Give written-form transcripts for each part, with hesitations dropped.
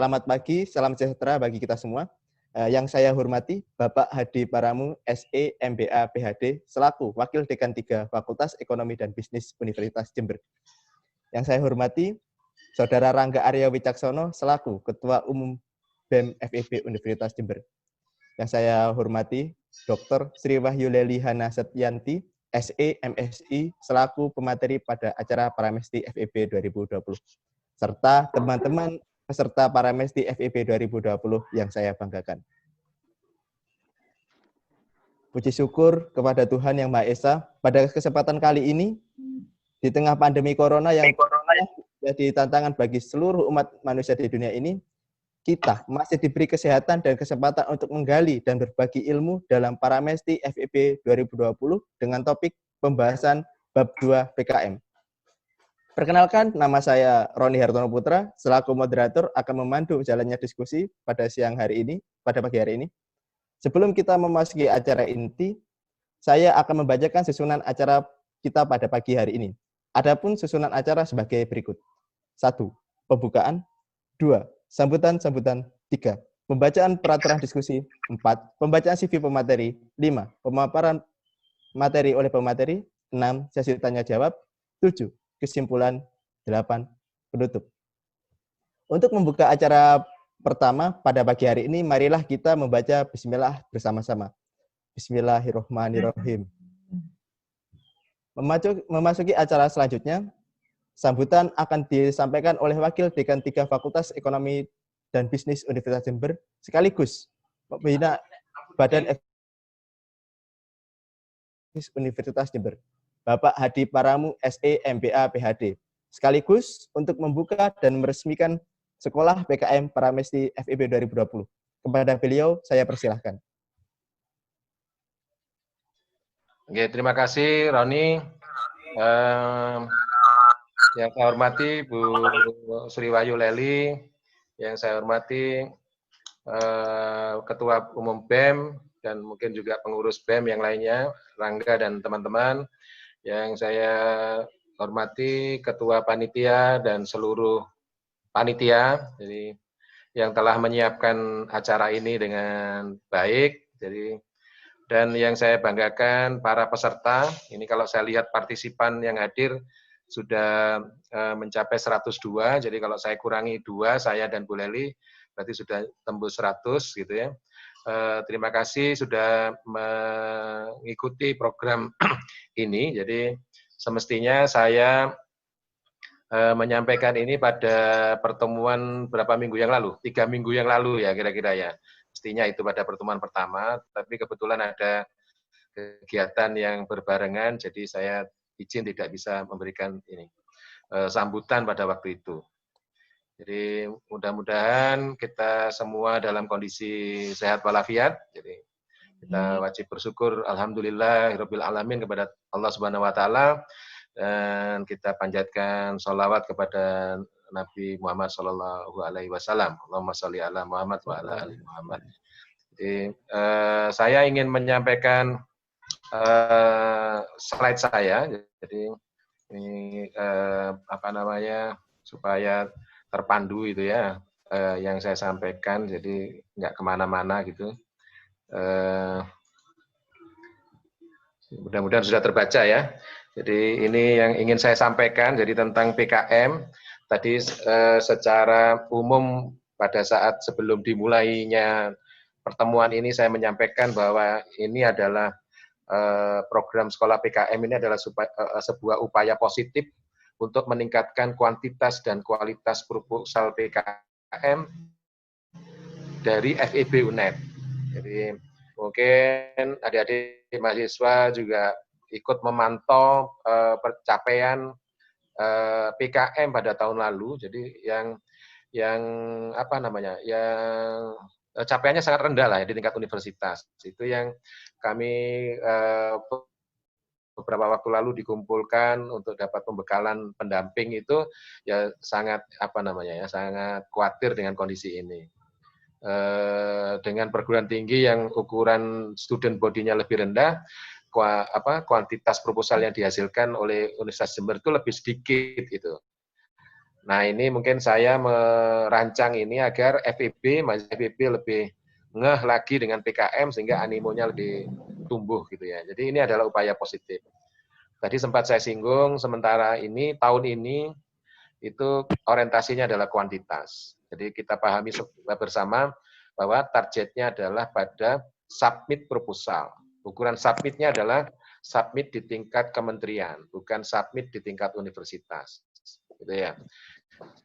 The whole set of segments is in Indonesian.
Selamat pagi, salam sejahtera bagi kita semua. Yang saya hormati Bapak Hadi Paramu, SE, MBA, PhD, selaku Wakil Dekan 3 Fakultas Ekonomi dan Bisnis Universitas Jember. Yang saya hormati Saudara Rangga Arya Wicaksono, selaku Ketua Umum BEM FEB Universitas Jember. Yang saya hormati Dr. Sri Wahyu Leli Hana Setyanti, SE, MSI, selaku pemateri pada acara Paramesti FEB 2020. Serta teman-teman peserta Paramesti FEB 2020 yang saya banggakan. Puji syukur kepada Tuhan Yang Maha Esa, pada kesempatan kali ini, di tengah pandemi corona yang jadi tantangan bagi seluruh umat manusia di dunia ini, kita masih diberi kesehatan dan kesempatan untuk menggali dan berbagi ilmu dalam Paramesti FEB 2020 dengan topik pembahasan bab 2 PKM. Perkenalkan, nama saya Roni Hartono Putra, selaku moderator akan memandu jalannya diskusi pada pagi hari ini. Sebelum kita memasuki acara inti, saya akan membacakan susunan acara kita pada pagi hari ini. Adapun susunan acara sebagai berikut. 1. Pembukaan. 2. Sambutan-sambutan. 3. Pembacaan peraturan diskusi. 4. Pembacaan CV pemateri. 5. Pemaparan materi oleh pemateri. 6. Sesi tanya-jawab. 7. Kesimpulan. 8. Penutup. Untuk membuka acara pertama pada pagi hari ini, marilah kita membaca Bismillah bersama-sama. Bismillahirrahmanirrahim. Memasuki acara selanjutnya, sambutan akan disampaikan oleh Wakil Dekan 3 Fakultas Ekonomi dan Bisnis Universitas Jember, sekaligus pembina Badan Universitas Jember, Bapak Hadi Paramu, SE, MBA, PhD, sekaligus untuk membuka dan meresmikan Sekolah PKM Paramesti FEB 2020. Kepada beliau, saya persilahkan. Oke, terima kasih, Roni. Yang saya hormati Bu Sri Wahyu Leli, yang saya hormati Ketua Umum BEM, dan mungkin juga pengurus BEM yang lainnya, Rangga dan teman-teman. Yang saya hormati Ketua Panitia dan seluruh panitia, jadi yang telah menyiapkan acara ini dengan baik. Dan yang saya banggakan para peserta, ini kalau saya lihat partisipan yang hadir sudah mencapai 102, jadi kalau saya kurangi 2, saya dan Bu Leli, berarti sudah tembus 100 gitu ya. Terima kasih sudah mengikuti program ini, jadi semestinya saya menyampaikan ini pada pertemuan berapa minggu yang lalu, 3 minggu yang lalu ya kira-kira ya. Mestinya itu pada pertemuan pertama, tapi kebetulan ada kegiatan yang berbarengan, jadi saya izin tidak bisa memberikan ini sambutan pada waktu itu. Jadi mudah-mudahan kita semua dalam kondisi sehat walafiat. Jadi kita wajib bersyukur alhamdulillahirabbil alamin kepada Allah Subhanahu wa taala. Dan kita panjatkan sholawat kepada Nabi Muhammad Sallallahu Alaihi Wasallam. Allahumma sholli ala Muhammad wa ala ali Muhammad. Jadi saya ingin menyampaikan slide saya. Jadi ini supaya terpandu itu ya yang saya sampaikan. Jadi nggak kemana-mana gitu. Mudah-mudahan sudah terbaca ya. Jadi ini yang ingin saya sampaikan, jadi tentang PKM. Tadi secara umum pada saat sebelum dimulainya pertemuan ini saya menyampaikan bahwa ini adalah program sekolah PKM ini adalah sebuah upaya positif untuk meningkatkan kuantitas dan kualitas proposal PKM dari FEB UNED. Jadi mungkin adik-adik mahasiswa juga ikut memantau pencapaian PKM pada tahun lalu. Jadi yang capaiannya sangat rendah lah ya, di tingkat universitas. Itu yang kami beberapa waktu lalu dikumpulkan untuk dapat pembekalan pendamping itu ya sangat sangat khawatir dengan kondisi ini. Dengan perguruan tinggi yang ukuran student body-nya lebih rendah, kuantitas proposal yang dihasilkan oleh Universitas Jember itu lebih sedikit gitu. Nah, ini mungkin saya merancang ini agar FEB lebih ngeh lagi dengan PKM sehingga animonya lebih tumbuh gitu ya. Jadi ini adalah upaya positif. Tadi sempat saya singgung, sementara ini tahun ini itu orientasinya adalah kuantitas. Jadi kita pahami bersama bahwa targetnya adalah pada submit proposal. Ukuran submitnya adalah submit di tingkat kementerian, bukan submit di tingkat universitas. Gitu ya.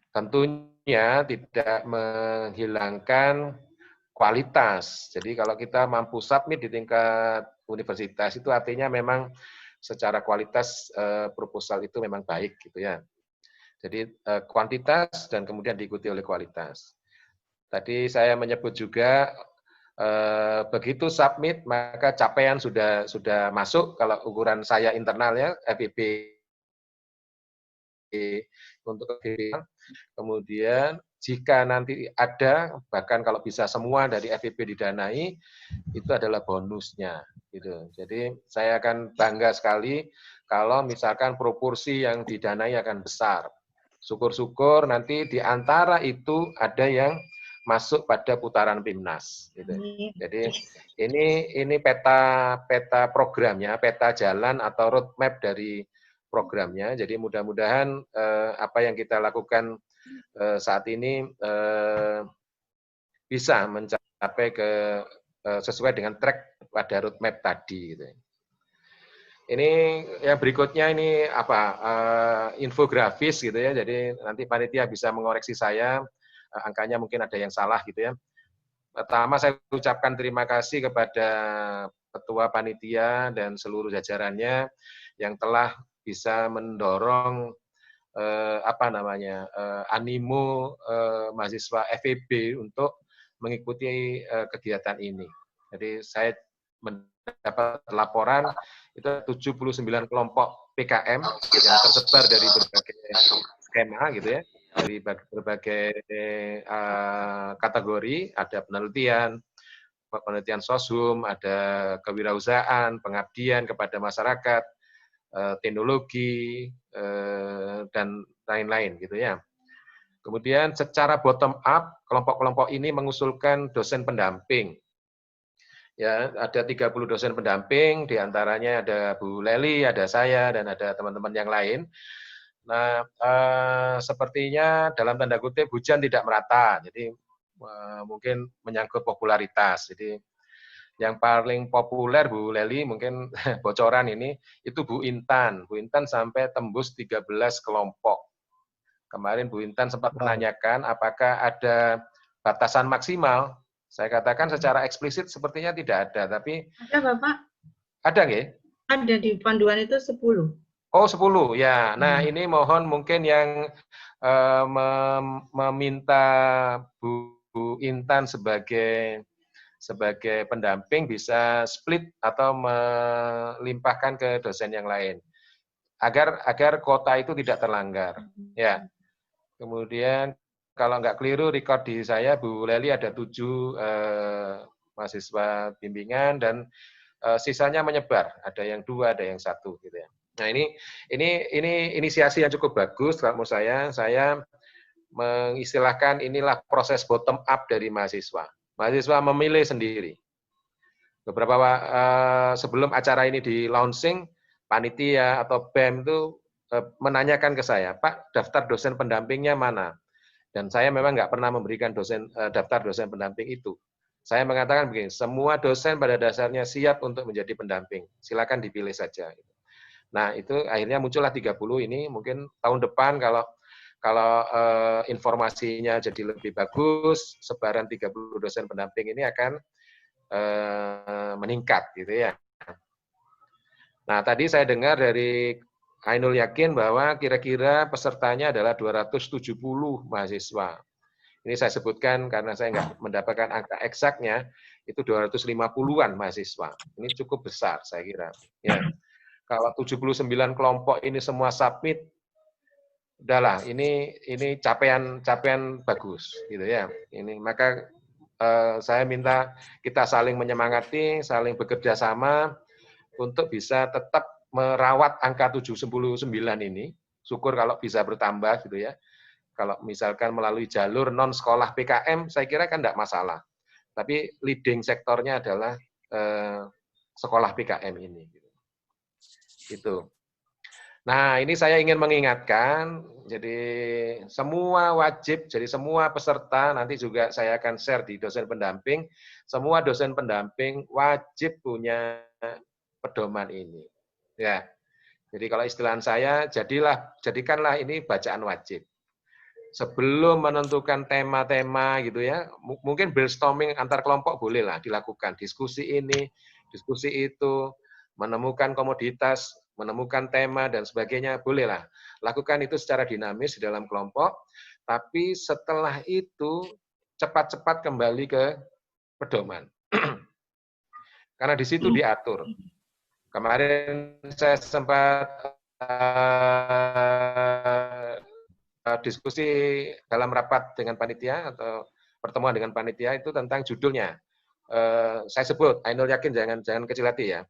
Tentunya tidak menghilangkan kualitas. Jadi kalau kita mampu submit di tingkat universitas itu artinya memang secara kualitas proposal itu memang baik gitu ya. Jadi kuantitas dan kemudian diikuti oleh kualitas. Tadi saya menyebut juga begitu submit maka capaian sudah masuk kalau ukuran saya internalnya FEB untuk FEB. Kemudian jika nanti ada bahkan kalau bisa semua dari FEB didanai itu adalah bonusnya gitu. Jadi saya akan bangga sekali kalau misalkan proporsi yang didanai akan besar. Syukur-syukur nanti di antara itu ada yang masuk pada putaran PIMNAS. Gitu. Jadi ini peta programnya, peta jalan atau roadmap dari programnya. Jadi mudah-mudahan apa yang kita lakukan saat ini bisa mencapai sesuai dengan track pada roadmap tadi. Gitu. Ini yang berikutnya ini apa infografis gitu ya. Jadi nanti panitia bisa mengoreksi saya angkanya mungkin ada yang salah gitu ya. Pertama saya ucapkan terima kasih kepada ketua panitia dan seluruh jajarannya yang telah bisa mendorong animo mahasiswa FEB untuk mengikuti kegiatan ini. Jadi saya mendapat laporan itu 79 kelompok PKM yang tersebar dari berbagai skema gitu ya, dari berbagai kategori, ada penelitian soshum, ada kewirausahaan, pengabdian kepada masyarakat, teknologi dan lain-lain gitu ya. Kemudian secara bottom up, kelompok-kelompok ini mengusulkan dosen pendamping. Ya, ada 30 dosen pendamping, diantaranya ada Bu Leli, ada saya, dan ada teman-teman yang lain. Nah, sepertinya dalam tanda kutip hujan tidak merata, jadi mungkin menyangkut popularitas. Jadi yang paling populer Bu Leli mungkin bocoran ini itu Bu Intan. Bu Intan sampai tembus 13 kelompok. Kemarin Bu Intan sempat menanyakan apakah ada batasan maksimal. Saya katakan secara eksplisit sepertinya tidak ada, tapi ada Bapak? Ada nggih? Ada di panduan itu 10. Oh 10 ya. Nah ini mohon mungkin yang meminta Bu Intan sebagai pendamping bisa split atau melimpahkan ke dosen yang lain agar kuota itu tidak terlanggar. Ya. Kemudian kalau nggak keliru record di saya Bu Leli ada 7 mahasiswa bimbingan dan sisanya menyebar, ada yang 2, ada yang 1 gitu ya. Nah ini inisiasi yang cukup bagus kalau menurut saya. Saya mengistilahkan inilah proses bottom up dari mahasiswa. Mahasiswa memilih sendiri. Beberapa sebelum acara ini di launching, panitia atau BEM itu menanyakan ke saya, Pak, daftar dosen pendampingnya mana? Dan saya memang nggak pernah memberikan daftar dosen pendamping itu. Saya mengatakan begini, semua dosen pada dasarnya siap untuk menjadi pendamping. Silakan dipilih saja. Nah, itu akhirnya muncullah 30 ini. Mungkin tahun depan kalau informasinya jadi lebih bagus, sebaran 30 dosen pendamping ini akan meningkat gitu ya. Nah, tadi saya dengar dari Ainul Yakin bahwa kira-kira pesertanya adalah 270 mahasiswa. Ini saya sebutkan karena saya nggak mendapatkan angka eksaknya, itu 250-an mahasiswa. Ini cukup besar saya kira. Ya. Kalau 79 kelompok ini semua submit, udahlah ini capaian bagus gitu ya. Ini maka saya minta kita saling menyemangati, saling bekerja sama untuk bisa tetap merawat angka 79 ini. Syukur kalau bisa bertambah gitu ya. Kalau misalkan melalui jalur non sekolah PKM, saya kira kan tidak masalah. Tapi leading sektornya adalah sekolah PKM ini. Itu. Nah, ini saya ingin mengingatkan, jadi semua wajib, jadi semua peserta, nanti juga saya akan share di dosen pendamping, semua dosen pendamping wajib punya pedoman ini. Ya, jadi kalau istilah saya, jadikanlah ini bacaan wajib. Sebelum menentukan tema-tema gitu ya, mungkin brainstorming antar kelompok bolehlah dilakukan, diskusi ini, diskusi itu, menemukan komoditas, menemukan tema dan sebagainya, bolehlah. Lakukan itu secara dinamis di dalam kelompok, tapi setelah itu cepat-cepat kembali ke pedoman. Karena di situ diatur. Kemarin saya sempat diskusi dalam rapat dengan panitia atau pertemuan dengan panitia itu tentang judulnya. Saya sebut, Ainul yakin jangan kecil hati ya.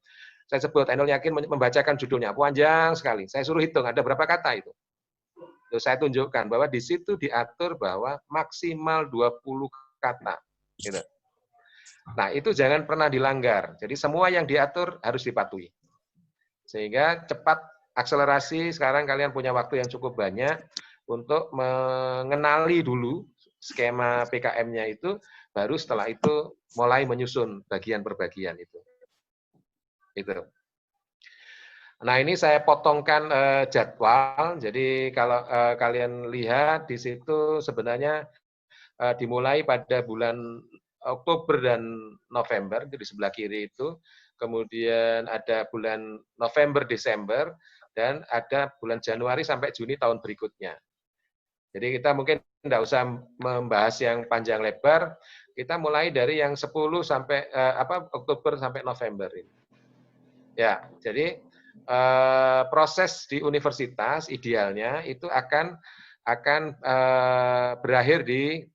Saya sebut, Ainul yakin membacakan judulnya, panjang sekali. Saya suruh hitung, ada berapa kata itu. Terus saya tunjukkan bahwa di situ diatur bahwa maksimal 20 kata. Gitu. Nah, itu jangan pernah dilanggar. Jadi semua yang diatur harus dipatuhi. Sehingga cepat akselerasi, sekarang kalian punya waktu yang cukup banyak untuk mengenali dulu skema PKM-nya itu, baru setelah itu mulai menyusun bagian per bagian itu. Nah, ini saya potongkan jadwal. Jadi kalau kalian lihat di situ sebenarnya dimulai pada bulan Oktober dan November, di sebelah kiri itu. Kemudian ada bulan November, Desember, dan ada bulan Januari sampai Juni tahun berikutnya. Jadi kita mungkin tidak usah membahas yang panjang lebar, kita mulai dari yang 10 sampai Oktober sampai November ini. Ya, jadi proses di universitas idealnya itu akan berakhir di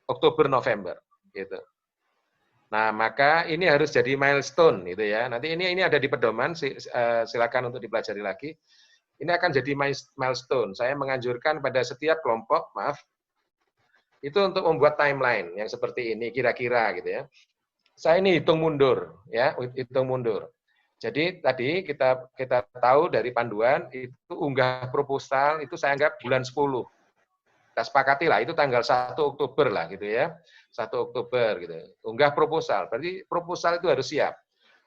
Oktober November gitu. Nah, maka ini harus jadi milestone gitu ya. Nanti ini ada di pedoman, silakan untuk dipelajari lagi. Ini akan jadi milestone. Saya menganjurkan pada setiap kelompok, itu untuk membuat timeline yang seperti ini kira-kira gitu ya. Saya ini hitung mundur ya, hitung mundur. Jadi tadi kita tahu dari panduan itu unggah proposal itu saya anggap bulan 10. Kita sepakati lah itu tanggal 1 Oktober lah gitu ya. 1 Oktober gitu. Unggah proposal. Berarti proposal itu harus siap.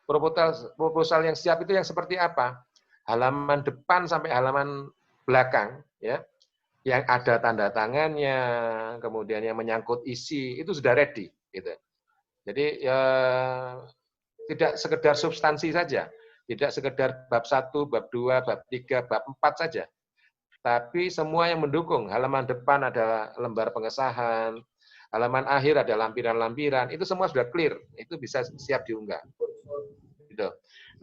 Proposal yang siap itu yang seperti apa? Halaman depan sampai halaman belakang ya. Yang ada tanda tangannya, kemudian yang menyangkut isi itu sudah ready gitu. Jadi ya tidak sekedar substansi saja, tidak sekedar bab 1, bab 2, bab 3, bab 4 saja. Tapi semua yang mendukung, halaman depan ada lembar pengesahan, halaman akhir ada lampiran-lampiran, itu semua sudah clear, itu bisa siap diunggah. Gitu.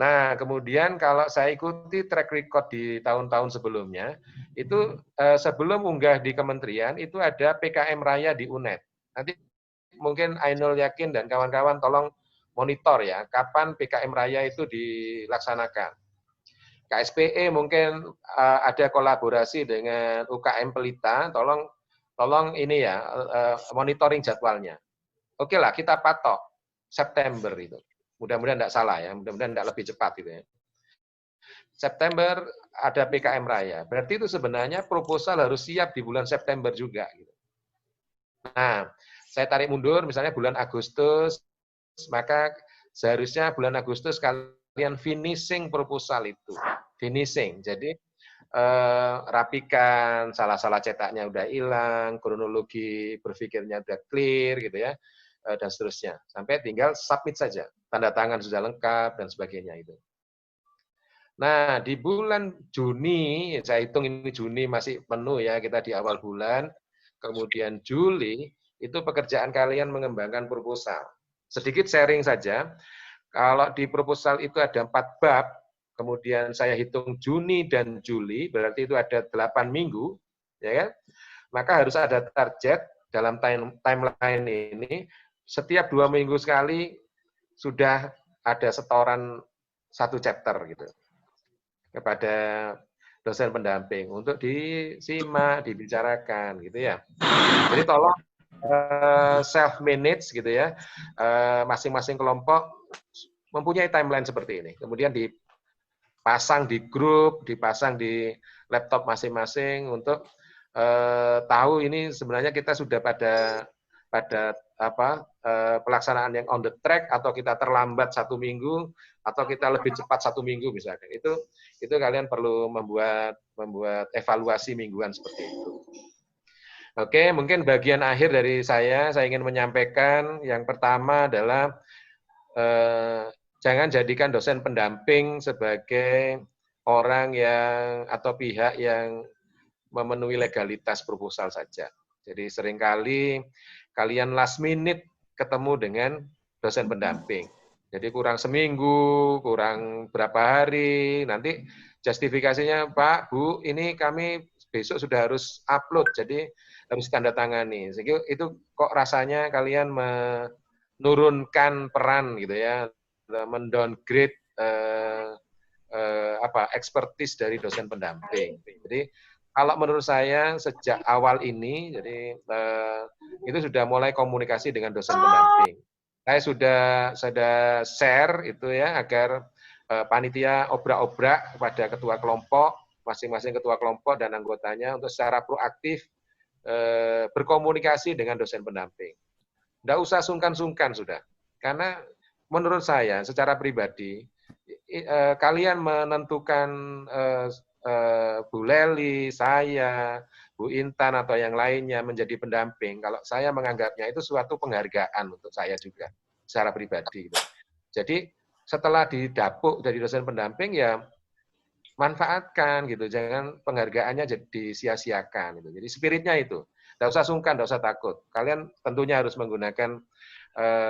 Nah, kemudian kalau saya ikuti track record di tahun-tahun sebelumnya, itu sebelum unggah di kementerian, itu ada PKM Raya di UNED. Nanti mungkin Ainul yakin dan kawan-kawan tolong monitor ya, kapan PKM Raya itu dilaksanakan. KSPE mungkin ada kolaborasi dengan UKM Pelita, tolong ini ya, monitoring jadwalnya. Oke lah, kita patok September itu. Mudah-mudahan tidak salah ya, mudah-mudahan tidak lebih cepat gitu ya. September ada PKM Raya, berarti itu sebenarnya proposal harus siap di bulan September juga. Gitu. Nah, saya tarik mundur, misalnya bulan Agustus, maka seharusnya bulan Agustus kalian finishing proposal itu. Finishing. Jadi rapikan, salah-salah cetaknya udah hilang, kronologi berpikirnya udah clear gitu ya, dan seterusnya. Sampai tinggal submit saja. Tanda tangan sudah lengkap dan sebagainya itu. Nah, di bulan Juni, saya hitung ini Juni masih penuh ya, kita di awal bulan. Kemudian Juli, itu pekerjaan kalian mengembangkan proposal. Sedikit sharing saja, kalau di proposal itu ada 4 bab, kemudian saya hitung Juni dan Juli, berarti itu ada 8 minggu, ya kan? Maka harus ada target dalam timeline ini, setiap 2 minggu sekali sudah ada setoran 1 chapter gitu kepada dosen pendamping untuk disimak, dibicarakan gitu ya. Jadi tolong self manage gitu ya. Masing-masing kelompok mempunyai timeline seperti ini. Kemudian dipasang di grup, dipasang di laptop masing-masing untuk tahu ini sebenarnya kita sudah pada pelaksanaan yang on the track atau kita terlambat 1 minggu atau kita lebih cepat 1 minggu misalkan. Itu kalian perlu membuat evaluasi mingguan seperti itu. Oke, mungkin bagian akhir dari saya ingin menyampaikan yang pertama adalah jangan jadikan dosen pendamping sebagai orang yang atau pihak yang memenuhi legalitas proposal saja. Jadi seringkali kalian last minute ketemu dengan dosen pendamping. Jadi kurang seminggu, kurang berapa hari, nanti justifikasinya, Pak, Bu, ini kami besok sudah harus upload, jadi harus tanda tangani. Sehingga itu kok rasanya kalian menurunkan peran gitu ya, mendowngrade expertise dari dosen pendamping. Jadi kalau menurut saya sejak awal ini, jadi itu sudah mulai komunikasi dengan dosen pendamping. Saya sudah share itu ya agar panitia obrak-obrak kepada ketua kelompok, masing-masing ketua kelompok dan anggotanya untuk secara proaktif berkomunikasi dengan dosen pendamping. Tidak usah sungkan-sungkan sudah, karena menurut saya secara pribadi kalian menentukan Bu Leli, saya, Bu Intan atau yang lainnya menjadi pendamping. Kalau saya menganggapnya itu suatu penghargaan untuk saya juga secara pribadi. Jadi setelah didapuk dari dosen pendamping ya manfaatkan gitu, jangan penghargaannya jadi sia-siakan gitu. Jadi spiritnya itu, tidak usah sungkan, tidak usah takut. Kalian tentunya harus menggunakan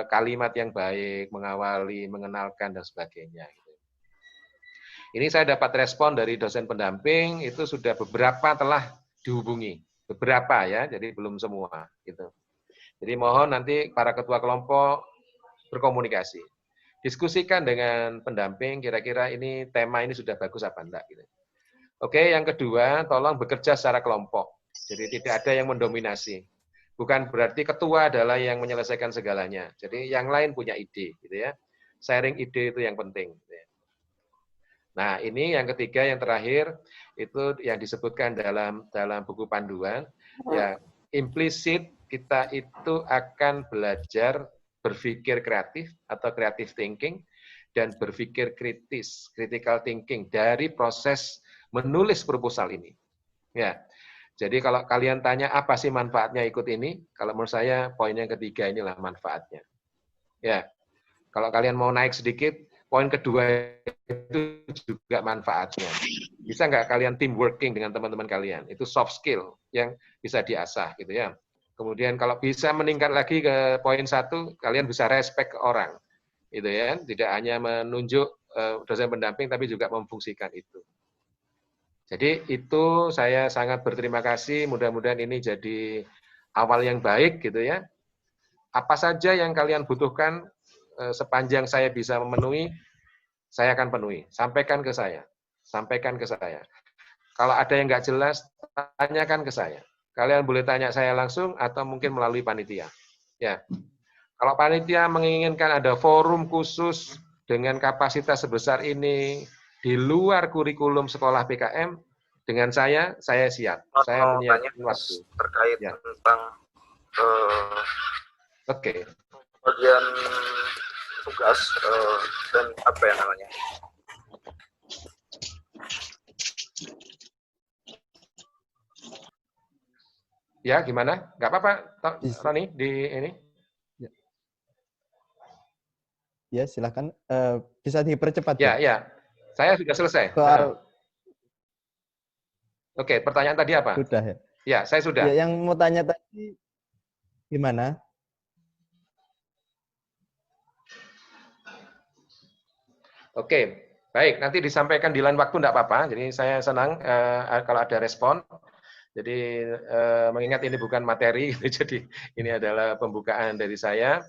kalimat yang baik, mengawali, mengenalkan dan sebagainya. Ini saya dapat respon dari dosen pendamping, itu sudah beberapa telah dihubungi. Beberapa ya, jadi belum semua. Gitu. Jadi mohon nanti para ketua kelompok berkomunikasi. Diskusikan dengan pendamping, kira-kira ini tema ini sudah bagus apa enggak. Gitu. Oke, yang kedua, tolong bekerja secara kelompok. Jadi tidak ada yang mendominasi. Bukan berarti ketua adalah yang menyelesaikan segalanya. Jadi yang lain punya ide. Gitu ya. Sharing ide itu yang penting. Gitu ya. Nah, ini yang ketiga, yang terakhir, itu yang disebutkan dalam buku panduan, ya implisit kita itu akan belajar berpikir kreatif atau creative thinking, dan berpikir kritis, critical thinking, dari proses menulis proposal ini. Ya, jadi kalau kalian tanya apa sih manfaatnya ikut ini, kalau menurut saya poin yang ketiga inilah manfaatnya. Ya, kalau kalian mau naik sedikit, poin kedua itu juga manfaatnya. Bisa nggak kalian team working dengan teman-teman kalian? Itu soft skill yang bisa diasah gitu ya. Kemudian kalau bisa meningkat lagi ke poin 1, kalian bisa respect ke orang. Gitu ya. Tidak hanya menunjuk dosen pendamping, tapi juga memfungsikan itu. Jadi itu saya sangat berterima kasih. Mudah-mudahan ini jadi awal yang baik gitu ya. Apa saja yang kalian butuhkan, sepanjang saya bisa memenuhi, saya akan penuhi. Sampaikan ke saya. Sampaikan ke saya. Kalau ada yang nggak jelas, tanyakan ke saya. Kalian boleh tanya saya langsung atau mungkin melalui panitia. Ya. Kalau panitia menginginkan ada forum khusus dengan kapasitas sebesar ini di luar kurikulum sekolah PKM, dengan saya siap. Saya menyiapkan waktu. Terkait ya. Tentang Oke. bagian tugas dan apa yang namanya? Ya, gimana? Nggak apa-apa, Roni, di ini. Ya, silakan. Bisa dipercepat. Ya, ya. Saya sudah selesai. Oke, pertanyaan tadi apa? Sudah ya. Ya, saya sudah. Ya, yang mau tanya tadi gimana? Oke, baik. Nanti disampaikan di lain waktu, enggak apa-apa. Jadi saya senang kalau ada respon. Jadi mengingat ini bukan materi, jadi ini adalah pembukaan dari saya.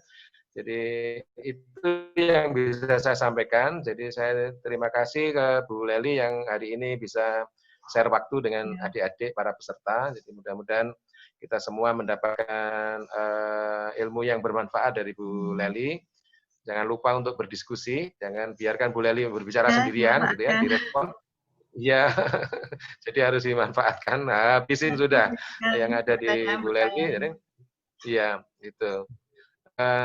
Jadi itu yang bisa saya sampaikan. Jadi saya terima kasih ke Bu Leli yang hari ini bisa share waktu dengan adik-adik para peserta. Jadi mudah-mudahan kita semua mendapatkan ilmu yang bermanfaat dari Bu Lely. Jangan lupa untuk berdiskusi, jangan biarkan Bu Lely berbicara sendirian, gitu ya, direspon. Iya, jadi harus dimanfaatkan. Nah, habisin sudah yang ada di Bu Lely. Jadi, iya, itu.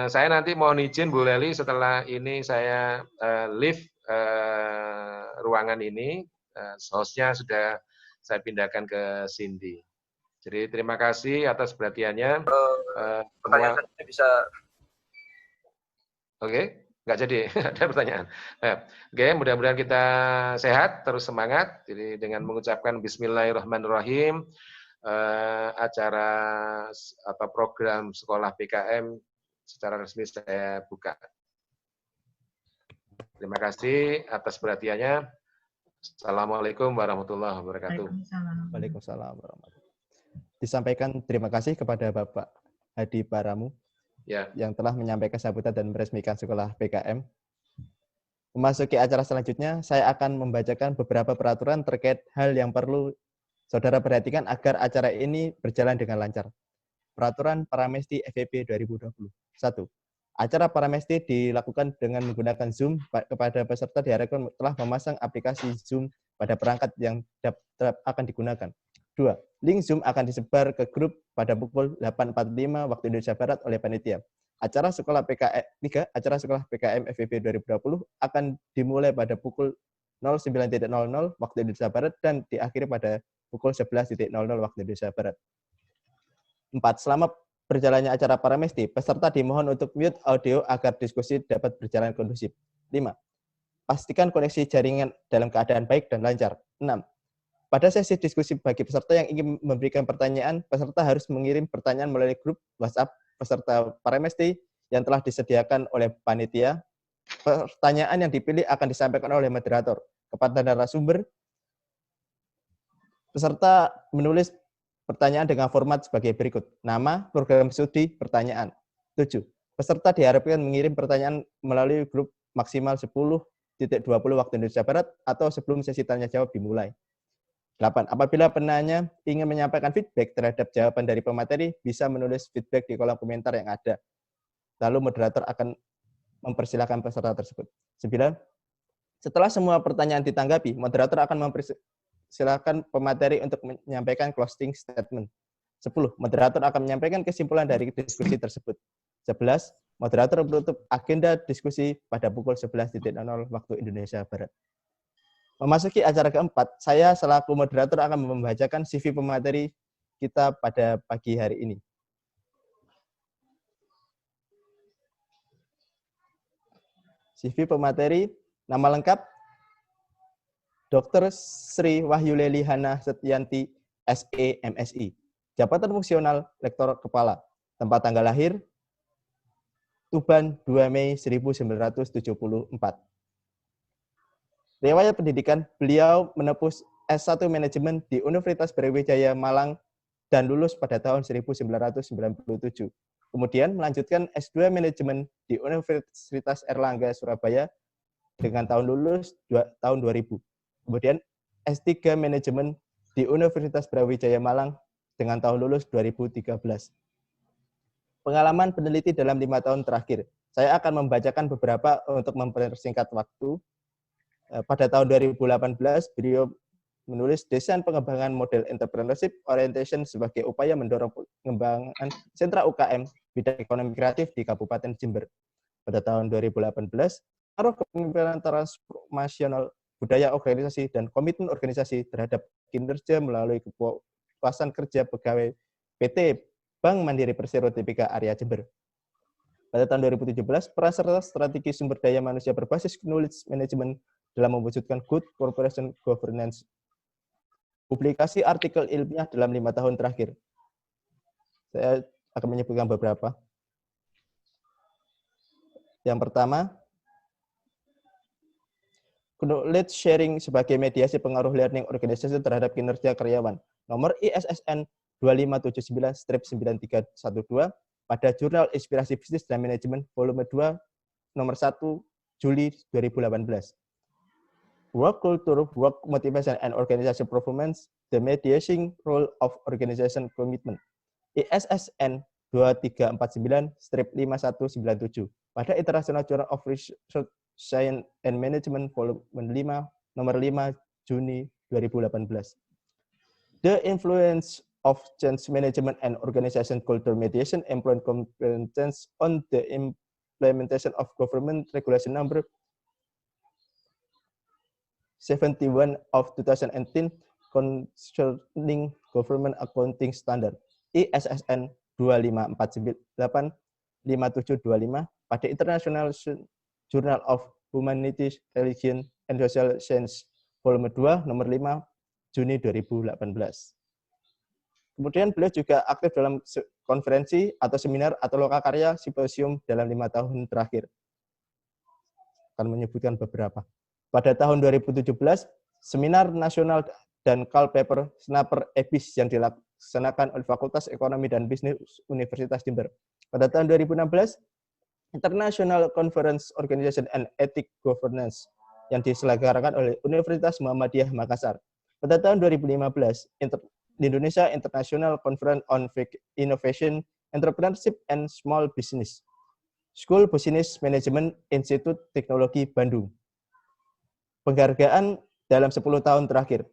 Saya nanti mohon izin Bu Lely setelah ini saya leave ruangan ini, hostnya sudah saya pindahkan ke Cindy. Jadi terima kasih atas perhatiannya. Pertanyaan tadi bisa. Oke, nggak jadi ada pertanyaan. Oke, mudah-mudahan kita sehat, terus semangat. Jadi dengan mengucapkan Bismillahirrahmanirrahim, acara atau program sekolah PKM secara resmi saya buka. Terima kasih atas perhatiannya. Assalamualaikum warahmatullahi wabarakatuh. Waalaikumsalam warahmatullahi wabarakatuh. Disampaikan terima kasih kepada Bapak Hadi Paramu yang telah menyampaikan sambutan dan meresmikan sekolah PKM. Memasuki acara selanjutnya, saya akan membacakan beberapa peraturan terkait hal yang perlu saudara perhatikan agar acara ini berjalan dengan lancar. Peraturan Paramesti FEP 2020. 1. Acara Paramesti dilakukan dengan menggunakan Zoom. Kepada peserta diharapkan telah memasang aplikasi Zoom pada perangkat yang akan digunakan. 2. Link Zoom akan disebar ke grup pada pukul 8.45 waktu Indonesia Barat oleh panitia. Acara sekolah PKM FEP 2020 akan dimulai pada pukul 09.00 waktu Indonesia Barat dan diakhiri pada pukul 11.00 waktu Indonesia Barat. 4. Selama berjalannya acara Paramesti, peserta dimohon untuk mute audio agar diskusi dapat berjalan kondusif. 5. Pastikan koneksi jaringan dalam keadaan baik dan lancar. 6. Pada sesi diskusi bagi peserta yang ingin memberikan pertanyaan, peserta harus mengirim pertanyaan melalui grup WhatsApp peserta Paramesti yang telah disediakan oleh panitia. Pertanyaan yang dipilih akan disampaikan oleh moderator kepada narasumber. Peserta menulis pertanyaan dengan format sebagai berikut. Nama, program studi, pertanyaan. 7. Peserta diharapkan mengirim pertanyaan melalui grup maksimal 10.20 waktu Indonesia Barat atau sebelum sesi tanya jawab dimulai. 8. Apabila penanya ingin menyampaikan feedback terhadap jawaban dari pemateri, bisa menulis feedback di kolom komentar yang ada. Lalu moderator akan mempersilahkan peserta tersebut. 9. Setelah semua pertanyaan ditanggapi, moderator akan mempersilahkan pemateri untuk menyampaikan closing statement. 10. Moderator akan menyampaikan kesimpulan dari diskusi tersebut. 11. Moderator menutup agenda diskusi pada pukul 11.00 waktu Indonesia Barat. Memasuki acara keempat, saya selaku moderator akan membacakan CV pemateri kita pada pagi hari ini. CV pemateri, nama lengkap, Dr. Sri Wahyuleli Hana Setyanti, SE, MSI. Jabatan fungsional, Lektor Kepala. Tempat tanggal lahir, Tuban, 2 Mei 1974. Riwayat pendidikan, beliau menempuh S1 Manajemen di Universitas Brawijaya Malang dan lulus pada tahun 1997. Kemudian melanjutkan S2 Manajemen di Universitas Erlangga Surabaya dengan tahun lulus tahun 2000. Kemudian S3 Manajemen di Universitas Brawijaya Malang dengan tahun lulus 2013. Pengalaman peneliti dalam 5 tahun terakhir. Saya akan membacakan beberapa untuk mempersingkat waktu. Pada tahun 2018, beliau menulis desain pengembangan model entrepreneurship orientation sebagai upaya mendorong pengembangan sentra UKM bidang ekonomi kreatif di Kabupaten Jember. Pada tahun 2018, pengaruh kepemimpinan transformasional budaya organisasi dan komitmen organisasi terhadap kinerja melalui kepuasan kerja pegawai PT Bank Mandiri Persero Tbk Area Jember. Pada tahun 2017, peran serta strategi sumber daya manusia berbasis knowledge management dalam mewujudkan good corporation governance. Publikasi artikel ilmiah dalam 5 tahun terakhir. Saya akan menyebutkan beberapa. Yang pertama, knowledge sharing sebagai mediasi pengaruh learning organisasi terhadap kinerja karyawan. Nomor ISSN 2579/9312 pada Jurnal Inspirasi Bisnis dan Manajemen volume 2 nomor 1 Juli 2018. work culture, work motivation, and organization performance, the mediation role of organization commitment. ISSN 2349-5197 pada International Journal of Research Science and Management Volume 5 nomor 5 Juni 2018. The influence of change management and organization culture mediation employment competence on the implementation of government regulation number 71 of 2018 concerning government accounting standard ISSN 25485725 pada International Journal of Humanities, Religion, and Social Science volume 2 nomor 5 Juni 2018. Kemudian beliau juga aktif dalam konferensi atau seminar atau lokakarya simposium dalam 5 tahun terakhir. Akan menyebutkan beberapa. Pada tahun 2017, seminar nasional dan call paper Snapper EBIS yang dilaksanakan oleh Fakultas Ekonomi dan Bisnis Universitas Jember. Pada tahun 2016, International Conference Organization and Ethic Governance yang diselenggarakan oleh Universitas Muhammadiyah Makassar. Pada tahun 2015, Indonesia International Conference on Innovation, Entrepreneurship, and Small Business. School Business Management Institute Teknologi Bandung. Penghargaan dalam 10 tahun terakhir.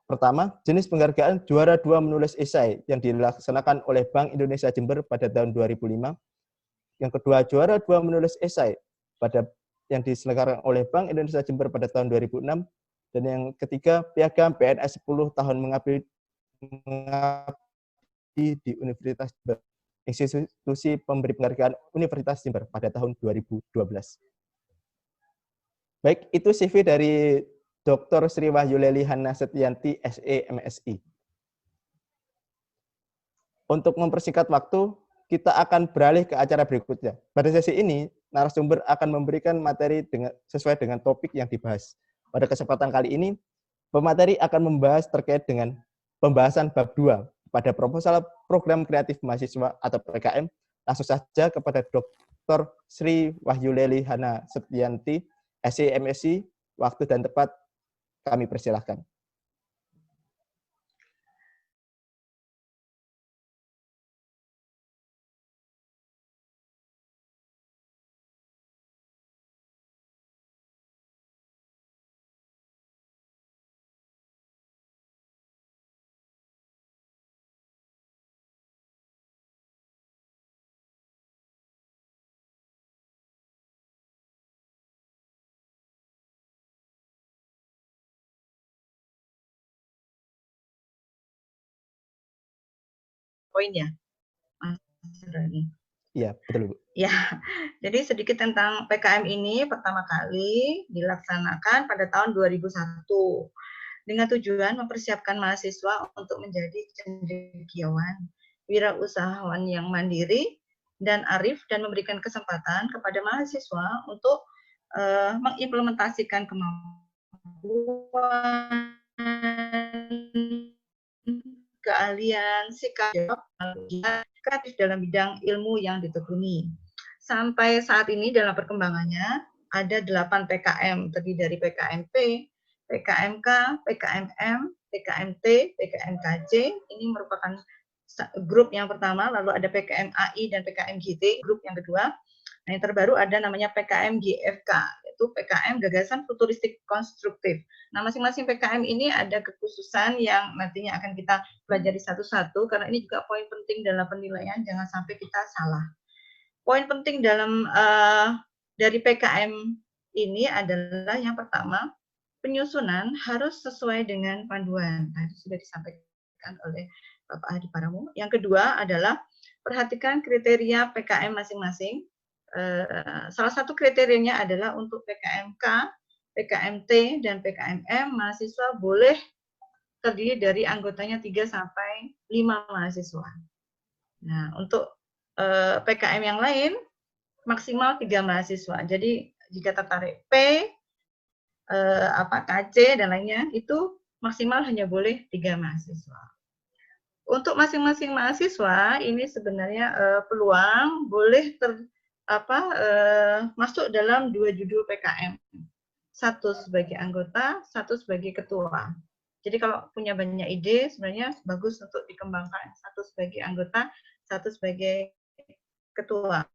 Pertama, jenis penghargaan juara 2 menulis esai yang dilaksanakan oleh Bank Indonesia Jember pada tahun 2005. Yang kedua, juara 2 menulis esai yang diselenggarakan oleh Bank Indonesia Jember pada tahun 2006. Dan yang ketiga, piagam PNS 10 tahun mengabdi di Universitas Jember, institusi pemberi penghargaan Universitas Jember pada tahun 2012. Baik, itu CV dari Dr. Sri Wahyuleli Hana Setianti, SE, MSI. Untuk mempersingkat waktu, kita akan beralih ke acara berikutnya. Pada sesi ini, narasumber akan memberikan materi sesuai dengan topik yang dibahas. Pada kesempatan kali ini, pemateri akan membahas terkait dengan pembahasan bab 2 pada proposal program kreatif mahasiswa atau PKM. Langsung saja kepada Dr. Sri Wahyuleli Hana Setianti, SE, MSI, waktu dan tepat kami persilahkan. Poin ya, Iya, betul Bu. Ya, jadi sedikit tentang PKM ini pertama kali dilaksanakan pada tahun 2001 dengan tujuan mempersiapkan mahasiswa untuk menjadi cendekiawan, wirausahawan yang mandiri dan arif dan memberikan kesempatan kepada mahasiswa untuk mengimplementasikan kemampuan, keahlian, sikap, kreatif dalam bidang ilmu yang ditekuni. Sampai saat ini dalam perkembangannya ada 8 PKM, terdiri dari PKMP, PKMK, PKMM, PKMT, PKMKJ. Ini merupakan grup yang pertama, lalu ada PKMAI dan PKMGT, grup yang kedua. Nah, yang terbaru ada namanya PKMGFK, yaitu PKM Gagasan Futuristik Konstruktif. Nah, masing-masing PKM ini ada kekhususan yang nantinya akan kita pelajari satu-satu, karena ini juga poin penting dalam penilaian, jangan sampai kita salah. Poin penting dalam dari PKM ini adalah yang pertama, penyusunan harus sesuai dengan panduan. Tadi sudah disampaikan oleh Bapak Hadi Paramu. Yang kedua adalah perhatikan kriteria PKM masing-masing. Salah satu kriterianya adalah untuk PKMK, PKMT, dan PKMM, mahasiswa boleh terdiri dari anggotanya 3 sampai 5 mahasiswa. Nah, untuk PKM yang lain, maksimal 3 mahasiswa. Jadi, jika tertarik P, KC, dan lainnya, itu maksimal hanya boleh 3 mahasiswa. Untuk masing-masing mahasiswa, ini sebenarnya peluang boleh masuk dalam 2 judul PKM. satu sebagai anggota, satu sebagai ketua. Jadi kalau punya banyak ide, sebenarnya bagus untuk dikembangkan. Satu sebagai anggota, satu sebagai ketua.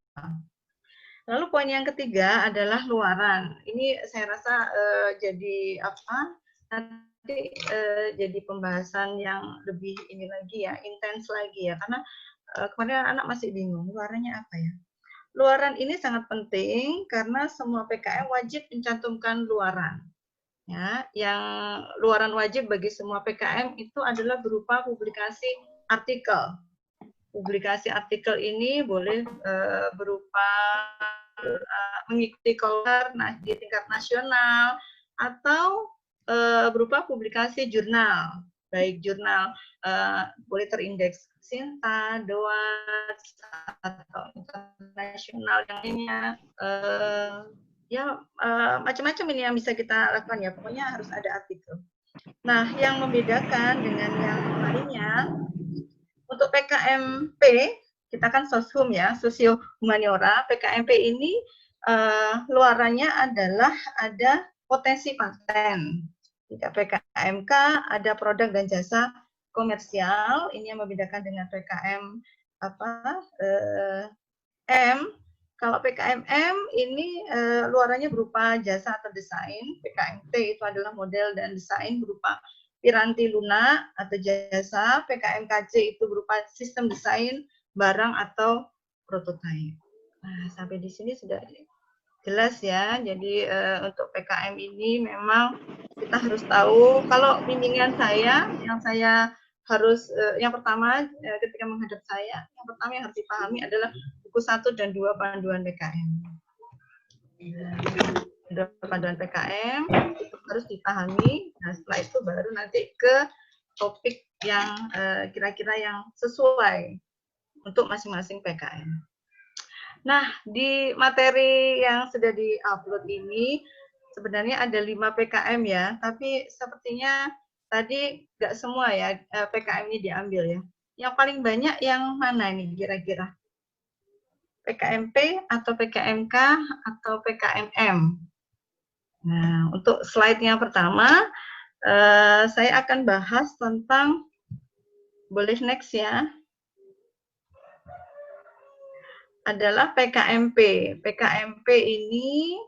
Lalu poin yang ketiga adalah luaran. Ini saya rasa jadi apa? Nanti jadi pembahasan yang lebih ini lagi ya, intens lagi ya. Karena kemarin anak masih bingung luarannya apa ya. Luaran ini sangat penting karena semua PKM wajib mencantumkan luaran. Ya, yang luaran wajib bagi semua PKM itu adalah berupa publikasi artikel. Publikasi artikel ini boleh berupa mengikuti kelar di tingkat nasional atau berupa publikasi jurnal, baik jurnal boleh terindeks Sinta, DOAS, atau internasional yang lainnya. Ya macam-macam ini yang bisa kita lakukan ya, pokoknya harus ada artikel. Nah, yang membedakan dengan yang lainnya, untuk PKMP, kita kan soshum ya, sosio humaniora, PKMP ini luarannya adalah ada potensi paten. Jika PKMK ada produk dan jasa komersial, ini yang membedakan dengan PKM M. Kalau PKMM ini luarannya berupa jasa atau desain, PKMT itu adalah model dan desain berupa piranti lunak atau jasa, PKMKJ itu berupa sistem desain, barang atau prototipe. Nah, sampai di sini sudah jelas ya. Jadi untuk PKM ini memang kita harus tahu. Kalau bimbingan saya, yang saya harus yang pertama ketika menghadap saya, yang pertama yang harus dipahami adalah buku 1 dan 2 panduan PKM. Panduan PKM itu harus dipahami. Nah, setelah itu baru nanti ke topik yang kira-kira yang sesuai untuk masing-masing PKM. Nah, di materi yang sudah di-upload ini sebenarnya ada 5 PKM ya, tapi sepertinya tadi nggak semua ya PKM ini diambil ya. Yang paling banyak yang mana ini kira-kira? PKMP atau PKMK atau PKMM? Nah, untuk slide yang pertama, saya akan bahas tentang, boleh next ya, adalah PKMP. PKMP ini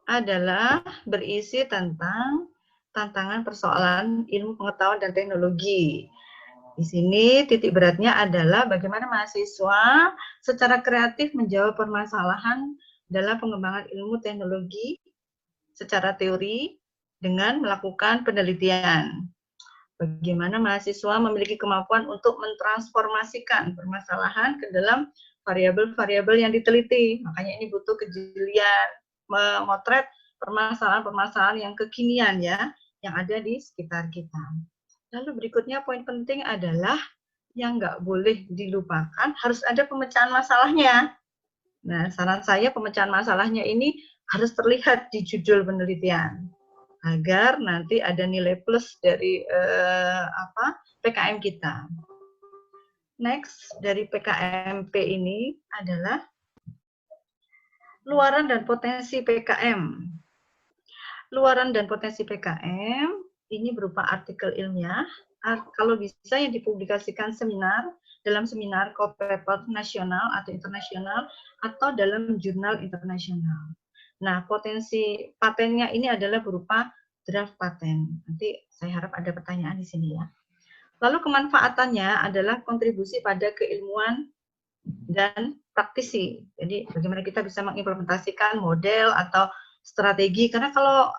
adalah berisi tentang tantangan persoalan ilmu pengetahuan dan teknologi. Di sini titik beratnya adalah bagaimana mahasiswa secara kreatif menjawab permasalahan dalam pengembangan ilmu teknologi secara teori dengan melakukan penelitian. Bagaimana mahasiswa memiliki kemampuan untuk mentransformasikan permasalahan ke dalam variabel-variabel yang diteliti. Makanya ini butuh kejelian, memotret permasalahan-permasalahan yang kekinian ya, yang ada di sekitar kita. Lalu berikutnya poin penting adalah yang nggak boleh dilupakan, harus ada pemecahan masalahnya. Nah, saran saya pemecahan masalahnya ini harus terlihat di judul penelitian, agar nanti ada nilai plus dari PKM kita. Next, dari PKMP ini adalah luaran dan potensi PKM. Luaran dan potensi PKM ini berupa artikel ilmiah, kalau bisa yang dipublikasikan dalam seminar co-paper nasional atau internasional, atau dalam jurnal internasional. Nah, potensi patennya ini adalah berupa draft paten. Nanti saya harap ada pertanyaan di sini ya. Lalu kemanfaatannya adalah kontribusi pada keilmuan dan praktisi. Jadi bagaimana kita bisa mengimplementasikan model atau strategi, karena kalau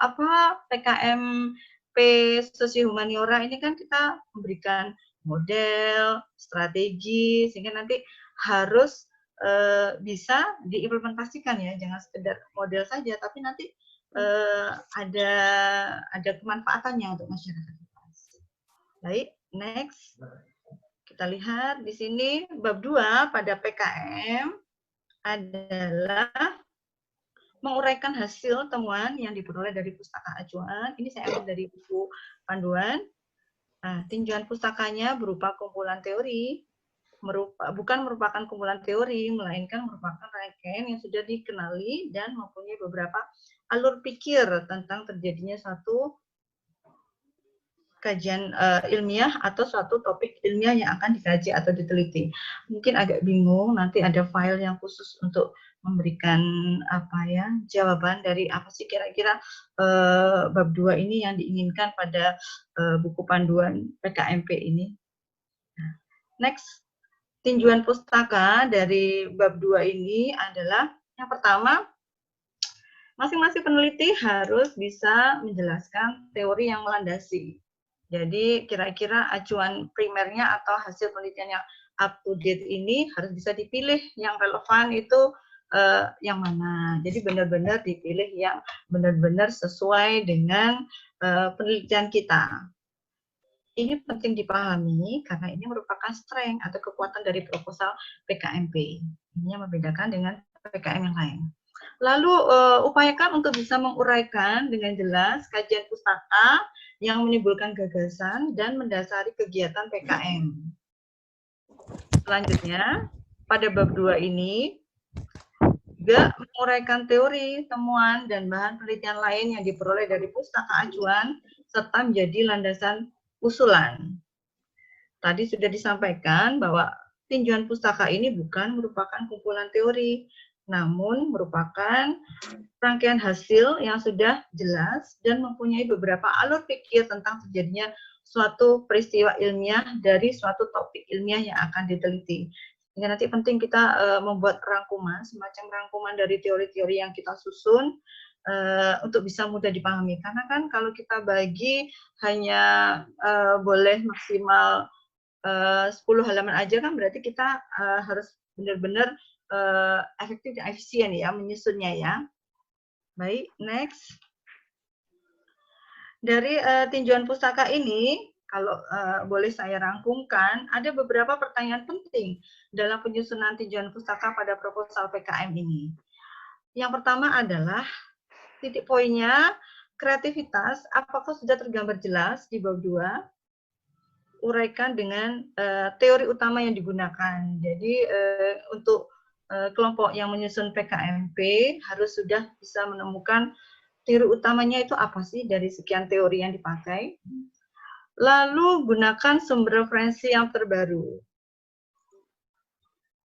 PKMP Sosio Humaniora ini kan kita memberikan model, strategi, sehingga nanti harus bisa diimplementasikan ya, jangan sekedar model saja, tapi nanti ada kemanfaatannya untuk masyarakat. Baik, next. Kita lihat di sini bab 2 pada PKM adalah menguraikan hasil temuan yang diperoleh dari pustaka acuan. Ini saya ambil dari buku panduan. Nah, tinjauan pustakanya berupa kumpulan teori, bukan merupakan kumpulan teori, melainkan merupakan rangkaian yang sudah dikenali dan mempunyai beberapa alur pikir tentang terjadinya satu kajian ilmiah atau suatu topik ilmiah yang akan dikaji atau diteliti. Mungkin agak bingung, nanti ada file yang khusus untuk memberikan jawaban dari apa sih kira-kira bab 2 ini yang diinginkan pada buku panduan PKMP ini. Nah, next, tinjauan pustaka dari bab 2 ini adalah yang pertama, masing-masing peneliti harus bisa menjelaskan teori yang melandasi. Jadi kira-kira acuan primernya atau hasil penelitian yang up to date ini harus bisa dipilih yang relevan itu yang mana. Jadi benar-benar dipilih yang benar-benar sesuai dengan penelitian kita. Ini penting dipahami karena ini merupakan strength atau kekuatan dari proposal PKMP. Ini yang membedakan dengan PKM yang lain. Lalu upayakan untuk bisa menguraikan dengan jelas kajian pustaka yang menimbulkan gagasan dan mendasari kegiatan PKM. Selanjutnya, pada bab 2 ini juga menguraikan teori, temuan, dan bahan penelitian lain yang diperoleh dari pustaka acuan serta menjadi landasan usulan. Tadi sudah disampaikan bahwa tinjauan pustaka ini bukan merupakan kumpulan teori, namun merupakan rangkaian hasil yang sudah jelas dan mempunyai beberapa alur pikir tentang terjadinya suatu peristiwa ilmiah dari suatu topik ilmiah yang akan diteliti. Sehingga nanti penting kita membuat rangkuman, semacam rangkuman dari teori-teori yang kita susun untuk bisa mudah dipahami. Karena kan kalau kita bagi hanya boleh maksimal 10 halaman aja kan berarti kita harus benar-benar efektif dan efisien ya menyusunnya ya. Baik, next. Dari tinjauan pustaka ini, kalau boleh saya rangkumkan, ada beberapa pertanyaan penting dalam penyusunan tinjauan pustaka pada proposal PKM ini. Yang pertama adalah titik poinnya kreativitas, apakah sudah tergambar jelas di bab 2? Uraikan dengan teori utama yang digunakan. Jadi untuk kelompok yang menyusun PKMP harus sudah bisa menemukan teori utamanya itu apa sih dari sekian teori yang dipakai. Lalu gunakan sumber referensi yang terbaru.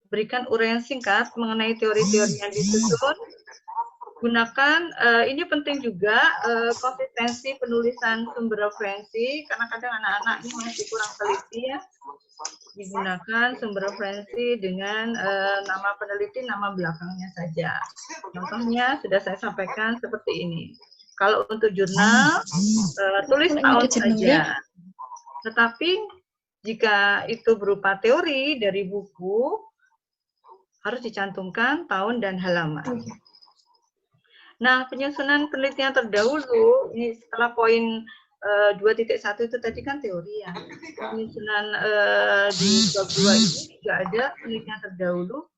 Berikan uraian singkat mengenai teori-teori yang disusun. Gunakan, ini penting juga, konsistensi penulisan sumber referensi, karena kadang anak-anak ini masih kurang teliti ya. Digunakan sumber referensi dengan nama peneliti, nama belakangnya saja. Contohnya sudah saya sampaikan seperti ini. Kalau untuk jurnal, tulis tahun saja. Tetapi jika itu berupa teori dari buku, harus dicantumkan tahun dan halaman. Nah, penyusunan penelitian terdahulu, ini setelah poin 2.1 itu tadi kan teori ya. Penyusunan di bab 2 ini juga ada penelitian terdahulu,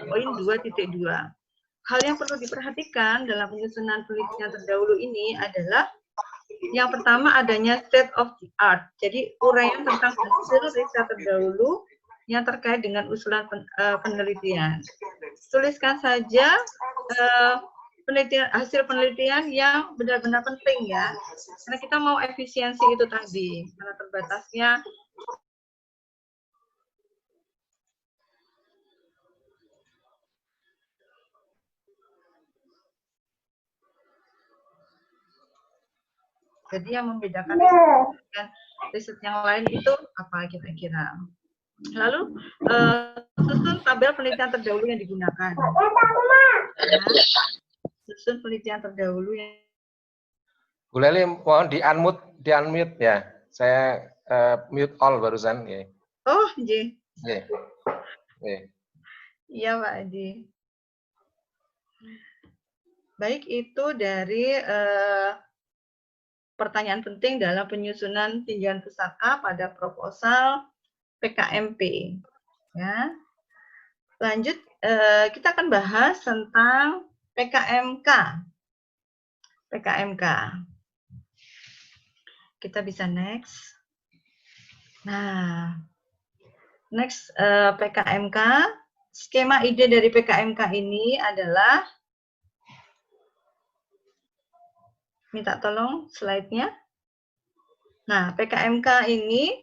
poin 2.2. Hal yang perlu diperhatikan dalam penyusunan penelitian terdahulu ini adalah yang pertama adanya state of the art. Jadi uraian tentang hasil riset terdahulu yang terkait dengan usulan penelitian. Tuliskan saja hasil penelitian yang benar-benar penting ya, karena kita mau efisiensi itu tadi, karena terbatasnya jadi yang membedakan riset yang lain itu apa kira-kira. Lalu susun tabel penelitian terdahulu yang digunakan. Ya. Susun penelitian terdahulu yang Bu Leli mohon di-unmute ya. Saya mute all barusan ya. Oh, J. Iya, Pak Adi. Baik, itu dari pertanyaan penting dalam penyusunan tinjauan pustaka pada proposal PKMP. Ya. Lanjut, kita akan bahas tentang PKMK. Kita bisa next. Nah, Next, PKMK. Skema ide dari PKMK ini adalah, minta tolong slide-nya. Nah, PKMK ini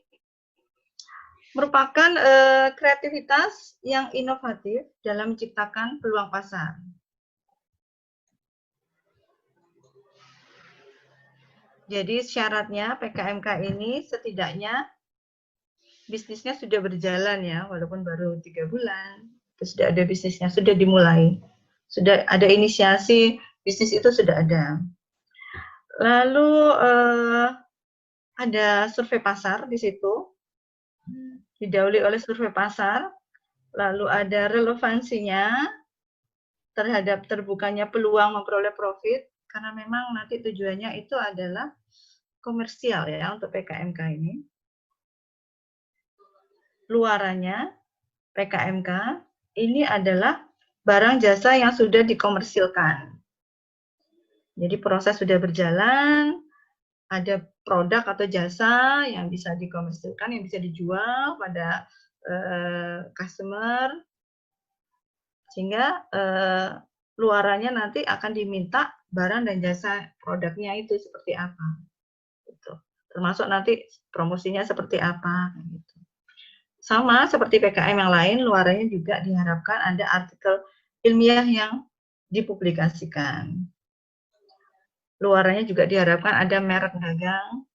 merupakan kreativitas yang inovatif dalam menciptakan peluang pasar. Jadi syaratnya PKMK ini setidaknya bisnisnya sudah berjalan ya, walaupun baru 3 bulan, terus sudah ada bisnisnya, sudah dimulai. Sudah ada inisiasi, bisnis itu sudah ada. Lalu ada survei pasar di situ, didahului oleh survei pasar, lalu ada relevansinya terhadap terbukanya peluang memperoleh profit, karena memang nanti tujuannya itu adalah komersial ya untuk PKMK ini. Luarannya PKMK ini adalah barang jasa yang sudah dikomersilkan. Jadi proses sudah berjalan, ada produk atau jasa yang bisa dikomersilkan, yang bisa dijual pada customer, sehingga luarannya nanti akan diminta barang dan jasa produknya itu seperti apa, gitu. Termasuk nanti promosinya seperti apa, gitu. Sama seperti PKM yang lain, luarannya juga diharapkan ada artikel ilmiah yang dipublikasikan. Luarannya juga diharapkan ada merek dagang.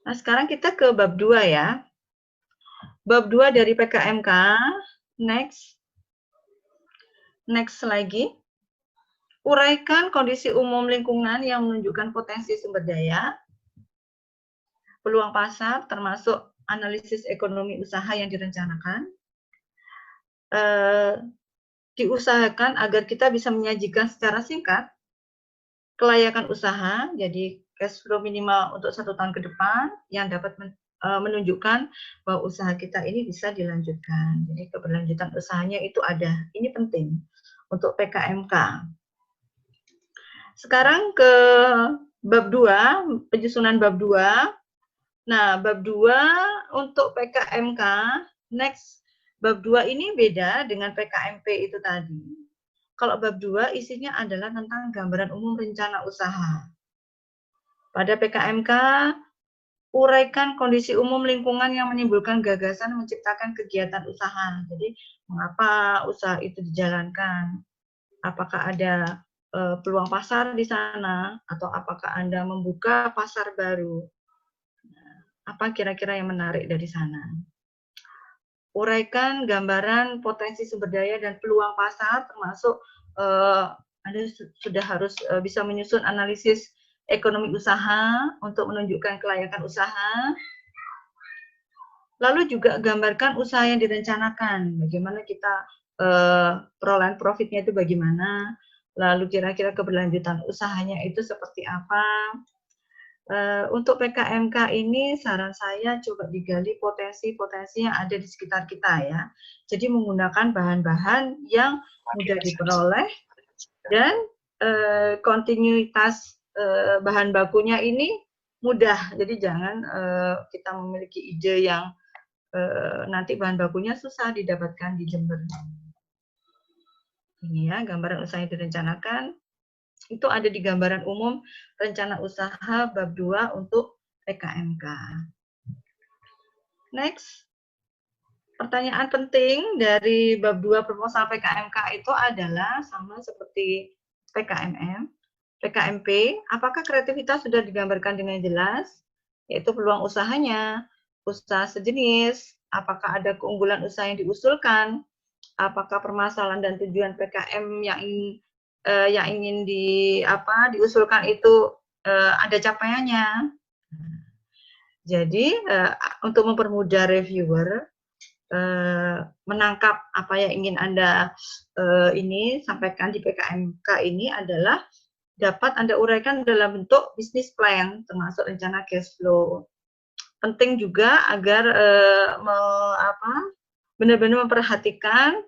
Nah, sekarang kita ke bab 2 ya. Bab 2 dari PKMK, next lagi. Uraikan kondisi umum lingkungan yang menunjukkan potensi sumber daya, peluang pasar, termasuk analisis ekonomi usaha yang direncanakan. Diusahakan agar kita bisa menyajikan secara singkat kelayakan usaha, jadi cash flow minimal untuk 1 tahun ke depan yang dapat menunjukkan bahwa usaha kita ini bisa dilanjutkan. Jadi keberlanjutan usahanya itu ada. Ini penting untuk PKMK. Sekarang ke bab 2, penyusunan bab 2. Nah, bab 2 untuk PKMK, next, bab 2 ini beda dengan PKMP itu tadi. Kalau bab 2 isinya adalah tentang gambaran umum rencana usaha. Pada PKMK, uraikan kondisi umum lingkungan yang menimbulkan gagasan menciptakan kegiatan usaha. Jadi, mengapa usaha itu dijalankan? Apakah ada peluang pasar di sana? Atau apakah Anda membuka pasar baru? Apa kira-kira yang menarik dari sana? Uraikan gambaran potensi sumber daya dan peluang pasar, termasuk Anda sudah harus bisa menyusun analisis ekonomi usaha untuk menunjukkan kelayakan usaha. Lalu juga gambarkan usaha yang direncanakan, bagaimana kita perolehan profitnya itu bagaimana, lalu kira-kira keberlanjutan usahanya itu seperti apa. Untuk PKMK ini saran saya coba digali potensi-potensi yang ada di sekitar kita ya. Jadi menggunakan bahan-bahan yang mudah diperoleh dan kontinuitas bahan bakunya ini mudah. Jadi jangan kita memiliki ide yang nanti bahan bakunya susah didapatkan di Jember. Ini ya gambaran usaha yang direncanakan. Itu ada di gambaran umum rencana usaha bab 2 untuk PKMK. Next. Pertanyaan penting dari bab 2 proposal PKMK itu adalah sama seperti PKMM, PKMP, apakah kreativitas sudah digambarkan dengan jelas, yaitu peluang usahanya, usaha sejenis, apakah ada keunggulan usaha yang diusulkan, apakah permasalahan dan tujuan PKM yang ingin diusulkan itu ada capaiannya. Jadi untuk mempermudah reviewer menangkap apa yang ingin Anda sampaikan di PKMK ini adalah dapat Anda uraikan dalam bentuk business plan, termasuk rencana cash flow. Penting juga agar benar-benar memperhatikan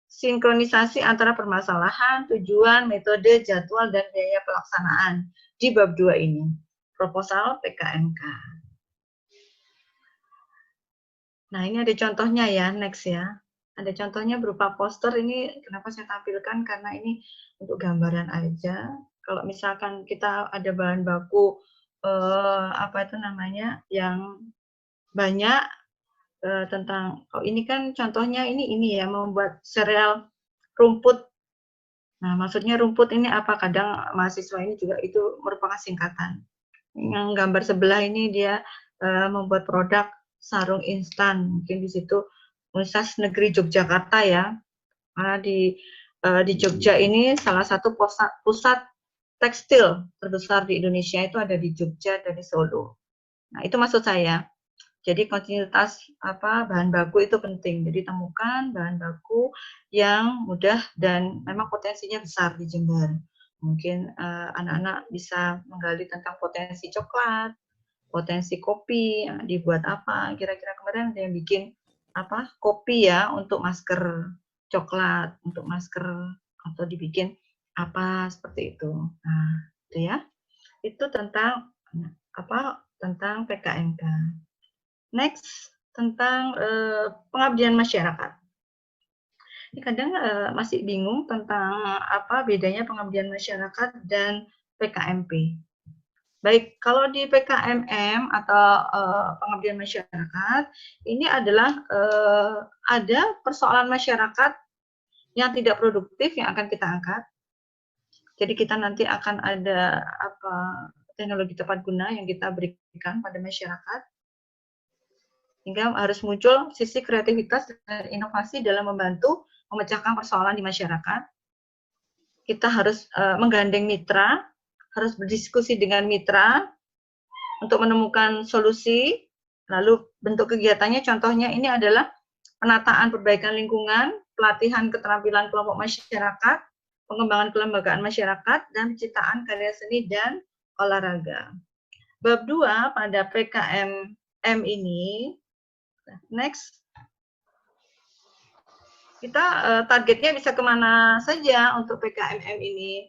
sinkronisasi antara permasalahan, tujuan, metode, jadwal, dan biaya pelaksanaan di bab 2 ini, proposal PKMK. Nah, ini ada contohnya ya, next ya. Ada contohnya berupa poster, ini kenapa saya tampilkan, karena ini untuk gambaran aja. Kalau misalkan kita ada bahan baku, apa itu namanya, yang banyak tentang, oh ini kan contohnya ini ya, membuat sereal rumput. Nah, maksudnya rumput ini apa? Kadang mahasiswa ini juga itu merupakan singkatan. Yang gambar sebelah ini dia membuat produk sarung instan. Mungkin di situ Universitas Negeri Yogyakarta ya. Karena di Jogja ini salah satu pusat tekstil terbesar di Indonesia itu ada di Jogja dan di Solo. Nah, itu maksud saya. Jadi kontinuitas bahan baku itu penting. Jadi temukan bahan baku yang mudah dan memang potensinya besar di Jember. Mungkin anak-anak bisa menggali tentang potensi coklat, potensi kopi, dibuat apa? Kira-kira kemarin ada yang bikin kopi ya untuk masker coklat, untuk masker, atau dibikin apa seperti itu. Nah, itu ya. Itu tentang tentang PKMK. Next, tentang pengabdian masyarakat. Ini kadang masih bingung tentang apa bedanya pengabdian masyarakat dan PKMP. Baik, kalau di PKMM atau pengabdian masyarakat, ini adalah ada persoalan masyarakat yang tidak produktif yang akan kita angkat. Jadi kita nanti akan ada teknologi tepat guna yang kita berikan pada masyarakat. Hingga harus muncul sisi kreativitas dan inovasi dalam membantu memecahkan persoalan di masyarakat. Kita harus menggandeng mitra, harus berdiskusi dengan mitra untuk menemukan solusi. Lalu bentuk kegiatannya contohnya ini adalah penataan perbaikan lingkungan, pelatihan keterampilan kelompok masyarakat, pengembangan kelembagaan masyarakat, dan penciptaan karya seni dan olahraga. Bab 2 pada PKMM ini, next, kita targetnya bisa kemana saja untuk PKMM ini.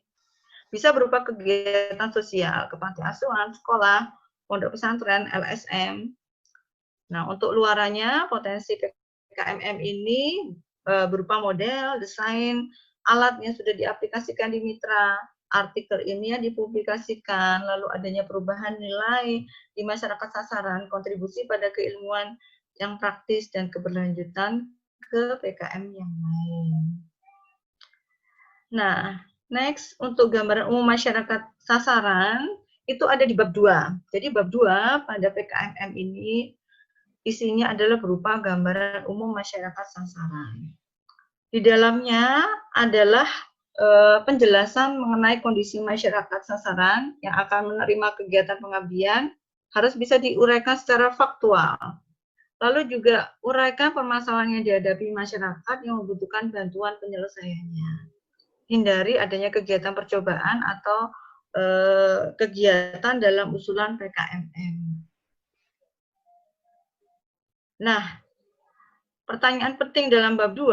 Bisa berupa kegiatan sosial, kepantiasuhan, sekolah, pondok pesantren, LSM. Nah, untuk luarannya, potensi PKMM ini berupa model, desain, alat yang sudah diaplikasikan di mitra, artikel ilmiah dipublikasikan, lalu adanya perubahan nilai di masyarakat sasaran, kontribusi pada keilmuan yang praktis dan keberlanjutan ke PKM yang lain. Nah, next, untuk gambaran umum masyarakat sasaran, itu ada di bab 2. Jadi bab 2 pada PKMM ini isinya adalah berupa gambaran umum masyarakat sasaran. Di dalamnya adalah penjelasan mengenai kondisi masyarakat sasaran yang akan menerima kegiatan pengabdian harus bisa diuraikan secara faktual. Lalu juga uraikan permasalahan yang dihadapi masyarakat yang membutuhkan bantuan penyelesaiannya. Hindari adanya kegiatan percobaan atau kegiatan dalam usulan PKMM. Nah, pertanyaan penting dalam bab 2,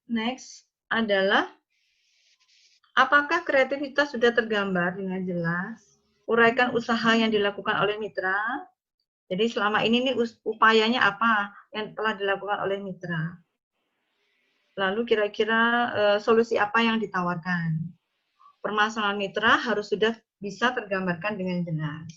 next, adalah apakah kreativitas sudah tergambar dengan jelas? Uraikan usaha yang dilakukan oleh mitra. Jadi selama ini nih upayanya apa yang telah dilakukan oleh mitra? Lalu kira-kira solusi apa yang ditawarkan? Permasalahan mitra harus sudah bisa tergambarkan dengan jelas.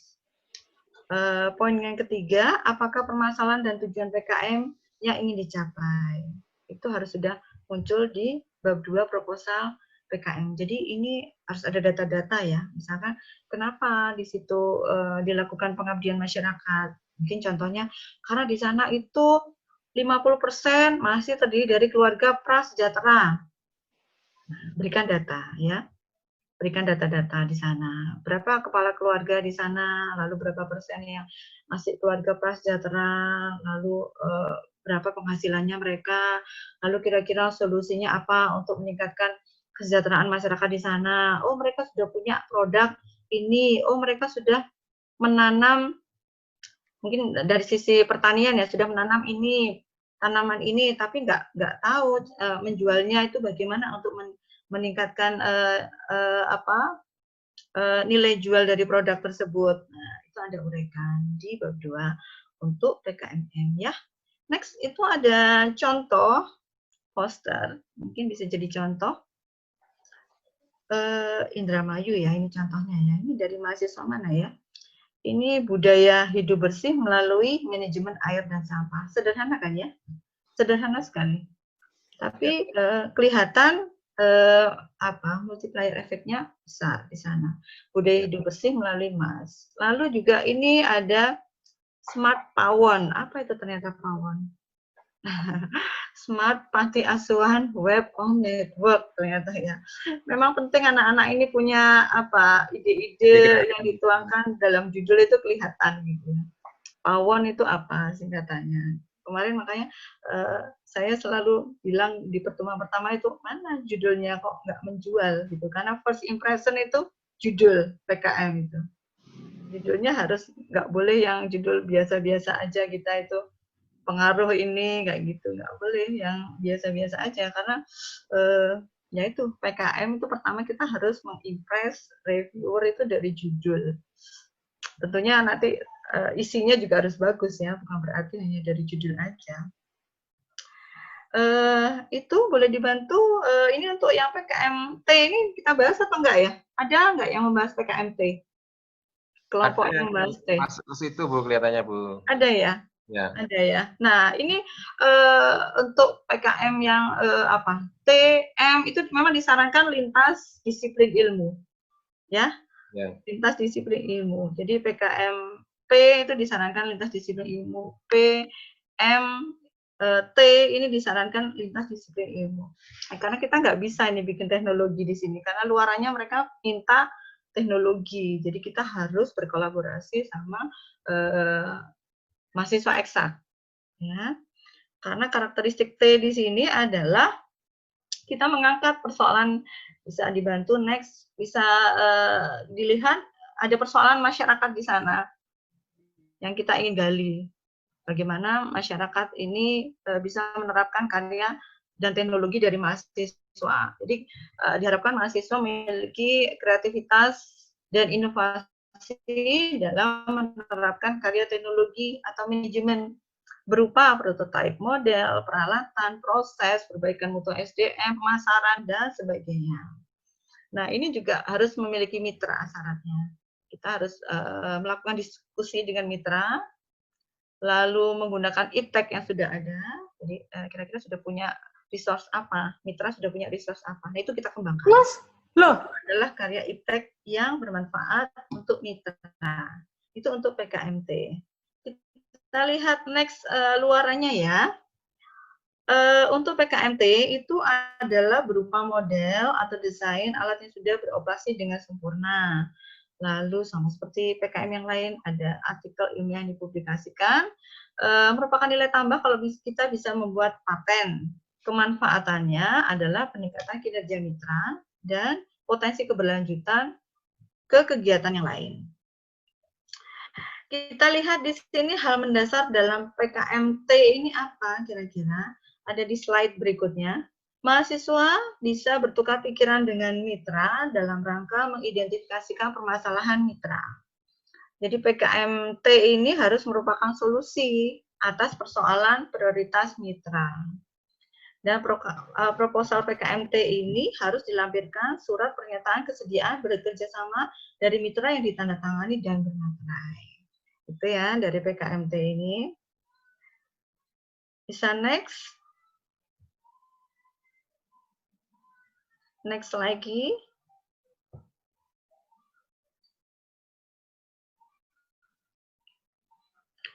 Poin yang ketiga, apakah permasalahan dan tujuan PKM yang ingin dicapai? Itu harus sudah muncul di bab 2 proposal PKM. Jadi ini harus ada data-data ya. Misalkan kenapa di situ dilakukan pengabdian masyarakat? Mungkin contohnya karena di sana itu 50% masih terdiri dari keluarga prasejahtera. Berikan data ya. Berikan data-data di sana. Berapa kepala keluarga di sana, lalu berapa persen yang masih keluarga prasejahtera, lalu berapa penghasilannya mereka, lalu kira-kira solusinya apa untuk meningkatkan kesejahteraan masyarakat di sana. Oh, mereka sudah punya produk ini, oh mereka sudah menanam, mungkin dari sisi pertanian ya, sudah menanam ini, tanaman ini, tapi nggak tahu menjualnya itu bagaimana untuk meningkatkan nilai jual dari produk tersebut. Nah, itu ada uraikan di bab 2 untuk PKMM ya. Next itu ada contoh poster, mungkin bisa jadi contoh. Indramayu ya, ini contohnya ya. Ini dari mahasiswa mana ya? Ini budaya hidup bersih melalui manajemen air dan sampah. Sederhana kan ya? Sederhana sekali. Tapi kelihatan multiplier efeknya besar di sana. Budaya hidup bersih melalui MAS. Lalu juga ini ada Smart Pawon. Apa itu ternyata Pawon? Smart Panti Asuhan Web on Network ternyata ya. Memang penting anak-anak ini punya ide-ide yang dituangkan dalam judul itu kelihatan gitu ya. Pawon itu apa singkatannya? Kemarin makanya saya selalu bilang di pertemuan pertama itu mana judulnya kok nggak menjual gitu, karena first impression itu judul PKM itu. Judulnya harus nggak boleh yang judul biasa-biasa aja kita itu pengaruh ini kayak gitu, nggak boleh yang biasa-biasa aja karena ya itu PKM itu pertama kita harus mengimpress reviewer itu dari judul. Tentunya nanti isinya juga harus bagus ya, bukan berarti hanya dari judul aja. Itu boleh dibantu. Ini untuk yang PKMT ini kita bahas atau enggak ya? Ada enggak yang membahas PKMT? Kelompok yang membahas T. Masuk ke situ Bu, kelihatannya Bu. Ada ya? Ya. Ada ya. Nah ini untuk PKM yang TM itu memang disarankan lintas disiplin ilmu, ya. Lintas disiplin ilmu. Jadi PKM P itu disarankan lintas disiplin ilmu. PM T ini disarankan lintas disiplin ilmu. Nah, karena kita nggak bisa ini bikin teknologi di sini karena luarannya mereka minta teknologi. Jadi kita harus berkolaborasi sama mahasiswa eksak, ya. Karena karakteristik T di sini adalah kita mengangkat persoalan, bisa dibantu next, bisa dilihat ada persoalan masyarakat di sana yang kita ingin gali. Bagaimana masyarakat ini bisa menerapkan karya dan teknologi dari mahasiswa. Jadi diharapkan mahasiswa memiliki kreativitas dan inovasi dalam menerapkan karya teknologi atau manajemen berupa prototipe model, peralatan, proses, perbaikan mutu SDM, pemasaran, dan sebagainya. Nah, ini juga harus memiliki mitra syaratnya. Kita harus melakukan diskusi dengan mitra, lalu menggunakan iptek yang sudah ada. Jadi kira-kira sudah punya resource apa, mitra sudah punya resource apa. Nah, itu kita kembangkan. Loh, adalah karya iptek yang bermanfaat untuk mitra. Itu untuk PKMT. Kita lihat next luarannya ya. Untuk PKMT itu adalah berupa model atau desain alat yang sudah beroperasi dengan sempurna. Lalu sama seperti PKM yang lain, ada artikel ilmiah yang dipublikasikan, merupakan nilai tambah kalau kita bisa membuat paten. Kemanfaatannya adalah peningkatan kinerja mitra dan potensi keberlanjutan ke kegiatan yang lain. Kita lihat di sini hal mendasar dalam PKMT ini apa kira-kira? Ada di slide berikutnya. Mahasiswa bisa bertukar pikiran dengan mitra dalam rangka mengidentifikasikan permasalahan mitra. Jadi PKMT ini harus merupakan solusi atas persoalan prioritas mitra. Dan proposal PKMT ini harus dilampirkan surat pernyataan kesediaan bekerja sama dari mitra yang ditandatangani dan bermaterai. Itu ya dari PKMT ini. Bisa next. Next lagi.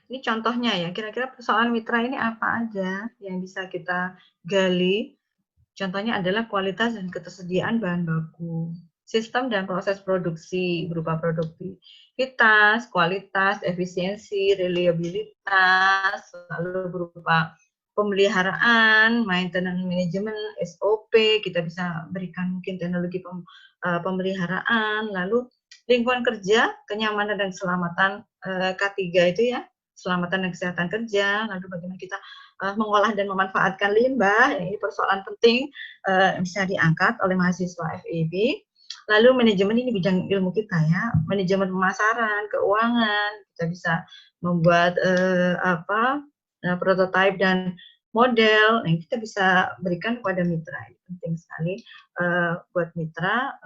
Ini contohnya ya, kira-kira persoalan mitra ini apa aja yang bisa kita gali. Contohnya adalah kualitas dan ketersediaan bahan baku, sistem dan proses produksi berupa produktivitas, kualitas, efisiensi, reliabilitas, lalu berupa pemeliharaan, maintenance management, SOP, kita bisa berikan mungkin teknologi pemeliharaan, lalu lingkungan kerja, kenyamanan dan keselamatan K3 itu ya, keselamatan dan kesehatan kerja, lalu bagaimana kita mengolah dan memanfaatkan limbah, ini persoalan penting bisa diangkat oleh mahasiswa FEB. Lalu manajemen ini bidang ilmu kita ya, manajemen pemasaran, keuangan, kita bisa membuat prototipe dan model yang kita bisa berikan kepada mitra. Ini penting sekali buat mitra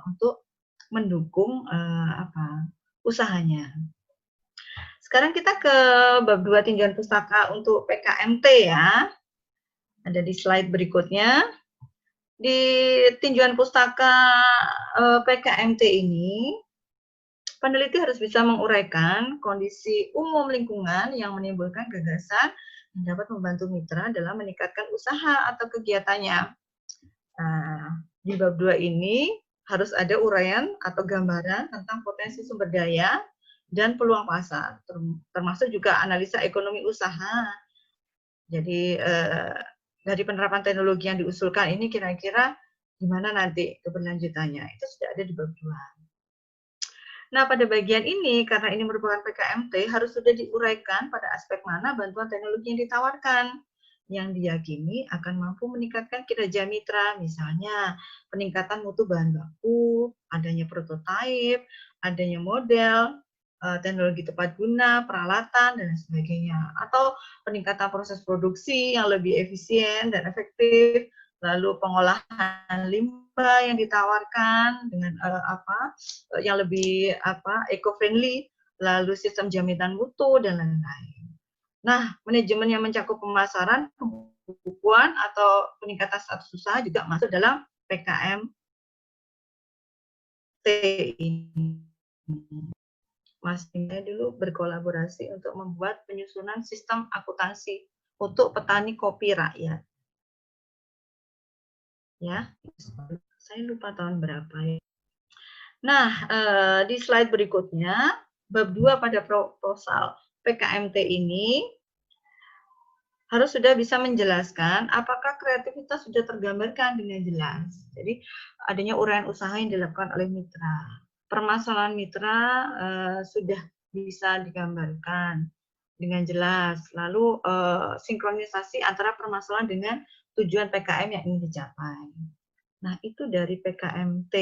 untuk mendukung usahanya. Sekarang kita ke bab 2 tinjauan pustaka untuk PKMT ya. Ada di slide berikutnya. Di tinjauan pustaka PKMT ini, peneliti harus bisa menguraikan kondisi umum lingkungan yang menimbulkan gagasan yang dapat membantu mitra dalam meningkatkan usaha atau kegiatannya. Nah, di bab 2 ini harus ada uraian atau gambaran tentang potensi sumber daya dan peluang pasar, termasuk juga analisa ekonomi usaha. Jadi dari penerapan teknologi yang diusulkan ini kira-kira gimana nanti keberlanjutannya, itu sudah ada di bab 2. Nah, pada bagian ini, karena ini merupakan PKMT, harus sudah diuraikan pada aspek mana bantuan teknologi yang ditawarkan, yang diyakini akan mampu meningkatkan kinerja mitra, misalnya peningkatan mutu bahan baku, adanya prototipe, adanya model, teknologi tepat guna, peralatan, dan sebagainya. Atau peningkatan proses produksi yang lebih efisien dan efektif, lalu pengolahan limbah yang ditawarkan dengan yang lebih eco-friendly, lalu sistem jaminan mutu, dan lain-lain. Nah, manajemen yang mencakup pemasaran, pembukuan, atau peningkatan status usaha juga masuk dalam PKMT ini. Mas Indah dulu berkolaborasi untuk membuat penyusunan sistem akuntansi untuk petani kopi rakyat. Ya, saya lupa tahun berapa ya. Nah, di slide berikutnya, bab 2 pada proposal PKMT ini harus sudah bisa menjelaskan apakah kreativitas sudah tergambarkan dengan jelas. Jadi, adanya uraian usaha yang dilakukan oleh mitra. Permasalahan mitra sudah bisa digambarkan dengan jelas. Lalu sinkronisasi antara permasalahan dengan tujuan PKM yang ingin dicapai. Nah, itu dari PKMT.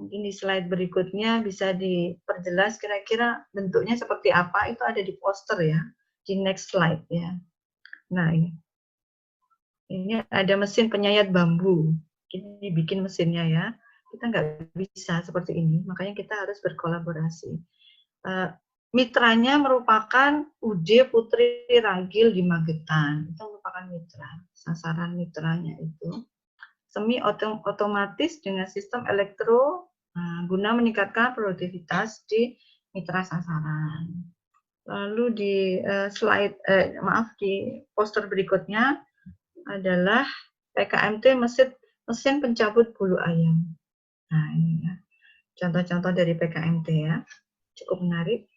Mungkin di slide berikutnya bisa diperjelas kira-kira bentuknya seperti apa. Itu ada di poster ya, di next slide ya. Nah, ini ada mesin penyayat bambu. Ini dibikin mesinnya ya. Kita nggak bisa seperti ini, makanya kita harus berkolaborasi. Mitranya merupakan UD Putri Ragil di Magetan. Itu merupakan mitra. Sasaran mitranya itu semi otomatis dengan sistem elektro guna meningkatkan produktivitas di mitra sasaran. Lalu di di poster berikutnya adalah PKMT mesin pencabut bulu ayam. Nah, ini ya. Contoh-contoh dari PKMT ya. Cukup menarik.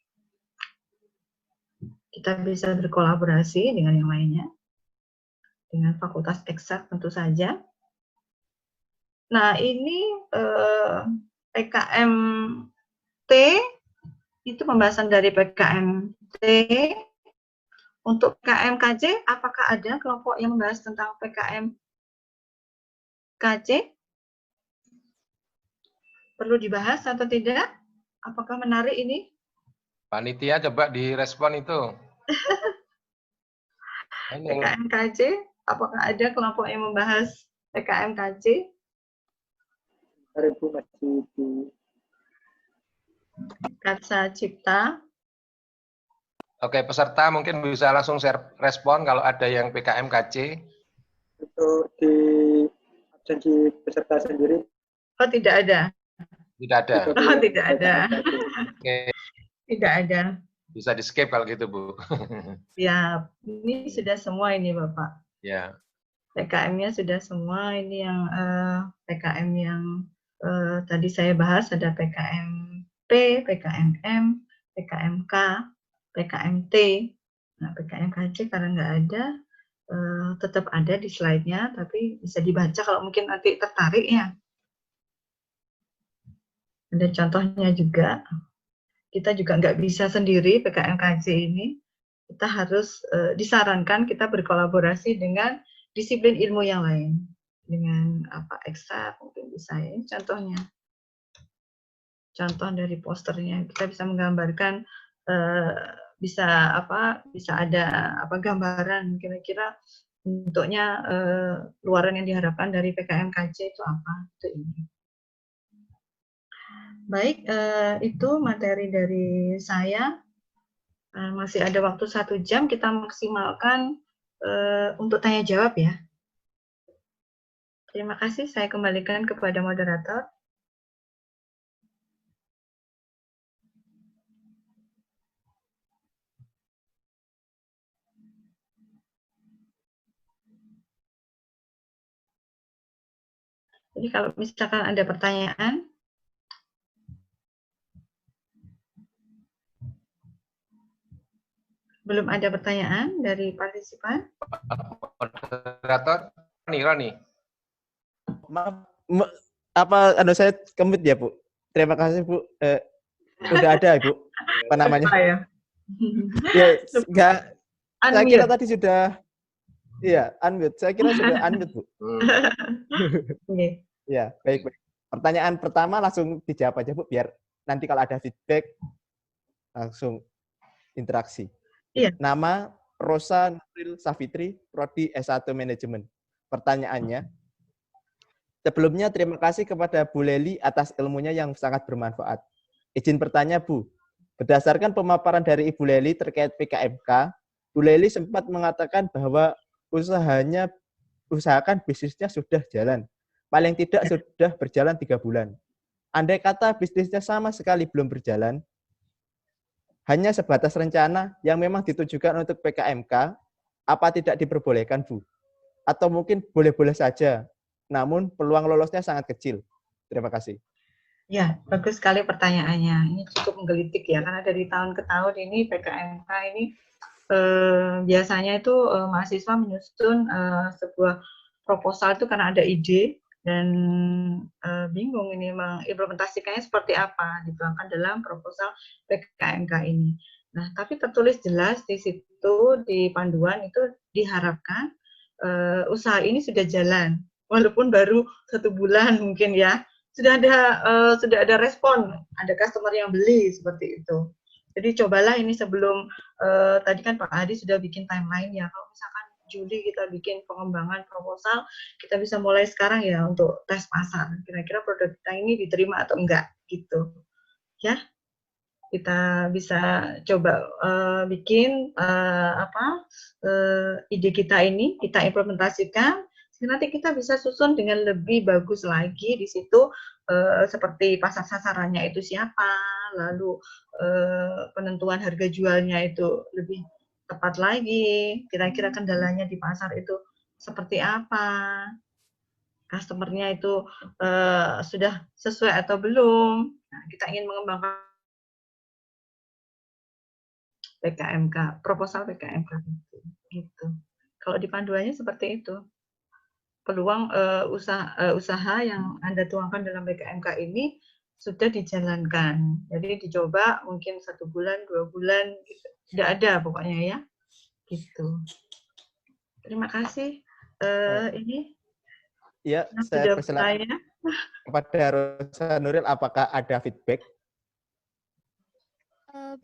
Kita bisa berkolaborasi dengan yang lainnya. Dengan Fakultas Eksak tentu saja. Nah, ini PKMT, itu pembahasan dari PKMT. Untuk PKMKJ, apakah ada kelompok yang membahas tentang PKMKJ? Perlu dibahas atau tidak? Apakah menarik ini? Panitia coba direspon itu. PKMKJ, apakah ada kelompok yang membahas PKMKJ? Kata Cipta. Oke, peserta mungkin bisa langsung share respon kalau ada yang PKMKJ. Untuk di absensi peserta sendiri? Oh, tidak ada. Tidak ada. Oh, tidak ada. Oke. Tidak ada. Bisa di skip kalau gitu, Bu. Ya, ini sudah semua ini, Bapak. Ya. PKM-nya sudah semua, ini yang PKM yang tadi saya bahas, ada PKMP, PKMM, PKMK, PKMT. Nah, PKMKJ karena nggak ada, tetap ada di slide-nya, tapi bisa dibaca kalau mungkin nanti tertarik ya. Ada contohnya juga. Kita juga nggak bisa sendiri PKMKJ ini. Kita harus disarankan kita berkolaborasi dengan disiplin ilmu yang lain. Dengan eksak mungkin bisa ya. Ini contohnya. Contoh dari posternya. Kita bisa menggambarkan bisa ada gambaran kira-kira bentuknya luaran yang diharapkan dari PKMKJ itu apa itu ini. Baik, itu materi dari saya. Masih ada waktu 1 jam, kita maksimalkan untuk tanya jawab ya. Terima kasih, saya kembalikan kepada moderator. Jadi kalau misalkan ada pertanyaan, belum ada pertanyaan dari partisipan? Moderator, Roni. Maaf, saya kemit ya, Bu. Terima kasih, Bu. Udah ada, Bu. Apa namanya? Ya, enggak. Saya kira tadi sudah, iya, unmute. Saya kira sudah unmute, Bu. Ya, baik. Pertanyaan pertama langsung dijawab aja, Bu, biar nanti kalau ada feedback langsung interaksi. Iya. Nama Rosa Nuril Safitri, Prodi S1 Manajemen. Pertanyaannya, sebelumnya terima kasih kepada Bu Leli atas ilmunya yang sangat bermanfaat. Izin bertanya, Bu. Berdasarkan pemaparan dari Ibu Leli terkait PKMK, Bu Leli sempat mengatakan bahwa usahakan bisnisnya sudah jalan. Paling tidak sudah berjalan 3 bulan. Andai kata bisnisnya sama sekali belum berjalan, hanya sebatas rencana yang memang ditujukan untuk PKMK, apa tidak diperbolehkan, Bu? Atau mungkin boleh-boleh saja, namun peluang lolosnya sangat kecil. Terima kasih. Ya, bagus sekali pertanyaannya. Ini cukup menggelitik ya, karena dari tahun ke tahun ini PKMK ini biasanya itu mahasiswa menyusun sebuah proposal itu karena ada ide dan bingung ini mengimplementasikannya seperti apa dituangkan dalam proposal PKMK ini. Nah, tapi tertulis jelas di situ di panduan itu diharapkan usaha ini sudah jalan, walaupun baru 1 bulan mungkin ya. Sudah ada respon, ada customer yang beli seperti itu. Jadi cobalah ini sebelum tadi kan Pak Adi sudah bikin timeline ya. Kalau misalkan Juli kita bikin pengembangan proposal, kita bisa mulai sekarang ya untuk tes pasar. Kira-kira produk kita ini diterima atau enggak gitu. Ya. Kita bisa coba bikin ide kita ini, kita implementasikan. Nanti kita bisa susun dengan lebih bagus lagi di situ seperti pasar sasarannya itu siapa, lalu penentuan harga jualnya itu lebih tepat lagi, kira-kira kendalanya di pasar itu seperti apa, customer-nya itu sudah sesuai atau belum. Nah, kita ingin mengembangkan PKMK, proposal PKMK itu, gitu. Kalau di panduannya seperti itu. Peluang usaha yang Anda tuangkan dalam PKMK ini sudah dijalankan. Jadi dicoba mungkin 1 bulan, 2 bulan, gitu. Tidak ada pokoknya ya. Gitu. Terima kasih. Ini ya, saya persilakan kepada Rosa Nuril, apakah ada feedback?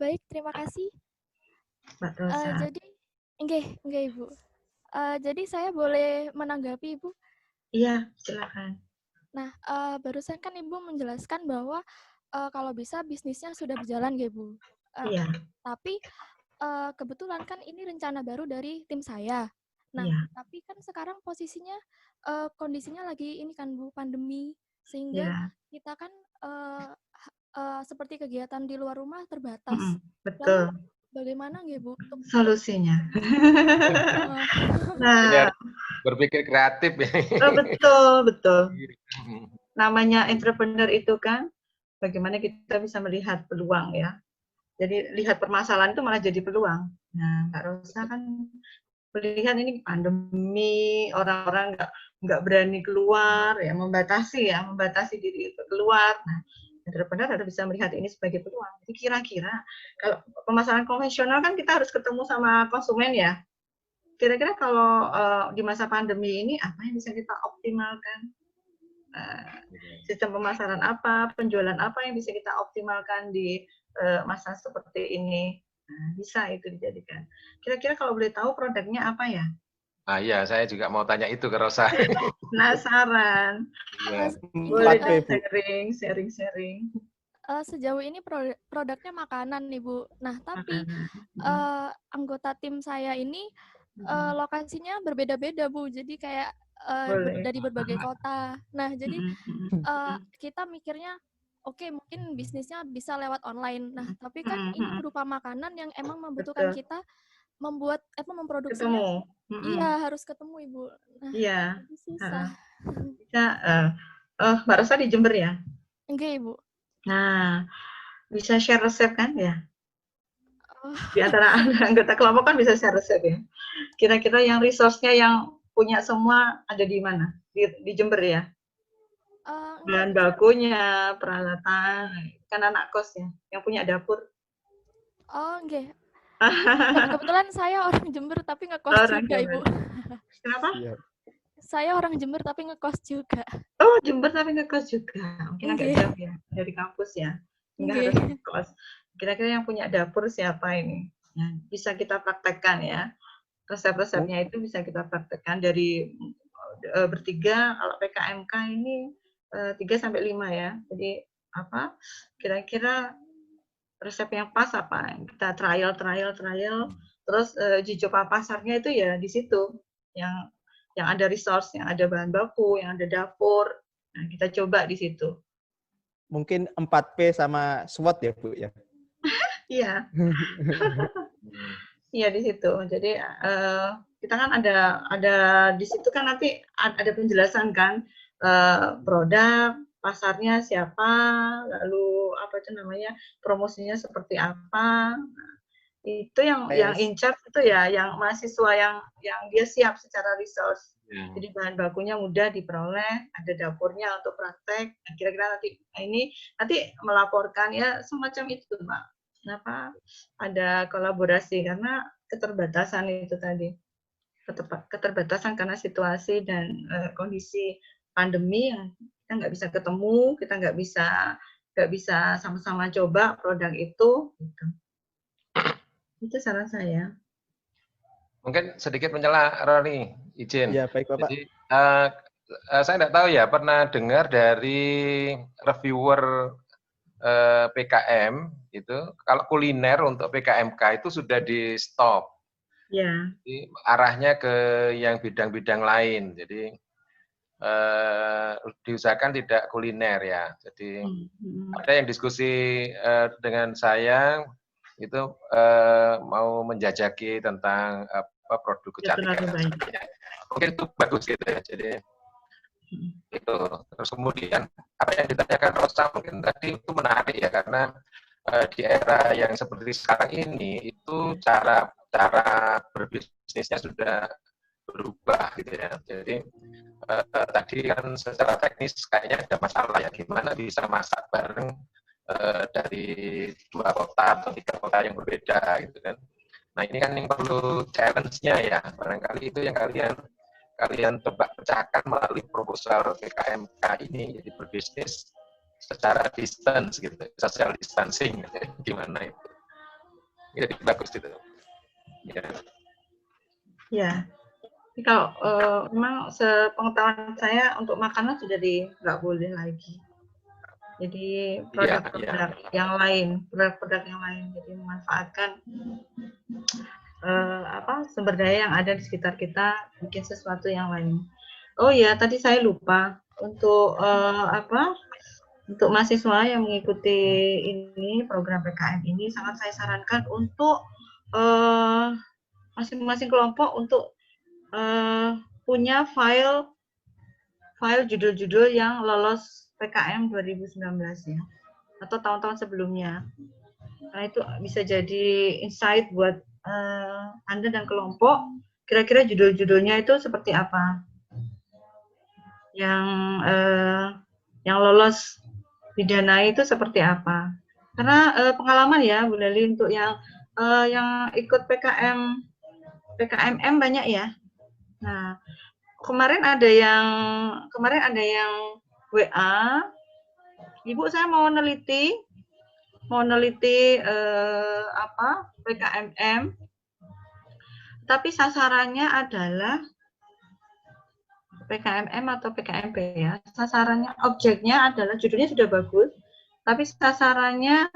Baik, terima kasih. Mbak Rosa. Jadi, enggak Ibu. Jadi saya boleh menanggapi Ibu? Iya, silakan. Nah, barusan kan Ibu menjelaskan bahwa kalau bisa bisnisnya sudah berjalan ya Bu. Iya. Tapi kebetulan kan ini rencana baru dari tim saya. Nah, iya. Tapi kan sekarang posisinya kondisinya lagi ini kan Bu, pandemi, sehingga kita kan seperti kegiatan di luar rumah terbatas. Betul. Lalu bagaimana nggih Bu untuk solusinya? Nah, berpikir kreatif ya. Betul. Namanya entrepreneur itu kan bagaimana kita bisa melihat peluang ya. Jadi lihat permasalahan itu malah jadi peluang. Nah, Mbak Rosa kan melihat ini pandemi, orang-orang nggak berani keluar ya, membatasi diri itu keluar. Nah, entrepreneur harus bisa melihat ini sebagai peluang. Jadi kira-kira kalau pemasaran konvensional kan kita harus ketemu sama konsumen ya. Kira-kira kalau di masa pandemi ini apa yang bisa kita optimalkan? Sistem pemasaran apa, penjualan apa yang bisa kita optimalkan di masa seperti ini? Nah, bisa itu dijadikan. Kira-kira kalau boleh tahu produknya apa ya? Iya, saya juga mau tanya itu ke Rosa. Penasaran. Iya. Boleh Waduh, Bu. sharing. Sejauh ini produknya makanan nih Bu. Nah tapi Makanan. anggota tim saya ini lokasinya berbeda-beda Bu. Jadi kayak Boleh. dari berbagai kota. Nah jadi Mm-mm. kita mikirnya oke, mungkin bisnisnya bisa lewat online. Nah tapi kan ini Mm-mm. berupa makanan yang emang membutuhkan Betul. kita memproduksinya. Ketemu. Mm-mm. Iya harus ketemu Ibu. Nah Iya. itu susah. Bisa. Mbak Rosa di Jember ya? Enggak Ibu. Nah, bisa share resep kan ya? Oh. Di antara anggota kelompok kan bisa share resep ya. Kira-kira yang resource-nya yang punya semua ada di mana? Di Jember ya? Bahan bakunya, peralatan, kan anak kos ya, yang punya dapur. Oh, enggak. Kebetulan saya orang Jember tapi ngekos juga, Ibu. Kenapa? Saya orang Jember tapi ngekos juga. Oh, Jember tapi ngekos juga. Mungkin agak jauh ya dari kampus ya. Enggak harus ngekos. Kira-kira yang punya dapur siapa ini? Ya, bisa kita praktekkan ya. Resep-resepnya itu bisa kita praktekkan dari bertiga. Kalau PKMK ini 3-5 ya. Jadi apa? Kira-kira resep yang pas apa? Kita trial. Terus uji coba pasarnya itu ya di situ. Yang ada resource, yang ada bahan baku, yang ada dapur. Nah, kita coba di situ. Mungkin 4P sama SWOT ya, Bu ya. Iya. Iya di situ. Jadi kita kan ada di situ kan nanti ada penjelasan kan produk, pasarnya siapa, lalu apa itu namanya promosinya seperti apa. Nah, itu yang in charge itu ya yang mahasiswa yang dia siap secara resource. Jadi bahan bakunya mudah diperoleh, ada dapurnya untuk praktek. Nah, kira-kira nanti melaporkan ya semacam itu, Pak. Kenapa ada kolaborasi karena keterbatasan itu tadi, keterbatasan karena situasi dan kondisi pandemi yang kita nggak bisa ketemu, kita nggak bisa sama-sama coba produk itu. Gitu. Itu saran saya. Mungkin sedikit menyela, Roni, izin. Ya, baik Bapak. Jadi saya tidak tahu ya, pernah dengar dari reviewer PKM itu, kalau kuliner untuk PKMK itu sudah di stop. Ya. Jadi arahnya ke yang bidang-bidang lain. Jadi diusahakan tidak kuliner ya. Jadi ada yang diskusi dengan saya itu mau menjajaki tentang produk kecantikan dan sebagainya. Mungkin itu bagus gitu ya. Jadi itu terus kemudian apa yang ditanyakan Rosa mungkin tadi itu menarik ya karena di era yang seperti sekarang ini itu cara berbisnisnya sudah berubah gitu ya. Jadi tadi kan secara teknis kayaknya ada masalah ya gimana bisa masak bareng dari 2 kota atau 3 kota yang berbeda gitu kan. Nah ini kan yang perlu challenge-nya ya, barangkali itu yang kalian coba pecahkan melalui proposal PKMK ini, jadi berbisnis secara distance gitu, social distancing, gimana itu? Jadi bagus itu. Ya. Ya. Jadi kalau memang sepengetahuan saya untuk makanan sudah nggak boleh lagi. Jadi produk-produk yang lain, jadi memanfaatkan sumber daya yang ada di sekitar kita, bikin sesuatu yang lain. Oh ya, tadi saya lupa untuk untuk mahasiswa yang mengikuti ini program PKM ini sangat saya sarankan untuk masing-masing kelompok untuk punya file judul-judul yang lolos PKM 2019 ya, atau tahun-tahun sebelumnya. Karena itu bisa jadi insight buat Anda dan kelompok, kira-kira judul-judulnya itu seperti apa yang lolos didanai itu seperti apa. Karena pengalaman ya Bu Leli untuk yang ikut PKMM banyak ya. Nah, kemarin ada yang WA, Ibu saya mau mau neliti PKMM, tapi sasarannya adalah PKMM atau PKMP ya. Sasarannya, objeknya adalah, judulnya sudah bagus, tapi sasarannya,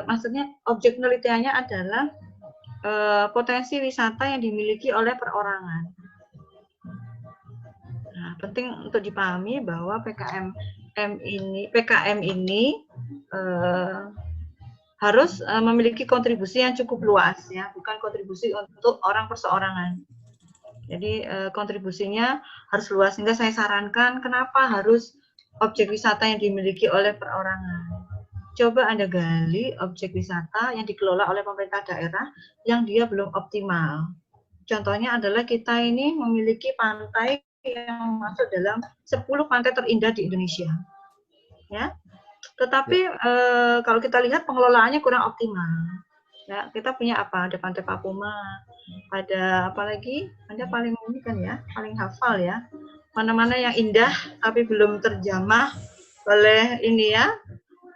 maksudnya objek penelitiannya adalah potensi wisata yang dimiliki oleh perorangan. Nah, penting untuk dipahami bahwa PKM ini harus memiliki kontribusi yang cukup luas ya, bukan kontribusi untuk orang perseorangan. Jadi kontribusinya harus luas, sehingga saya sarankan kenapa harus objek wisata yang dimiliki oleh perorangan. Coba Anda gali objek wisata yang dikelola oleh pemerintah daerah yang dia belum optimal. Contohnya adalah kita ini memiliki pantai yang masuk dalam 10 pantai terindah di Indonesia. Ya. Tetapi kalau kita lihat pengelolaannya kurang optimal. Ya, kita punya apa? Ada Pantai Papuma, ada apa lagi? Anda paling ini kan ya, paling hafal ya. Mana-mana yang indah tapi belum terjamah oleh ini ya,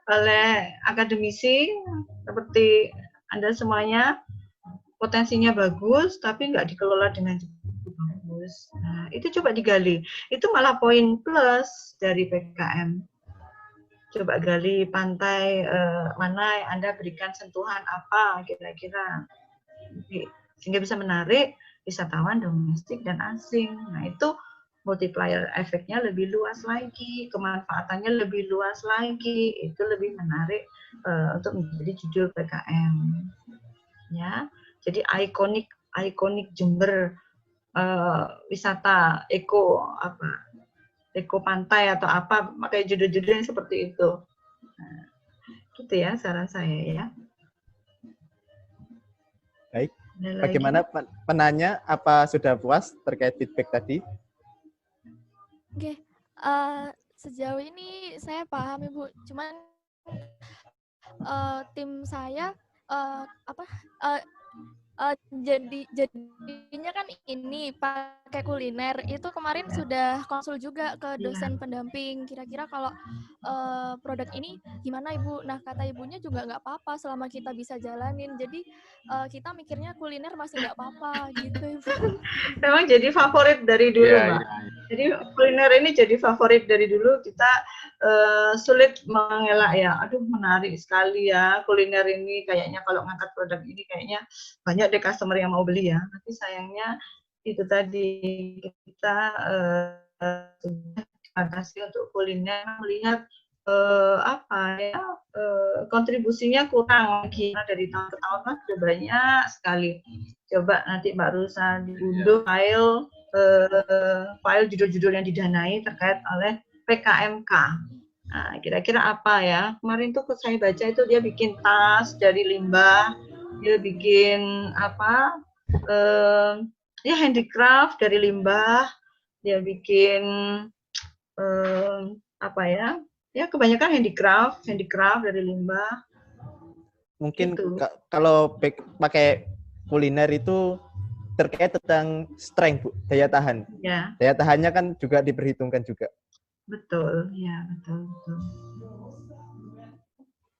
oleh akademisi seperti Anda semuanya, potensinya bagus tapi nggak dikelola dengan cukup bagus. Nah, itu coba digali. Itu malah poin plus dari PKM. Coba gali pantai mana yang Anda berikan sentuhan apa kira-kira, sehingga bisa menarik wisatawan domestik dan asing. Nah, itu multiplier efeknya lebih luas lagi, kemanfaatannya lebih luas lagi, itu lebih menarik untuk menjadi judul PKM. Ya, jadi ikonik Jember, wisata eko pantai atau apa, pakai judul-judul yang seperti itu. Nah, gitu ya saran saya ya. Baik. Bagaimana penanya, apa sudah puas terkait feedback tadi? Oke, sejauh ini saya paham Ibu, cuman tim saya jadinya kan ini pakai kuliner itu kemarin sudah konsul juga ke dosen pendamping, kira-kira kalau produk ini gimana Ibu? Nah, kata ibunya juga nggak apa-apa selama kita bisa jalanin, jadi kita mikirnya kuliner masih nggak apa-apa gitu Ibu. Memang jadi favorit dari dulu Mbak. Jadi kuliner ini jadi favorit dari dulu, kita sulit mengelak ya. Aduh, menarik sekali ya kuliner ini, kayaknya kalau ngangkat produk ini kayaknya banyak deh customer yang mau beli ya. Tapi sayangnya itu tadi, kita terima kasih untuk kuliner melihat kontribusinya kurang lagi dari tahun ke tahun kan sudah banyak sekali. Coba nanti Mbak Rusa diunduh file judul-judul yang didanai terkait oleh PKMK. Nah, kira-kira apa ya? Kemarin tuh saya baca itu dia bikin tas dari limbah, dia bikin apa? Ya handicraft dari limbah, dia bikin apa ya? Ya kebanyakan handicraft dari limbah. Mungkin gitu. Kalau pakai kuliner itu terkait tentang strength, Bu, daya tahan. Ya. Daya tahannya kan juga diperhitungkan juga. Betul, ya betul.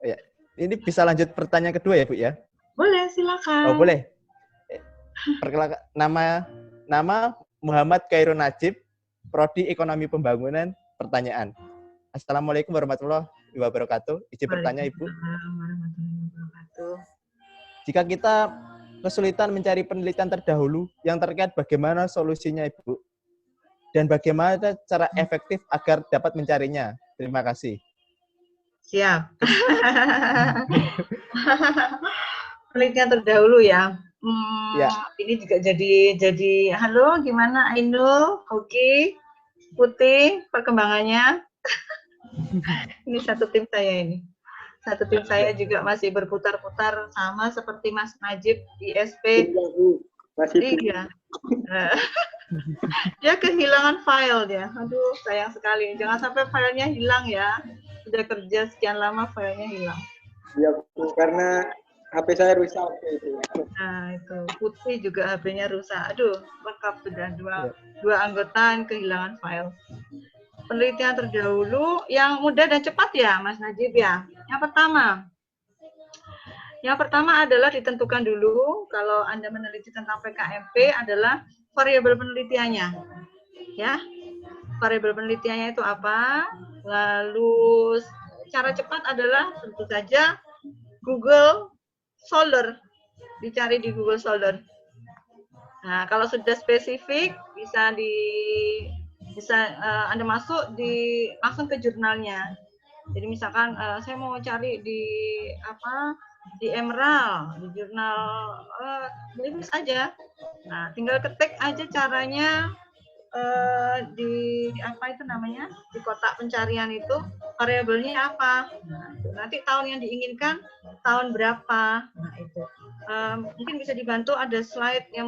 Ya, ini bisa lanjut pertanyaan kedua ya, Bu ya? Boleh, silakan. Oh, boleh. Perkenalkan, nama Muhammad Khairun Najib, Prodi Ekonomi Pembangunan. Pertanyaan. Assalamualaikum warahmatullahi wabarakatuh. Izin bertanya, Ibu. Jika kita kesulitan mencari penelitian terdahulu yang terkait bagaimana solusinya, Ibu? Dan bagaimana cara efektif agar dapat mencarinya? Terima kasih. Siap. Penelitian terdahulu ya. Ya. Ini juga jadi halo, gimana Ainul? Oke. Putih, perkembangannya. Ini satu tim saya ini. Satu tim saya juga masih berputar-putar sama seperti Mas Najib di SP. Iya. Dia kehilangan file dia. Aduh, sayang sekali. Jangan sampai filenya hilang ya. Sudah kerja sekian lama filenya hilang. Ya, karena HP saya rusak itu. Nah, itu. Putih juga HP-nya rusak. Aduh, lengkap sudah dua anggota yang kehilangan file. Penelitian terdahulu yang mudah dan cepat ya, Mas Najib ya. Yang pertama, Yang pertama adalah ditentukan dulu kalau Anda meneliti tentang PKMP adalah variabel penelitiannya. Ya. Variabel penelitiannya itu apa? Lalu cara cepat adalah tentu saja Google Scholar. Dicari di Google Scholar. Nah, kalau sudah spesifik bisa Anda masuk langsung ke jurnalnya. Jadi misalkan saya mau cari di Emerald, di jurnal ini saja. Nah, tinggal ketik aja caranya di kotak pencarian itu variabelnya apa. Nah, nanti tahun yang diinginkan tahun berapa. Nah, itu mungkin bisa dibantu ada slide yang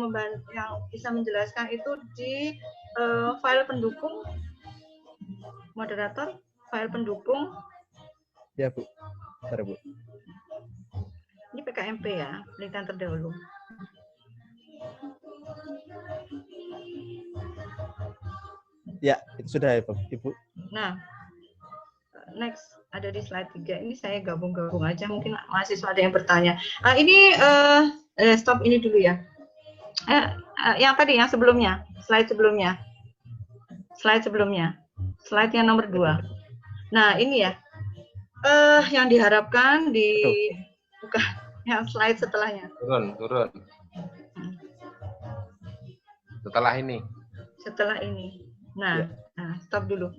bisa menjelaskan itu di file pendukung. Moderator, file pendukung. Ya, Bu. Bentar, Bu. Ini PKMP ya, penelitian terdahulu. Ya, itu sudah ya, Ibu. Nah, next ada di slide 3. Ini saya gabung-gabung aja, mungkin mahasiswa ada yang bertanya. Ini stop ini dulu ya. Yang tadi, yang sebelumnya, slide sebelumnya. Slide yang nomor 2. Nah, ini ya. Yang diharapkan bukan yang slide setelahnya. Turun. Setelah ini. Nah, stop dulu.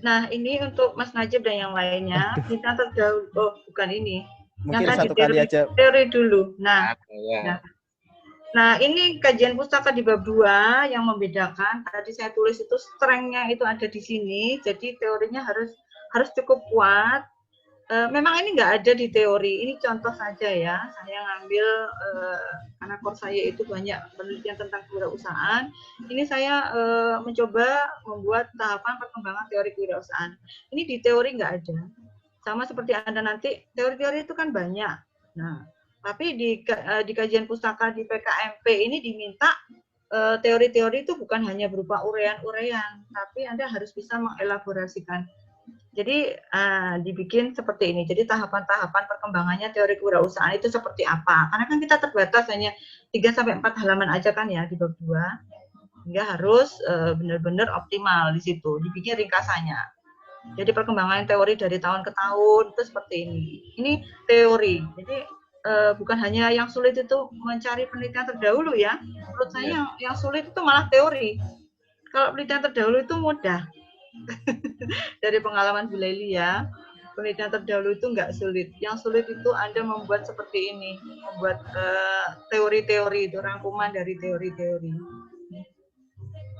Nah, ini untuk Mas Najib dan yang lainnya. Kita terdahulu, bukan ini. Mungkin yang satu kali aja. Teori dulu. Nah, ini kajian pustaka di bab 2 yang membedakan. Tadi saya tulis itu strength-nya itu ada di sini. Jadi teorinya harus cukup kuat. Memang ini nggak ada di teori, ini contoh saja ya. Saya ngambil karena course saya itu banyak penelitian tentang kewirausahaan. Ini saya mencoba membuat tahapan perkembangan teori kewirausahaan. Ini di teori nggak ada. Sama seperti Anda nanti, teori-teori itu kan banyak. Nah, tapi di kajian pustaka di PKMP ini diminta teori-teori itu bukan hanya berupa uraian-uraian, tapi Anda harus bisa mengelaborasikan. Jadi dibikin seperti ini. Jadi tahapan-tahapan perkembangannya teori kewirausahaan itu seperti apa? Karena kan kita terbatas hanya 3-4 halaman aja kan ya di bab 2. Sehingga harus benar-benar optimal di situ. Dibikin ringkasannya. Jadi perkembangan teori dari tahun ke tahun itu seperti ini. Ini teori. Jadi bukan hanya yang sulit itu mencari penelitian terdahulu ya. Menurut saya yang sulit itu malah teori. Kalau penelitian terdahulu itu mudah. Dari pengalaman Bu Leli ya, penelitian terdahulu itu nggak sulit. Yang sulit itu Anda membuat seperti ini, membuat teori-teori itu, rangkuman dari teori-teori.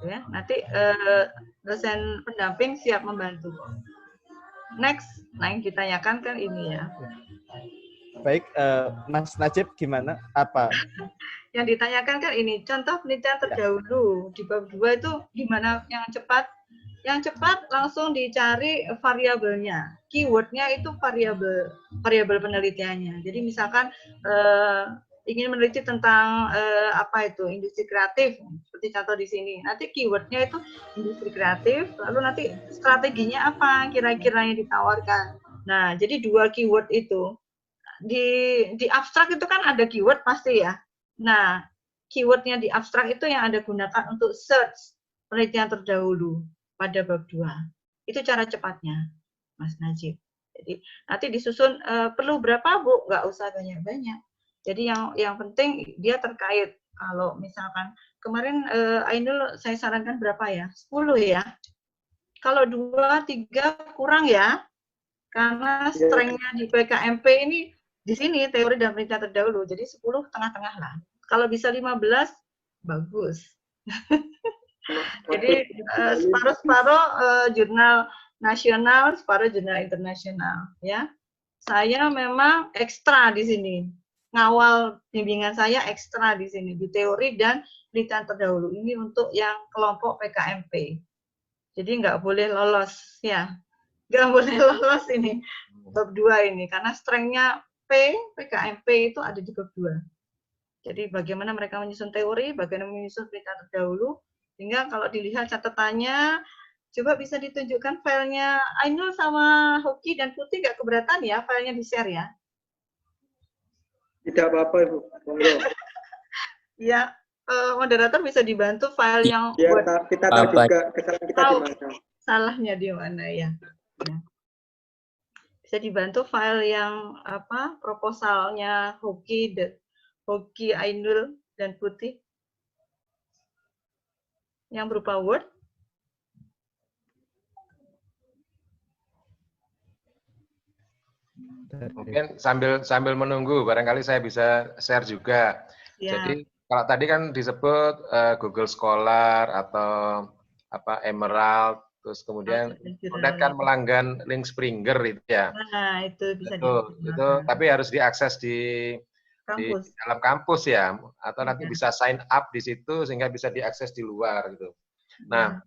Ya, nanti dosen pendamping siap membantu. Next, nah yang ditanyakan kan ini ya. Baik, Mas Najib gimana? Apa? Yang ditanyakan kan ini, contoh penelitian terdahulu di bab 2 itu gimana yang cepat? Yang cepat langsung dicari variabelnya, keywordnya itu variabel penelitiannya. Jadi misalkan ingin meneliti tentang industri kreatif, seperti contoh di sini. Nanti keywordnya itu industri kreatif, lalu nanti strateginya apa kira-kira yang ditawarkan. Nah, jadi 2 keyword itu di abstrak itu kan ada keyword pasti ya. Nah, keywordnya di abstrak itu yang Anda gunakan untuk search penelitian terdahulu pada bab 2. Itu cara cepatnya, Mas Najib. Jadi nanti disusun perlu berapa, Bu? Nggak usah banyak-banyak. Jadi yang penting dia terkait. Kalau misalkan kemarin Ainul saya sarankan berapa ya? 10 ya. Kalau 2-3 kurang ya. Karena strength-nya di PKMP ini di sini teori dan penelitian terdahulu. Jadi 10 tengah-tengah lah. Kalau bisa 15 bagus. Jadi separuh-separuh jurnal nasional, separuh jurnal internasional, ya. Saya memang ekstra di sini, ngawal bimbingan saya ekstra di sini di teori dan penelitian terdahulu. Ini untuk yang kelompok PKMP. Jadi nggak boleh lolos, ya, nggak boleh lolos ini bab 2 ini, karena strength-nya PKMP itu ada di bab 2. Jadi bagaimana mereka menyusun teori, bagaimana menyusun penelitian terdahulu. Sehingga kalau dilihat catatannya, coba bisa ditunjukkan filenya Ainul sama Hoki dan Putih nggak keberatan ya, filenya di-share ya. Tidak apa-apa, Ibu. Monggo. Ya, moderator bisa dibantu file yang Biar buat kita tahu Apa? juga kesalahan kita di tahu mana. salahnya di mana ya. Ya. Bisa dibantu file yang apa proposalnya Hoki, Ainul dan Putih yang berupa Word. Mungkin sambil menunggu, barangkali saya bisa share juga. Ya. Jadi kalau tadi kan disebut Google Scholar atau apa Emerald, terus kemudian Anda kan melanggan link Springer itu ya. Nah, itu bisa Itu tapi harus diakses di kampus. dalam kampus ya, atau Ya. nanti bisa sign up di situ sehingga bisa diakses di luar gitu. Nah,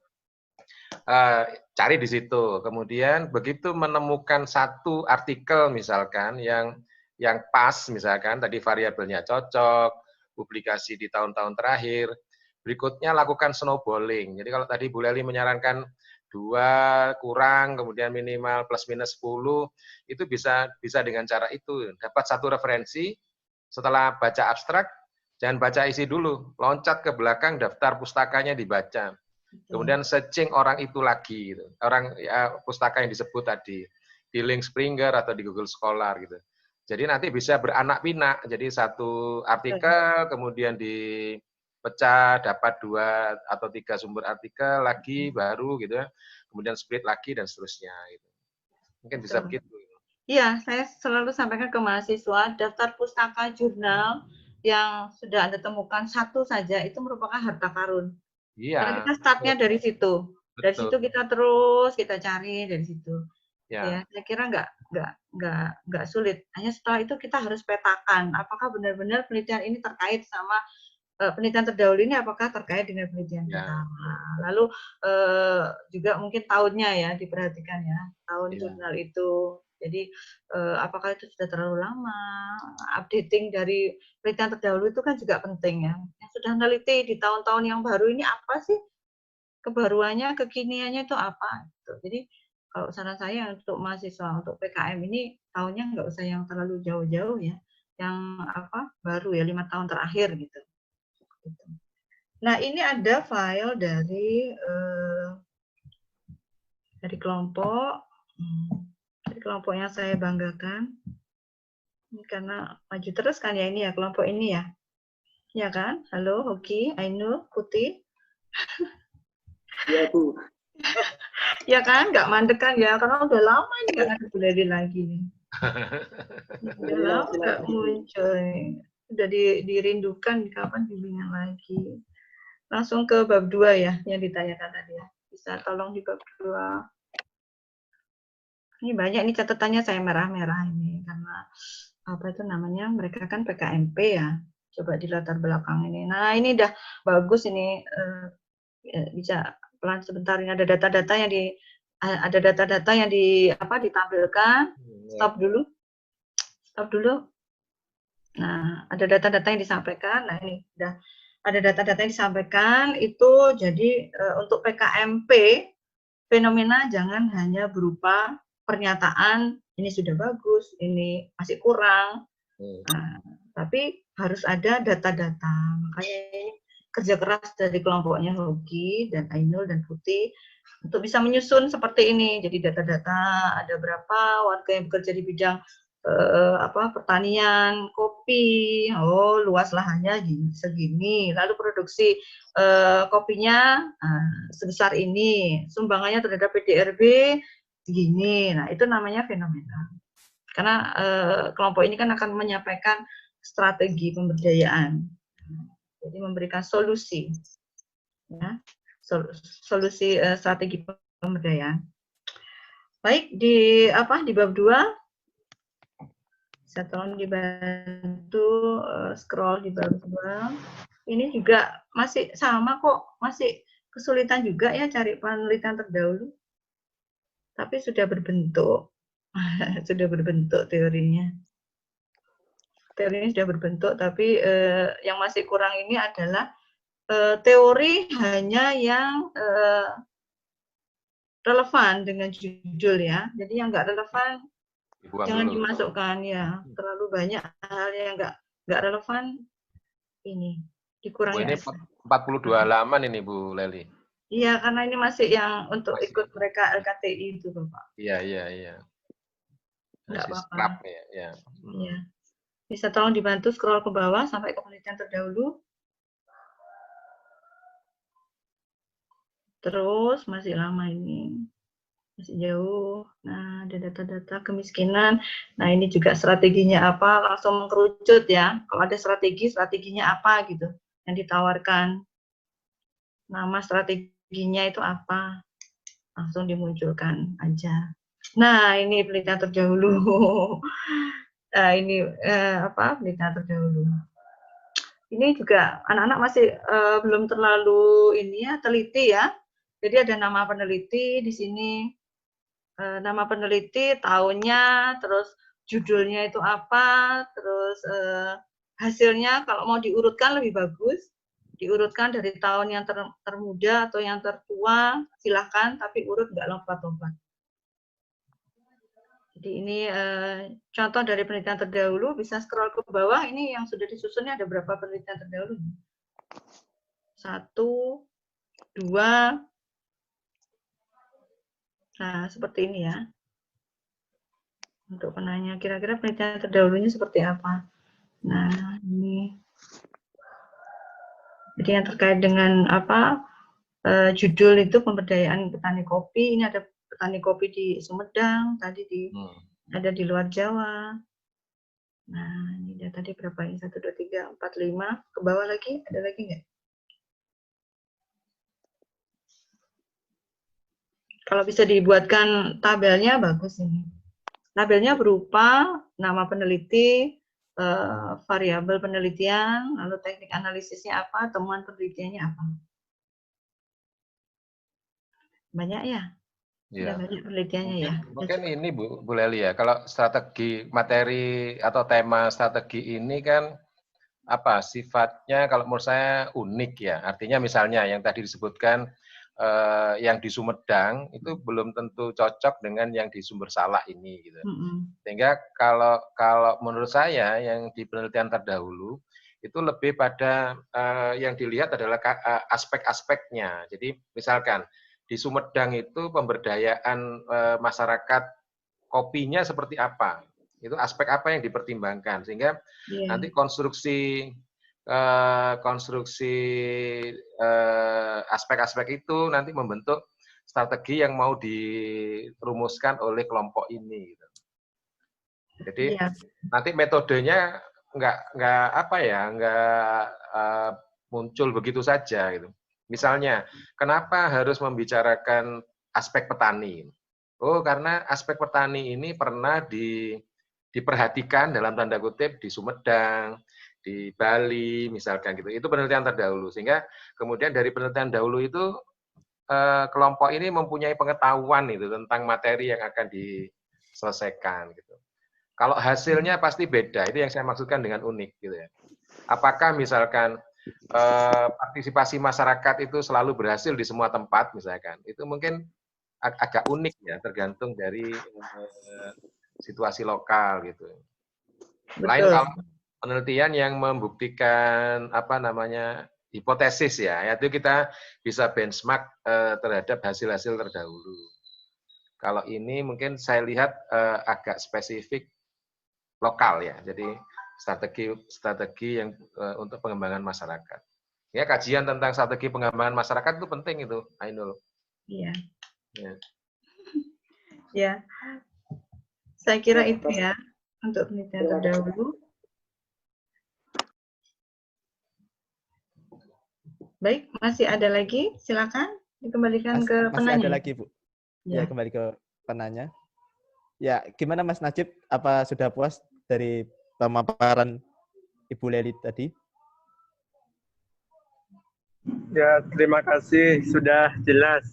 cari di situ. Kemudian begitu menemukan satu artikel misalkan yang pas, misalkan tadi variabelnya cocok, publikasi di tahun-tahun terakhir, berikutnya lakukan snowballing. Jadi kalau tadi Bu Leli menyarankan 2 kurang, kemudian minimal plus minus 10, itu bisa dengan cara itu. Dapat satu referensi, setelah baca abstrak, jangan baca isi dulu, loncat ke belakang daftar pustakanya dibaca. Kemudian searching orang itu lagi, gitu. Orang ya, pustaka yang disebut tadi di link Springer atau di Google Scholar gitu. Jadi nanti bisa beranak pinak. Jadi satu artikel kemudian dipecah dapat 2 atau 3 sumber artikel lagi baru gitu ya. Kemudian split lagi dan seterusnya gitu. Mungkin bisa begitu. Iya, saya selalu sampaikan ke mahasiswa daftar pustaka jurnal yang sudah Anda temukan satu saja itu merupakan harta karun. Iya. Karena kita startnya dari situ. Dari situ kita terus kita cari dari situ. Ya, saya kira nggak sulit. Hanya setelah itu kita harus petakan apakah benar-benar penelitian ini terkait sama penelitian terdahulu ini apakah terkait dengan penelitian kita. Lalu juga mungkin tahunnya ya diperhatikan ya, tahun jurnal itu. Jadi apakah itu sudah terlalu lama? Updating dari penelitian terdahulu itu kan juga penting ya. Yang sudah meneliti di tahun-tahun yang baru ini apa sih? Kebaruannya, kekiniannya itu apa? Jadi kalau saran saya untuk mahasiswa untuk PKM ini tahunnya nggak usah yang terlalu jauh-jauh ya, yang apa baru ya 5 tahun terakhir gitu. Nah ini ada file dari kelompok yang saya banggakan. Ini karena maju terus kan ya ini ya kelompok ini ya. Ya kan? Halo Hoki, Ainul, Putih. Iya, Bu. Ya kan? Nggak mandek kan ya? Karena udah lama ini nggak ada Bu Leli lagi nih. Udah lama nggak muncul. Udah dirindukan kapan bimbingan lagi. Langsung ke bab 2 ya, yang ditanyakan tadi ya. Bisa tolong di bab 2. Ini banyak, ini catatannya saya merah-merah ini. Karena apa itu namanya, mereka kan PKMP ya. Coba di latar belakang ini. Nah ini udah bagus ini. Bisa pelan sebentar, ini ada data-data yang ditampilkan. Stop dulu. Nah, ada data-data yang disampaikan. Nah, ini udah ada data-data yang disampaikan itu jadi untuk PKMP fenomena jangan hanya berupa pernyataan ini sudah bagus, ini masih kurang. Nah, tapi harus ada data-data. Makanya ini kerja keras dari kelompoknya Hoki dan Ainul dan Putih untuk bisa menyusun seperti ini. Jadi data-data ada berapa warga yang bekerja di bidang pertanian, kopi, luas lahannya segini, lalu produksi kopinya sebesar ini, sumbangannya terhadap PDRB segini. Nah, itu namanya fenomena. Karena kelompok ini kan akan menyampaikan strategi pemberdayaan. Jadi memberikan solusi. Ya. Solusi strategi pemberdayaan. Baik, di bab 2 bisa tolong dibantu scroll di bab 2. Ini juga masih sama kok, masih kesulitan juga ya cari penelitian terdahulu. Tapi sudah berbentuk. Sudah berbentuk teorinya. Teorinya sudah berbentuk, tapi yang masih kurang ini adalah teori hanya yang relevan dengan judul ya. Jadi yang nggak relevan jangan dimasukkan ya. Terlalu banyak hal yang nggak relevan, ini dikurangi ini aja. 42 halaman ini Bu Leli. Iya, karena ini masih yang untuk Masih. ikut mereka LKTI itu, Bapak. Iya. Nggak Masih apa-apa. scrap ya. Iya. Bisa tolong dibantu scroll ke bawah sampai ke penelitian terdahulu. Terus masih lama ini. Masih jauh. Nah, ada data-data kemiskinan. Nah, ini juga strateginya apa? Langsung mengkerucut ya. Kalau ada strateginya apa gitu yang ditawarkan. Nama strateginya itu apa? Langsung dimunculkan aja. Nah, ini penelitian terdahulu. Nah, ini penelitian terdahulu. Ini juga anak-anak masih belum terlalu ini ya, teliti ya. Jadi ada nama peneliti di sini, nama peneliti, tahunnya, terus judulnya itu apa, terus hasilnya kalau mau diurutkan lebih bagus, diurutkan dari tahun yang termuda atau yang tertua, silahkan, tapi urut nggak lompat-lompat. Jadi ini contoh dari penelitian terdahulu, bisa scroll ke bawah, ini yang sudah disusunnya ada berapa penelitian terdahulu? 1, 2, nah seperti ini ya. Untuk penanya, kira-kira penelitian terdahulunya seperti apa? Nah, ini. Jadi yang terkait dengan apa, judul itu pemberdayaan petani kopi, ini ada petani kopi di Sumedang, tadi ada di luar Jawa. Nah, ini data tadi berapa ini? 1, 2, 3, 4, 5. Ke bawah lagi, ada lagi nggak? Kalau bisa dibuatkan tabelnya, bagus ini. Tabelnya berupa nama peneliti, variabel penelitian, lalu teknik analisisnya apa, temuan penelitiannya apa. Banyak ya? Iya. Banyak penelitiannya ya. Mungkin ini Bu Leli ya, kalau strategi materi atau tema strategi ini kan apa sifatnya kalau menurut saya unik ya. Artinya misalnya yang tadi disebutkan yang di Sumedang itu belum tentu cocok dengan yang di Sumber Salak ini gitu. Sehingga kalau menurut saya yang di penelitian terdahulu itu lebih pada yang dilihat adalah aspek-aspeknya. Jadi misalkan di Sumedang itu pemberdayaan masyarakat kopinya seperti apa, itu aspek apa yang dipertimbangkan sehingga nanti konstruksi aspek-aspek itu nanti membentuk strategi yang mau dirumuskan oleh kelompok ini. Gitu. Jadi nanti metodenya nggak muncul begitu saja gitu. Misalnya, kenapa harus membicarakan aspek petani? Oh, karena aspek petani ini pernah diperhatikan dalam tanda kutip di Sumedang, di Bali, misalkan gitu. Itu penelitian terdahulu. Sehingga kemudian dari penelitian dahulu itu kelompok ini mempunyai pengetahuan itu tentang materi yang akan diselesaikan gitu. Kalau hasilnya pasti beda. Itu yang saya maksudkan dengan unik gitu ya. Apakah misalkan partisipasi masyarakat itu selalu berhasil di semua tempat misalkan, itu mungkin agak unik ya, tergantung dari situasi lokal gitu. Lain kalau penelitian yang membuktikan hipotesis ya, yaitu kita bisa benchmark terhadap hasil-hasil terdahulu. Kalau ini mungkin saya lihat agak spesifik lokal ya, jadi strategi yang untuk pengembangan masyarakat. Ya, kajian tentang strategi pengembangan masyarakat itu penting itu, Ainul. Iya. Ya. Saya kira itu ya untuk penelitian terdahulu. Baik, masih ada lagi? Silakan dikembalikan ke penanya. Masih ada lagi, Bu. Ya, kembali ke penanya. Ya, gimana Mas Najib? Apa sudah puas dari pemaparan Ibu Leli tadi? Ya, terima kasih. Sudah jelas.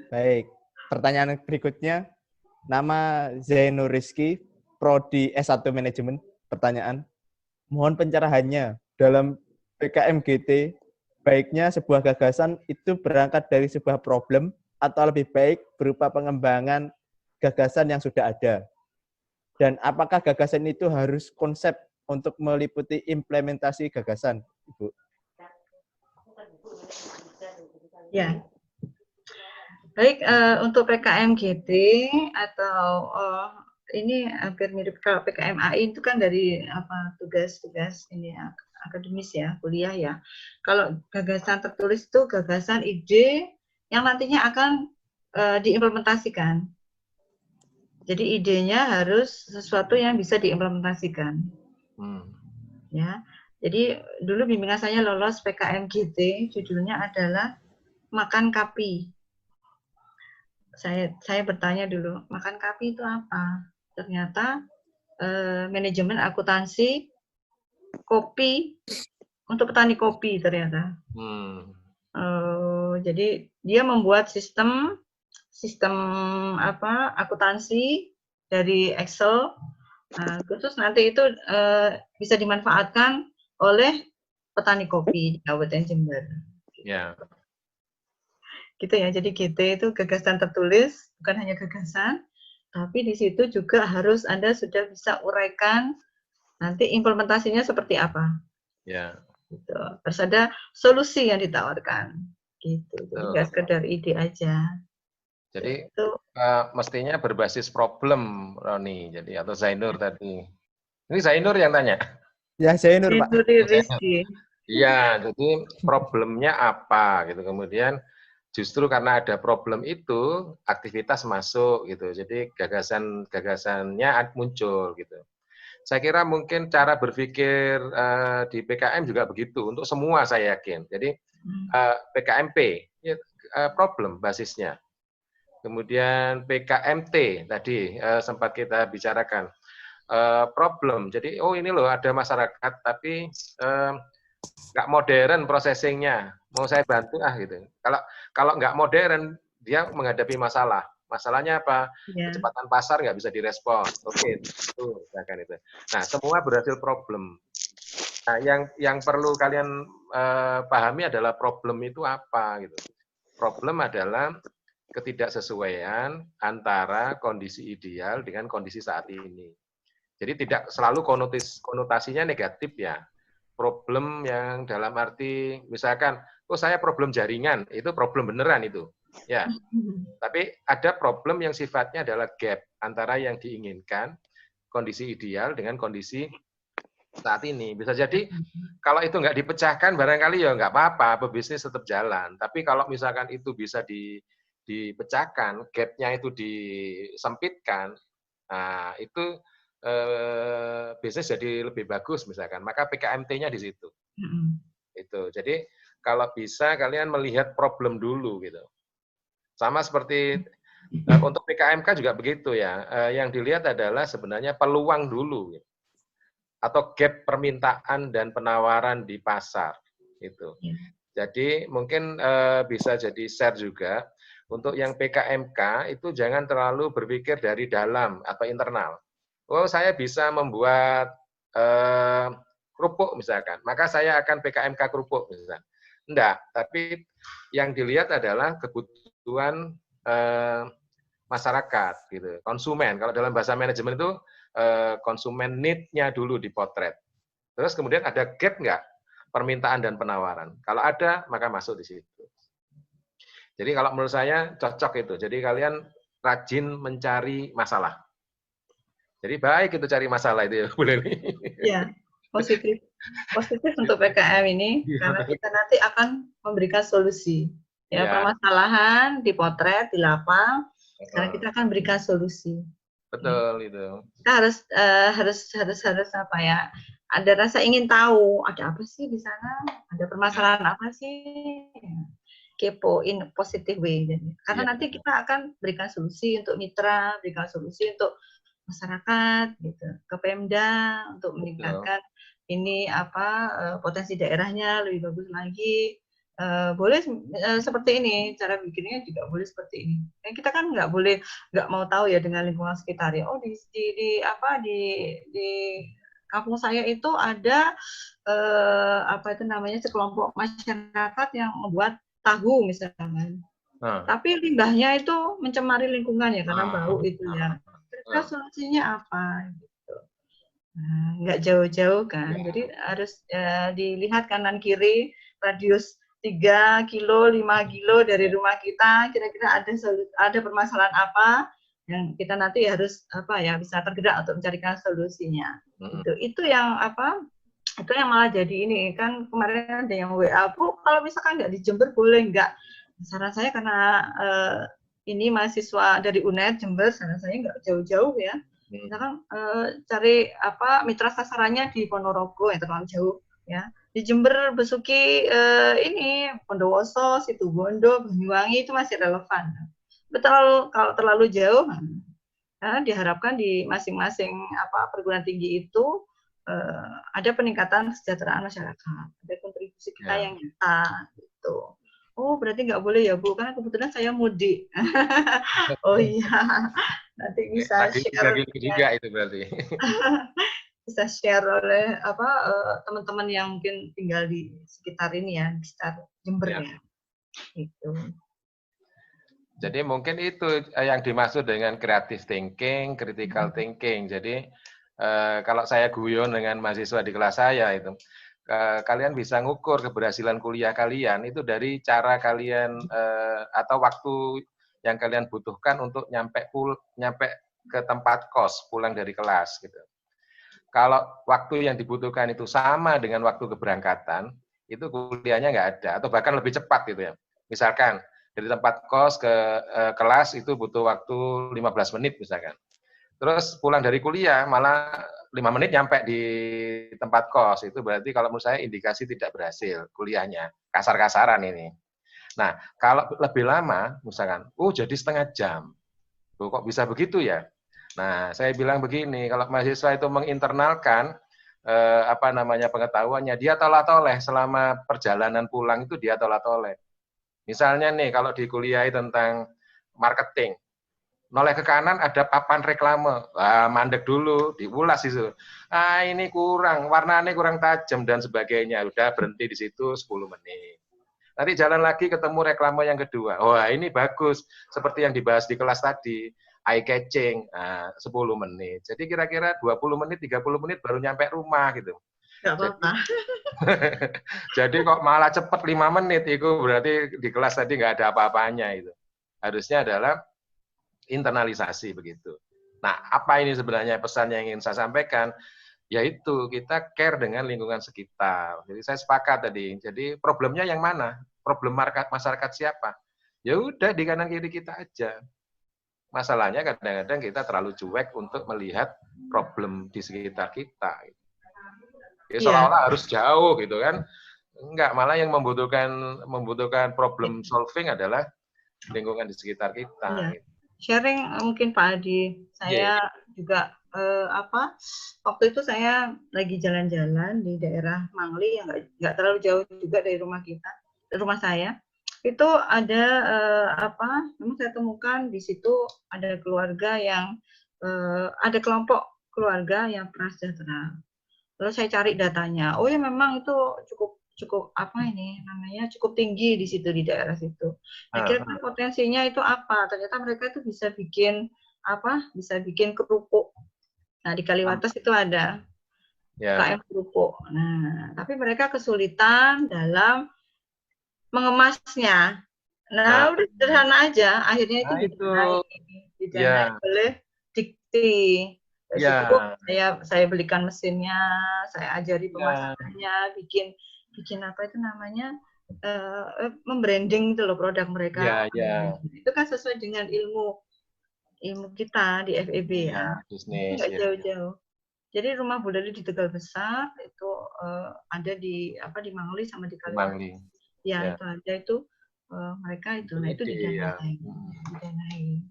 Baik. Pertanyaan berikutnya. Nama Zainur Rizky, Prodi S1 Manajemen. Pertanyaan. Mohon pencerahannya. Dalam PKMGT, baiknya sebuah gagasan itu berangkat dari sebuah problem atau lebih baik berupa pengembangan gagasan yang sudah ada. Dan apakah gagasan itu harus konsep untuk meliputi implementasi gagasan, Ibu? Ya, baik, untuk PKMGT atau ini hampir mirip kalau PKMAI itu kan dari tugas-tugas ini akademis ya, kuliah ya. Kalau gagasan tertulis itu gagasan ide yang nantinya akan diimplementasikan. Jadi idenya harus sesuatu yang bisa diimplementasikan. Ya. Jadi dulu bimbingan saya lolos PKMGT, judulnya adalah makan kapi. Saya bertanya dulu, makan kapi itu apa? Ternyata manajemen akuntansi kopi untuk petani kopi ternyata. Jadi dia membuat sistem akuntansi dari Excel, khusus nanti itu bisa dimanfaatkan oleh petani kopi di Kabupaten Jember. Ya. Gitu ya. Jadi GT itu gagasan tertulis, bukan hanya gagasan, tapi di situ juga harus Anda sudah bisa uraikan nanti implementasinya seperti apa. Ya. Gitu. Harus ada solusi yang ditawarkan. Gitu. Jadi nggak sekedar ide aja. Jadi mestinya berbasis problem, Roni. Jadi atau Zainur tadi. Ini Zainur yang tanya. Ya, Zainur, Pak. Iya, jadi problemnya apa gitu. Kemudian justru karena ada problem itu aktivitas masuk gitu. Jadi gagasannya muncul gitu. Saya kira mungkin cara berpikir di PKM juga begitu untuk semua saya yakin. Jadi PKMP problem basisnya. Kemudian PKMT tadi sempat kita bicarakan problem. Jadi ini loh ada masyarakat tapi nggak modern processingnya. Mau saya bantu gitu. Kalau nggak modern dia menghadapi masalah. Masalahnya apa? Kecepatan pasar nggak bisa direspon. Oke, itu misalkan itu. Nah, semua berhasil problem. Nah, yang perlu kalian pahami adalah problem itu apa gitu. Problem adalah ketidaksesuaian antara kondisi ideal dengan kondisi saat ini. Jadi tidak selalu konotasinya negatif ya. Problem yang dalam arti misalkan, saya problem jaringan, itu problem beneran itu. Ya. Tapi ada problem yang sifatnya adalah gap antara yang diinginkan kondisi ideal dengan kondisi saat ini. Bisa jadi kalau itu nggak dipecahkan barangkali ya nggak apa-apa, pebisnis tetap jalan. Tapi kalau misalkan itu bisa dipecahkan, gap-nya itu disempitkan, nah itu bisnis jadi lebih bagus misalkan. Maka PKMT-nya di situ. Itu. Jadi kalau bisa kalian melihat problem dulu gitu. Sama seperti untuk PKMK juga begitu ya. Yang dilihat adalah sebenarnya peluang dulu gitu. Atau gap permintaan dan penawaran di pasar itu. Jadi mungkin bisa jadi share juga untuk yang PKMK itu jangan terlalu berpikir dari dalam atau internal. Saya bisa membuat kerupuk misalkan, maka saya akan PKMK kerupuk misalkan. Enggak, tapi yang dilihat adalah kebutuhan masyarakat gitu, konsumen. Kalau dalam bahasa manajemen itu konsumen need-nya dulu dipotret. Terus kemudian ada gap nggak permintaan dan penawaran. Kalau ada, maka masuk di situ. Jadi kalau menurut saya cocok itu. Jadi kalian rajin mencari masalah. Jadi baik itu cari masalah itu ya, Bu Leni. Ya, positif untuk PKM ini karena kita nanti akan memberikan solusi. Ya, permasalahan dipotret di lapang, karena kita akan berikan solusi. Betul itu. Kita harus apa ya? Ada rasa ingin tahu, ada apa sih di sana? Ada permasalahan apa sih? Kepo in positive way. Karena nanti kita akan berikan solusi untuk mitra, berikan solusi untuk masyarakat, gitu, ke Pemda untuk meningkatkan ini potensi daerahnya lebih bagus lagi. Boleh seperti ini, cara bikinnya juga boleh seperti ini. Kita kan nggak mau tahu ya dengan lingkungan sekitar ya. Di kampung saya itu ada sekelompok masyarakat yang membuat tahu misalkan. Tapi limbahnya itu mencemari lingkungan ya karena bau itu ya. kira-kira solusinya apa gitu. Nah, nggak jauh-jauh kan, jadi harus dilihat kanan kiri, radius 3 kilo, 5 kilo dari rumah kita, kira-kira ada permasalahan apa yang kita nanti harus bisa tergerak untuk mencarikan solusinya. Itu yang itu yang malah jadi ini kan kemarin ada yang WA, Bu, kalau misalkan nggak di Jember boleh nggak? Saran saya karena ini mahasiswa dari UNER Jember, saran saya nggak jauh-jauh ya. Misalkan cari mitra sasarannya di Ponorogo yang terlalu jauh ya. Di Jember, Besuki, ini Bondowoso, Situbondo, Banyuwangi itu masih relevan. Betul, kalau terlalu jauh, diharapkan di masing-masing perguruan tinggi itu ada peningkatan kesejahteraan masyarakat, ada kontribusi kita yang nyata gitu. Oh, berarti nggak boleh ya, Bu, karena kebetulan saya mudik. Oh iya, nanti bisa share juga itu berarti. bisa share oleh teman-teman yang mungkin tinggal di sekitar ini ya, di sekitar Jember ya. Gitu. Jadi mungkin itu yang dimaksud dengan creative thinking, critical thinking. Jadi kalau saya guyon dengan mahasiswa di kelas saya itu, kalian bisa ngukur keberhasilan kuliah kalian itu dari cara kalian atau waktu yang kalian butuhkan untuk nyampe ke tempat kos pulang dari kelas gitu. Kalau waktu yang dibutuhkan itu sama dengan waktu keberangkatan, itu kuliahnya nggak ada atau bahkan lebih cepat gitu ya. Misalkan dari tempat kos ke kelas itu butuh waktu 15 menit misalkan. Terus pulang dari kuliah malah 5 menit nyampe di tempat kos. Itu berarti kalau menurut saya indikasi tidak berhasil kuliahnya. Kasar-kasaran ini. Nah, kalau lebih lama misalkan, jadi setengah jam. Kok bisa begitu ya? Nah, saya bilang begini, kalau mahasiswa itu menginternalkan pengetahuannya, dia tolak-toleh selama perjalanan pulang itu dia tolak-toleh. Misalnya nih, kalau dikuliahi tentang marketing, noleh ke kanan ada papan reklame, mandek dulu, diulas itu. Ini kurang, warnanya kurang tajam dan sebagainya. Udah berhenti di situ 10 menit. Nanti jalan lagi ketemu reklame yang kedua. Wah, ini bagus. Seperti yang dibahas di kelas tadi, eye catching, 10 menit. Jadi kira-kira 20 menit, 30 menit baru nyampe rumah gitu. Nggak apa-apa. Jadi kok malah cepat 5 menit, itu berarti di kelas tadi nggak ada apa-apanya itu. Harusnya adalah internalisasi begitu. Nah, apa ini sebenarnya pesan yang ingin saya sampaikan? Yaitu kita care dengan lingkungan sekitar. Jadi saya sepakat tadi. Jadi problemnya yang mana? Problem masyarakat siapa? Ya udah di kanan kiri kita aja. Masalahnya kadang-kadang kita terlalu cuek untuk melihat problem di sekitar kita. Ya, seolah-olah harus jauh gitu kan. Enggak, malah yang membutuhkan problem solving adalah lingkungan di sekitar kita. Iya. Sharing mungkin Pak Adi. Saya juga waktu itu saya lagi jalan-jalan di daerah Mangli yang nggak terlalu jauh juga dari rumah saya. Itu ada memang saya temukan di situ ada keluarga yang ada kelompok keluarga yang prasejahtera. Lalu saya cari datanya. Oh ya memang itu cukup cukup tinggi di situ di daerah situ. Nah, kira-kira potensinya itu apa? Ternyata mereka itu bisa bikin kerupuk. Nah, di Kaliwates itu ada UKM kerupuk. Nah, tapi mereka kesulitan dalam mengemasnya. Nah, udah sederhana aja. Akhirnya itu didanai oleh Dikti. Cukup saya belikan mesinnya, saya ajari pemasakannya, bikin membranding itu loh produk mereka. Itu kan sesuai dengan ilmu kita di FEB ya. Nggak jauh-jauh. Jadi rumah Bu Leli di Tegal Besar itu ada di Mangli sama di Kalimantan. Ya, itu ada itu mereka itu. Nah, itu didanai.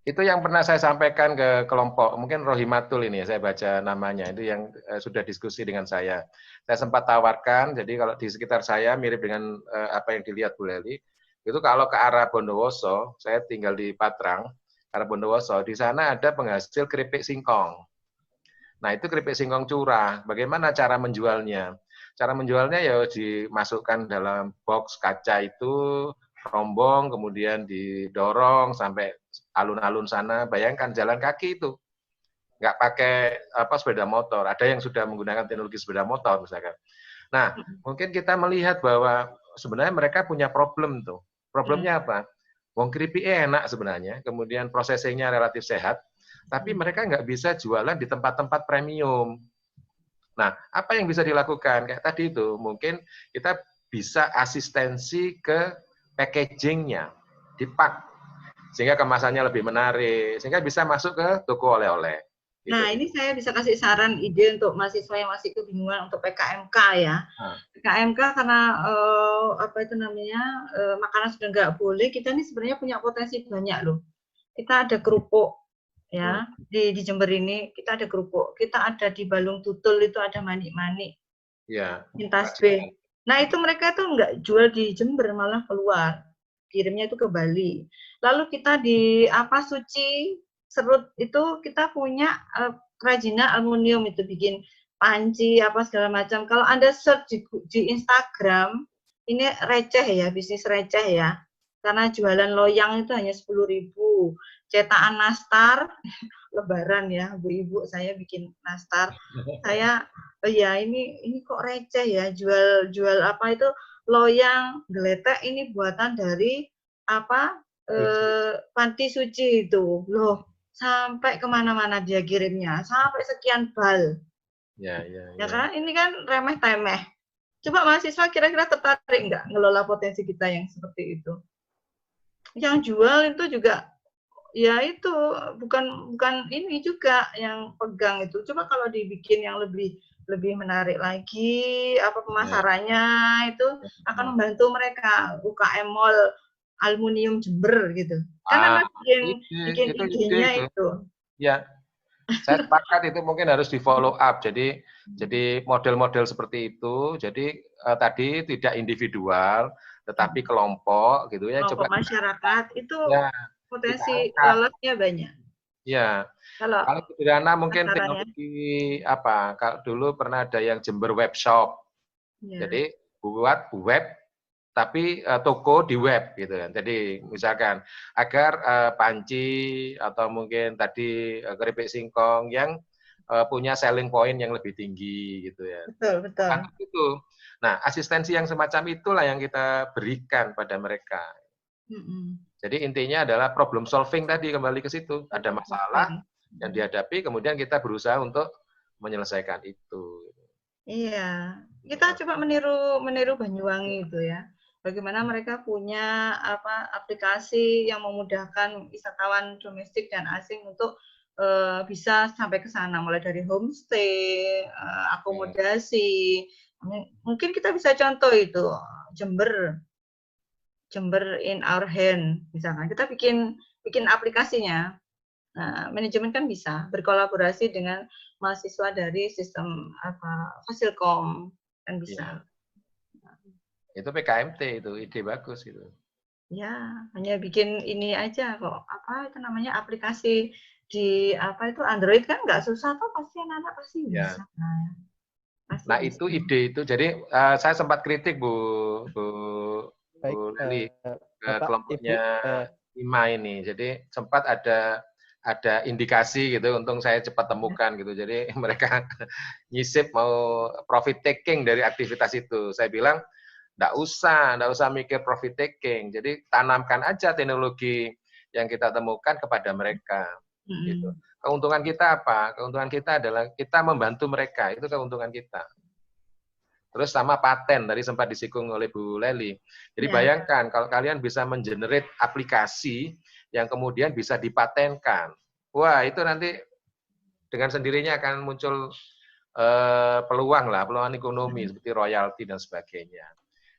Itu yang pernah saya sampaikan ke kelompok, mungkin Rohimatul ini saya baca namanya, itu yang sudah diskusi dengan saya. Saya sempat tawarkan, jadi kalau di sekitar saya mirip dengan apa yang dilihat Bu Leli, itu kalau ke arah Bondowoso, saya tinggal di Patrang, arah Bondowoso, di sana ada penghasil keripik singkong. Nah, itu keripik singkong curah. Bagaimana cara menjualnya? Cara menjualnya ya dimasukkan dalam box kaca itu, rombong, kemudian didorong sampai alun-alun sana. Bayangkan jalan kaki itu. nggak pakai sepeda motor. Ada yang sudah menggunakan teknologi sepeda motor misalkan. Nah, mungkin kita melihat bahwa sebenarnya mereka punya problem tuh. Problemnya apa? Wong keripik enak sebenarnya, kemudian processingnya relatif sehat, tapi mereka nggak bisa jualan di tempat-tempat premium. Nah, apa yang bisa dilakukan? Kayak tadi itu, mungkin kita bisa asistensi ke packaging-nya, dipak, sehingga kemasannya lebih menarik, sehingga bisa masuk ke toko oleh-oleh. Gitu. Nah, ini saya bisa kasih saran ide untuk mahasiswa yang masih kebingungan untuk PKMK ya. PKMK karena makanan sudah nggak boleh, kita ini sebenarnya punya potensi banyak loh. Kita ada kerupuk ya di Jember ini, kita ada kerupuk, kita ada di Balung Tutul itu ada manik-manik. Ya. Lintas B. Nah, itu mereka tuh nggak jual di Jember, malah keluar. Kirimnya itu ke Bali. Lalu kita di Suci Serut itu kita punya kerajinan aluminium itu bikin panci segala macam. Kalau Anda search di Instagram, ini receh ya, bisnis receh ya. Karena jualan loyang itu hanya 10.000. Cetakan nastar, lebaran ya, ibu-ibu saya bikin nastar. Saya ini kok receh ya, jual loyang geletek ini buatan dari panti suci itu. Loh, sampai kemana-mana dia kirimnya, sampai sekian bal. Ya kan, ini kan remeh-temeh. Coba mahasiswa kira-kira tertarik nggak ngelola potensi kita yang seperti itu? Yang jual itu juga, ya itu bukan ini juga yang pegang itu. Coba kalau dibikin yang lebih menarik lagi, pemasarannya itu akan membantu mereka UKM Mall Aluminium Jember gitu. Karena bikin idenya itu. Ya, saya sepakat itu mungkin harus di follow up. Jadi model-model seperti itu. Jadi tadi tidak individual, tetapi kelompok gitu ya. Kelompok masyarakat itu ya, potensi lolosnya banyak. Ya. Kalau sederhana mungkin teknologi kalau dulu pernah ada yang Jember Web Shop. Ya. Jadi buat web tapi toko di web gitu kan. Jadi misalkan agar panci atau mungkin tadi keripik singkong yang punya selling point yang lebih tinggi gitu ya. Betul. Nah, asistensi yang semacam itulah yang kita berikan pada mereka. Jadi intinya adalah problem solving tadi, kembali ke situ. Ada masalah yang dihadapi, kemudian kita berusaha untuk menyelesaikan itu. Iya, kita coba meniru Banyuwangi itu ya. Bagaimana mereka punya aplikasi yang memudahkan wisatawan domestik dan asing untuk bisa sampai ke sana, mulai dari homestay, akomodasi. Mungkin kita bisa contoh itu Jember in our hand, misalkan kita bikin aplikasinya. Nah, manajemen kan bisa berkolaborasi dengan mahasiswa dari sistem Fasilkom kan bisa. Itu PKMT itu ide bagus itu. Ya, hanya bikin ini aja kok. Aplikasi di Android kan nggak susah tuh, pasti anak-anak pasti bisa. Nah, itu ide itu. Jadi saya sempat kritik Bu Lili ke kelompoknya IMA ini. Jadi sempat ada indikasi gitu, untung saya cepat temukan gitu. Jadi mereka nyisip mau profit taking dari aktivitas itu. Saya bilang enggak usah mikir profit taking. Jadi tanamkan aja teknologi yang kita temukan kepada mereka. Gitu. Keuntungan kita apa? Keuntungan kita adalah kita membantu mereka. Itu keuntungan kita. Terus sama paten, tadi sempat disinggung oleh Bu Leli. Jadi bayangkan kalau kalian bisa mengenerate aplikasi yang kemudian bisa dipatenkan. Wah, itu nanti dengan sendirinya akan muncul peluang ekonomi seperti royalti dan sebagainya.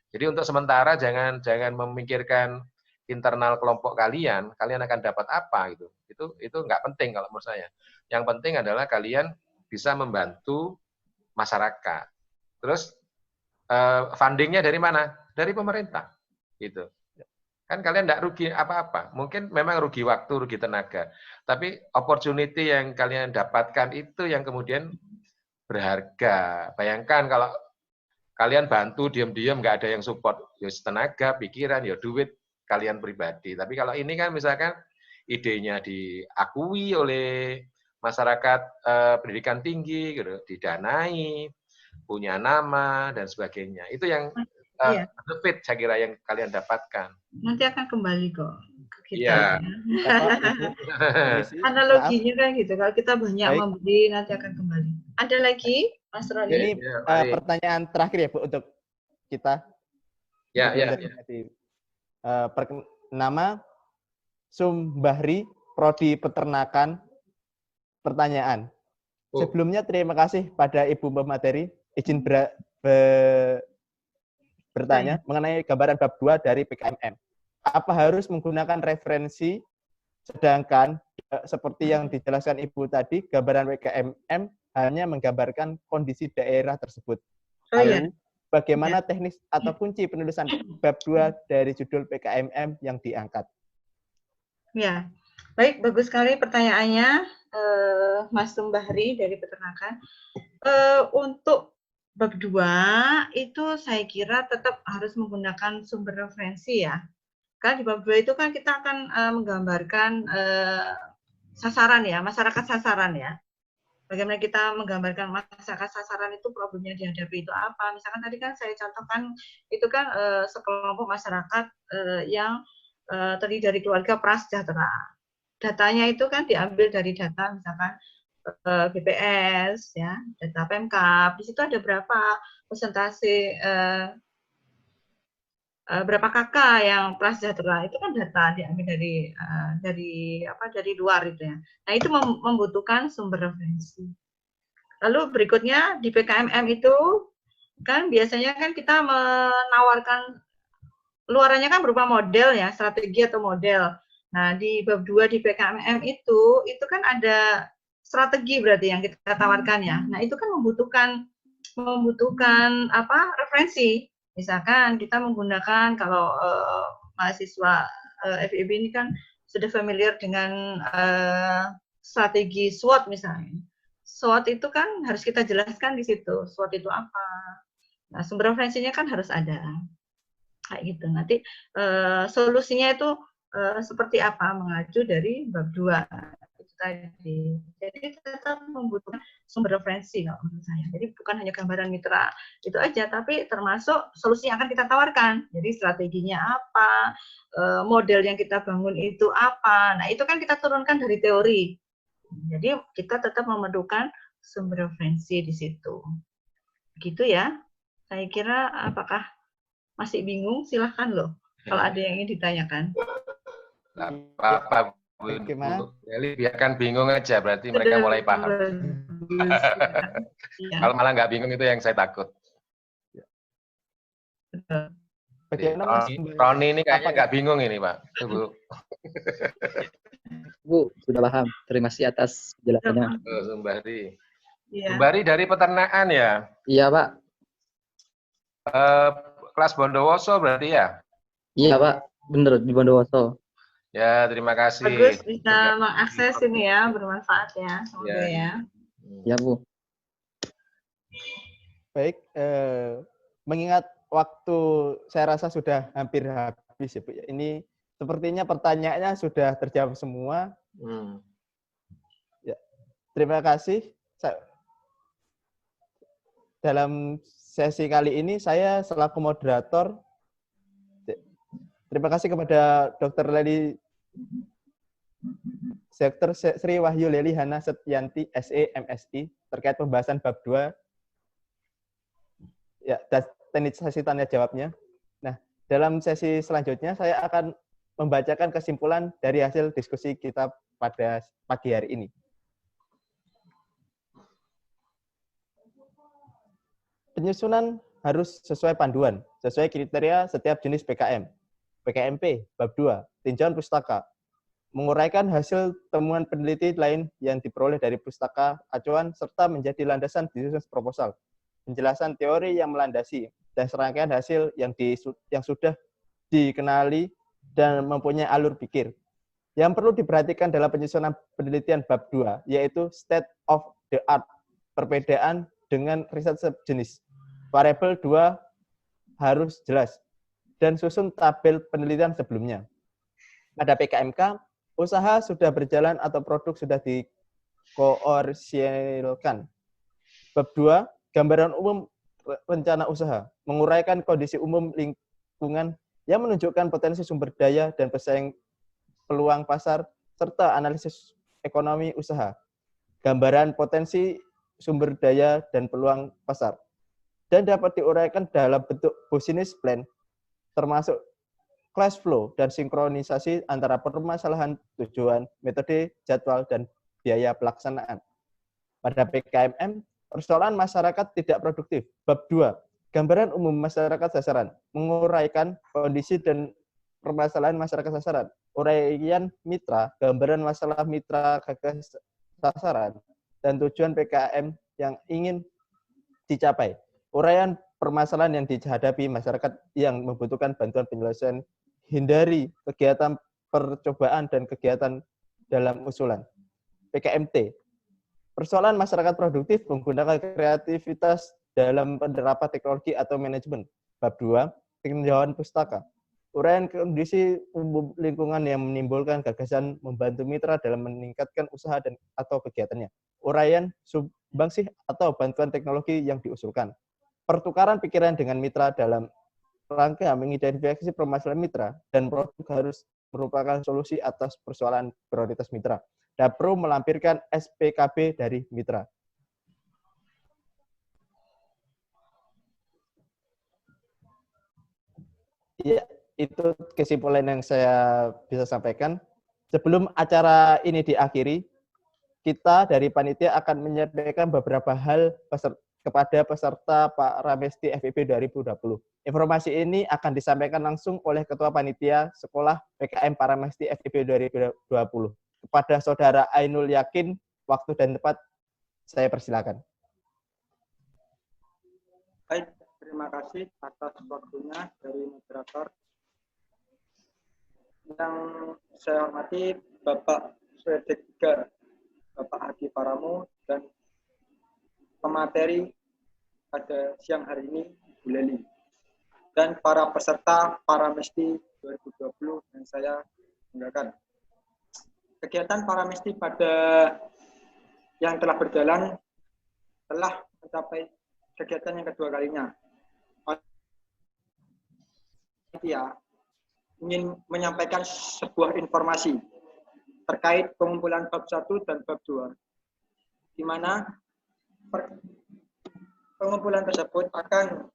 Jadi untuk sementara jangan memikirkan internal kelompok kalian akan dapat apa gitu. Itu nggak penting kalau menurut saya. Yang penting adalah kalian bisa membantu masyarakat. Terus fundingnya dari mana? Dari pemerintah, gitu. Kan kalian tidak rugi apa-apa. Mungkin memang rugi waktu, rugi tenaga. Tapi opportunity yang kalian dapatkan itu yang kemudian berharga. Bayangkan kalau kalian bantu diam-diam nggak ada yang support, ya tenaga, pikiran, ya duit kalian pribadi. Tapi kalau ini kan misalkan idenya diakui oleh masyarakat pendidikan tinggi, gitu, didanai, punya nama dan sebagainya. Itu yang Iya. benefit saya kira yang kalian dapatkan. Nanti akan kembali kok ke kita. Iya. Bapak, Ibu, permisi. Maaf. Analoginya kan gitu. Kalau kita banyak Baik. memberi, nanti akan kembali. Ada lagi, Mas Roni? Ini Ya, mari. pertanyaan terakhir ya Bu untuk kita. Ya, Sebelum ya, saya ganti. Nama Sumbahri, Prodi Peternakan. Pertanyaan. Bu. Sebelumnya terima kasih pada Ibu pemateri izin bertanya mengenai gambaran bab 2 dari PKMM. Apa harus menggunakan referensi, sedangkan seperti yang dijelaskan Ibu tadi, gambaran PKMM hanya menggambarkan kondisi daerah tersebut. Lalu, bagaimana teknis atau kunci penulisan bab 2 dari judul PKMM yang diangkat? Ya, baik, bagus sekali pertanyaannya, Mas Sumbahri dari Peternakan. Untuk bab 2 itu saya kira tetap harus menggunakan sumber referensi ya. Kan di bab 2 itu kan kita akan menggambarkan sasaran ya, masyarakat sasaran ya. Bagaimana kita menggambarkan masyarakat sasaran itu problemnya dihadapi itu apa. Misalkan tadi kan saya contohkan itu kan sekelompok masyarakat yang terdiri dari keluarga prasejahtera. Datanya itu kan diambil dari data misalkan BPS, ya, data Pemkab. Di situ ada berapa persentase berapa kakak yang prasejahtera, itu kan data diambil dari luar itu ya. Nah, itu membutuhkan sumber referensi. Lalu berikutnya di PKMM itu kan biasanya kan kita menawarkan luarannya kan berupa model ya, strategi atau model. Nah, di bab 2 di PKMM itu kan ada strategi berarti yang kita tawarkan ya. Nah, itu kan membutuhkan referensi. Misalkan kita menggunakan kalau mahasiswa FIB ini kan sudah familiar dengan strategi SWOT misalnya. SWOT itu kan harus kita jelaskan di situ. SWOT itu apa? Nah, sumber referensinya kan harus ada. Kayak gitu. Nanti solusinya itu seperti apa, mengacu dari bab 2 itu tadi. Jadi tetap membutuhkan sumber referensi kalau menurut saya. Jadi bukan hanya gambaran mitra itu aja, tapi termasuk solusi yang akan kita tawarkan. Jadi strateginya apa, model yang kita bangun itu apa. Nah, itu kan kita turunkan dari teori. Jadi kita tetap memerlukan sumber referensi di situ. Begitu ya. Saya kira apakah masih bingung, silahkan loh. Kalau ada yang ingin ditanyakan. Nggak apa-apa, Bu Eli, biarkan bingung aja, berarti mereka mulai paham. Kalau malah nggak bingung itu yang saya takut. Roni ini kayaknya nggak bingung ini, Pak. Bu. Bu, sudah paham. Terima kasih atas penjelasannya. Sumbahri. Ya. Sumbahri dari peternakan ya? Iya, Pak. Kelas Bondowoso berarti ya? Iya, Pak. Bener, di Bondowoso. Ya, terima kasih. Bagus, bisa mengakses ini ya, bermanfaat ya. Semoga ya. Ya, Bu. Baik, mengingat waktu saya rasa sudah hampir habis ya Bu. Ini sepertinya pertanyaannya sudah terjawab semua. Ya, terima kasih. Dalam sesi kali ini saya selaku moderator. Terima kasih kepada Dr. Leli Dr. Sri Wahyu Leli Hana Setyanti, SE, MSI, terkait pembahasan bab 2. Ya, dan sesi tanya jawabnya. Nah, dalam sesi selanjutnya saya akan membacakan kesimpulan dari hasil diskusi kita pada pagi hari ini. Penyusunan harus sesuai panduan, sesuai kriteria setiap jenis PKM. PKMP, bab 2, tinjauan pustaka, menguraikan hasil temuan peneliti lain yang diperoleh dari pustaka acuan, serta menjadi landasan disusun proposal, penjelasan teori yang melandasi, dan serangkaian hasil yang sudah dikenali dan mempunyai alur pikir. Yang perlu diperhatikan dalam penyusunan penelitian bab 2, yaitu state of the art, perbedaan dengan riset sejenis. Variabel 2 harus jelas, dan susun tabel penelitian sebelumnya. Pada PKMK, usaha sudah berjalan atau produk sudah dikomersilkan. Bab 2, gambaran umum rencana usaha, menguraikan kondisi umum lingkungan yang menunjukkan potensi sumber daya dan pesaing peluang pasar, serta analisis ekonomi usaha. Gambaran potensi sumber daya dan peluang pasar. Dan dapat diuraikan dalam bentuk business plan, termasuk cash flow dan sinkronisasi antara permasalahan, tujuan, metode, jadwal, dan biaya pelaksanaan. Pada PKMM, persoalan masyarakat tidak produktif. Bab 2, gambaran umum masyarakat sasaran, menguraikan kondisi dan permasalahan masyarakat sasaran. Uraian mitra, gambaran masalah mitra gagas sasaran, dan tujuan PKM yang ingin dicapai. Uraian permasalahan yang dihadapi masyarakat yang membutuhkan bantuan penyelesaian, hindari kegiatan percobaan dan kegiatan dalam usulan. PKMT, persoalan masyarakat produktif menggunakan kreativitas dalam penerapan teknologi atau manajemen. Bab 2, tinjauan pustaka. Uraian kondisi umum lingkungan yang menimbulkan gagasan membantu mitra dalam meningkatkan usaha dan atau kegiatannya. Uraian sumbangsih atau bantuan teknologi yang diusulkan. Pertukaran pikiran dengan mitra dalam rangka mengidentifikasi permasalahan mitra dan produk harus merupakan solusi atas persoalan prioritas mitra. Dapro melampirkan SPKB dari mitra. Ya, itu kesimpulan yang saya bisa sampaikan. Sebelum acara ini diakhiri, kita dari panitia akan menyampaikan beberapa hal kepada peserta Pak Ramesti FIP 2020. Informasi ini akan disampaikan langsung oleh Ketua Panitia Sekolah PKM Pak Ramesti FIP 2020. Kepada Saudara Ainul Yakin, waktu dan tempat saya persilakan. Baik, terima kasih atas waktunya dari moderator. Yang saya hormati Bapak Swedek 3, Bapak Hadi Paramu, dan pemateri pada siang hari ini, Bu Leli, dan para peserta Paramesti 2020 yang saya banggakan. Kegiatan Paramesti pada yang telah berjalan telah mencapai kegiatan yang kedua kalinya. Panitia ingin menyampaikan sebuah informasi terkait pengumpulan bab 1 dan bab 2, di mana pengumpulan tersebut akan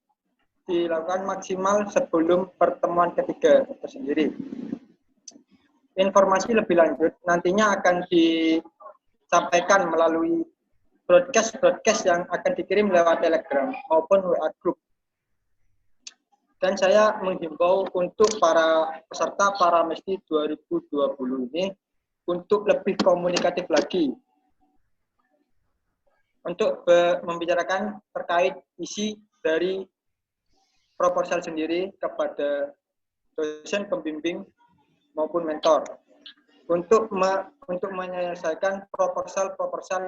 dilakukan maksimal sebelum pertemuan ketiga tersendiri. Informasi lebih lanjut nantinya akan disampaikan melalui broadcast yang akan dikirim lewat Telegram maupun WA Group. Dan saya menghimbau untuk para peserta Paramesti 2020 ini untuk lebih komunikatif lagi untuk membicarakan terkait isi dari proposal sendiri kepada dosen pembimbing maupun mentor untuk menyelesaikan proposal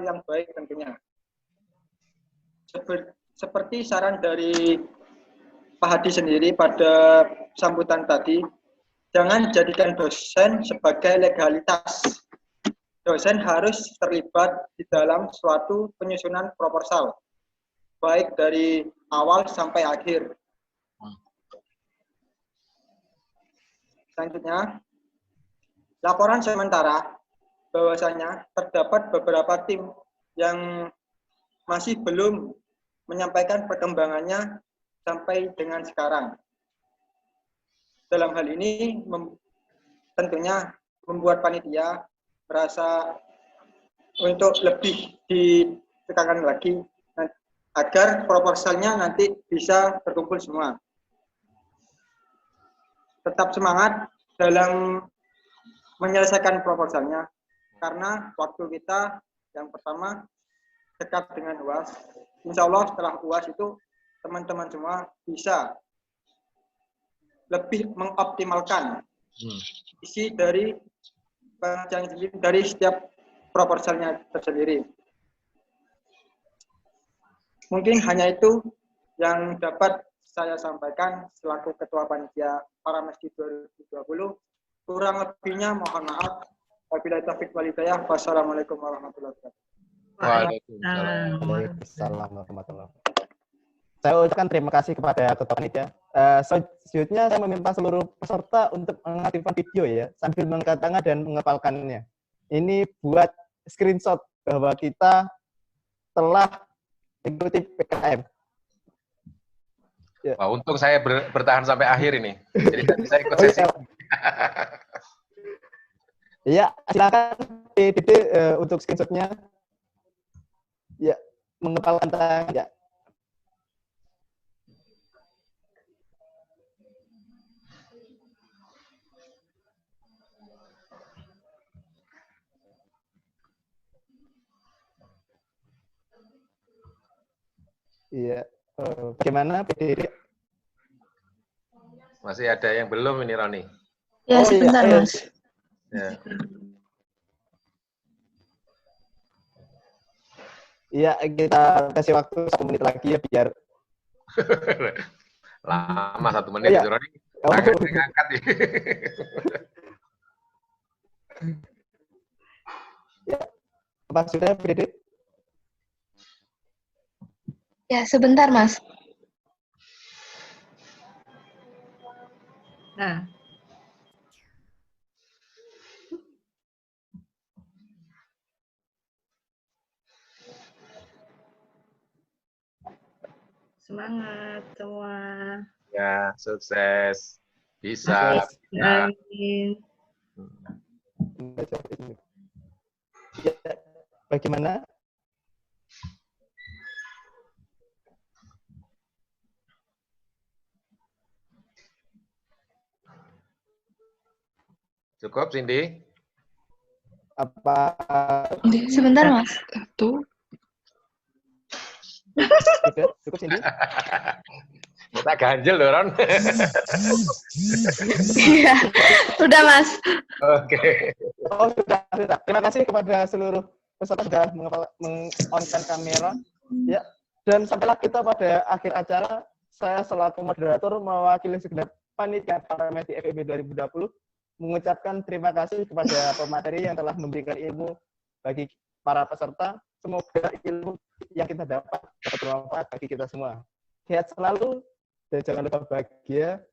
yang baik tentunya. Seperti saran dari Pak Hadi sendiri pada sambutan tadi, jangan jadikan dosen sebagai legalitas. Dosen harus terlibat di dalam suatu penyusunan proposal, baik dari awal sampai akhir. Selanjutnya, laporan sementara bahwasanya terdapat beberapa tim yang masih belum menyampaikan perkembangannya sampai dengan sekarang. Dalam hal ini tentunya membuat panitia merasa untuk lebih ditekankan lagi agar proposalnya nanti bisa terkumpul semua. Tetap semangat dalam menyelesaikan proposalnya, karena waktu kita yang pertama dekat dengan UAS. Insya Allah setelah UAS itu teman-teman semua bisa lebih mengoptimalkan isi dari pengajian sendiri, dari setiap proposalnya tersendiri. Mungkin hanya itu yang dapat saya sampaikan selaku Ketua Panitia Paramesti 2020. Kurang lebihnya mohon maaf. Wabillahi taufiq wal hidayah. Wassalamualaikum warahmatullahi wabarakatuh. Waalaikumsalam. Waalaikumsalam warahmatullahi wabarakatuh. Saya ucapkan terima kasih kepada ketua panitia. Selanjutnya saya meminta seluruh peserta untuk mengaktifkan video ya, sambil mengangkat tangan dan mengepalkannya. Ini buat screenshot bahwa kita telah mengikuti PKM. Ya. Wah, untung saya bertahan sampai akhir ini. Jadi tadi saya ikut sesi. Ya, silakan PDD untuk screenshotnya. Ya, mengepalkan tangan ya. Iya, bagaimana PDD? Masih ada yang belum ini, Roni? Ya, sebentar, iya. Mas. Ya. Iya, kita kasih waktu 1 menit lagi ya biar Lama 1 menit itu, Roni. Tangan saya ngangkat nih. Ya, apa sudah PDD? Ya, sebentar, Mas. Nah, semangat semua. Ya, sukses. Bisa. Amin. Ya, bagaimana? Cukup, Cindy? Apa Sebentar, Mas. Tuh. sudah cukup Cindy? Kita ganjel loh, Ron. Iya. Udah, Mas. Oke. Oh, sudah. Terima kasih kepada seluruh peserta sudah meng-on-kan kamera. Ya, dan sampailah kita pada akhir acara. Saya selaku moderator mewakili segenap panitia Paramed FEB 2020 mengucapkan terima kasih kepada pemateri yang telah memberikan ilmu bagi para peserta. Semoga ilmu yang kita dapat bermanfaat bagi kita semua. Sehat selalu dan jangan lupa bahagia.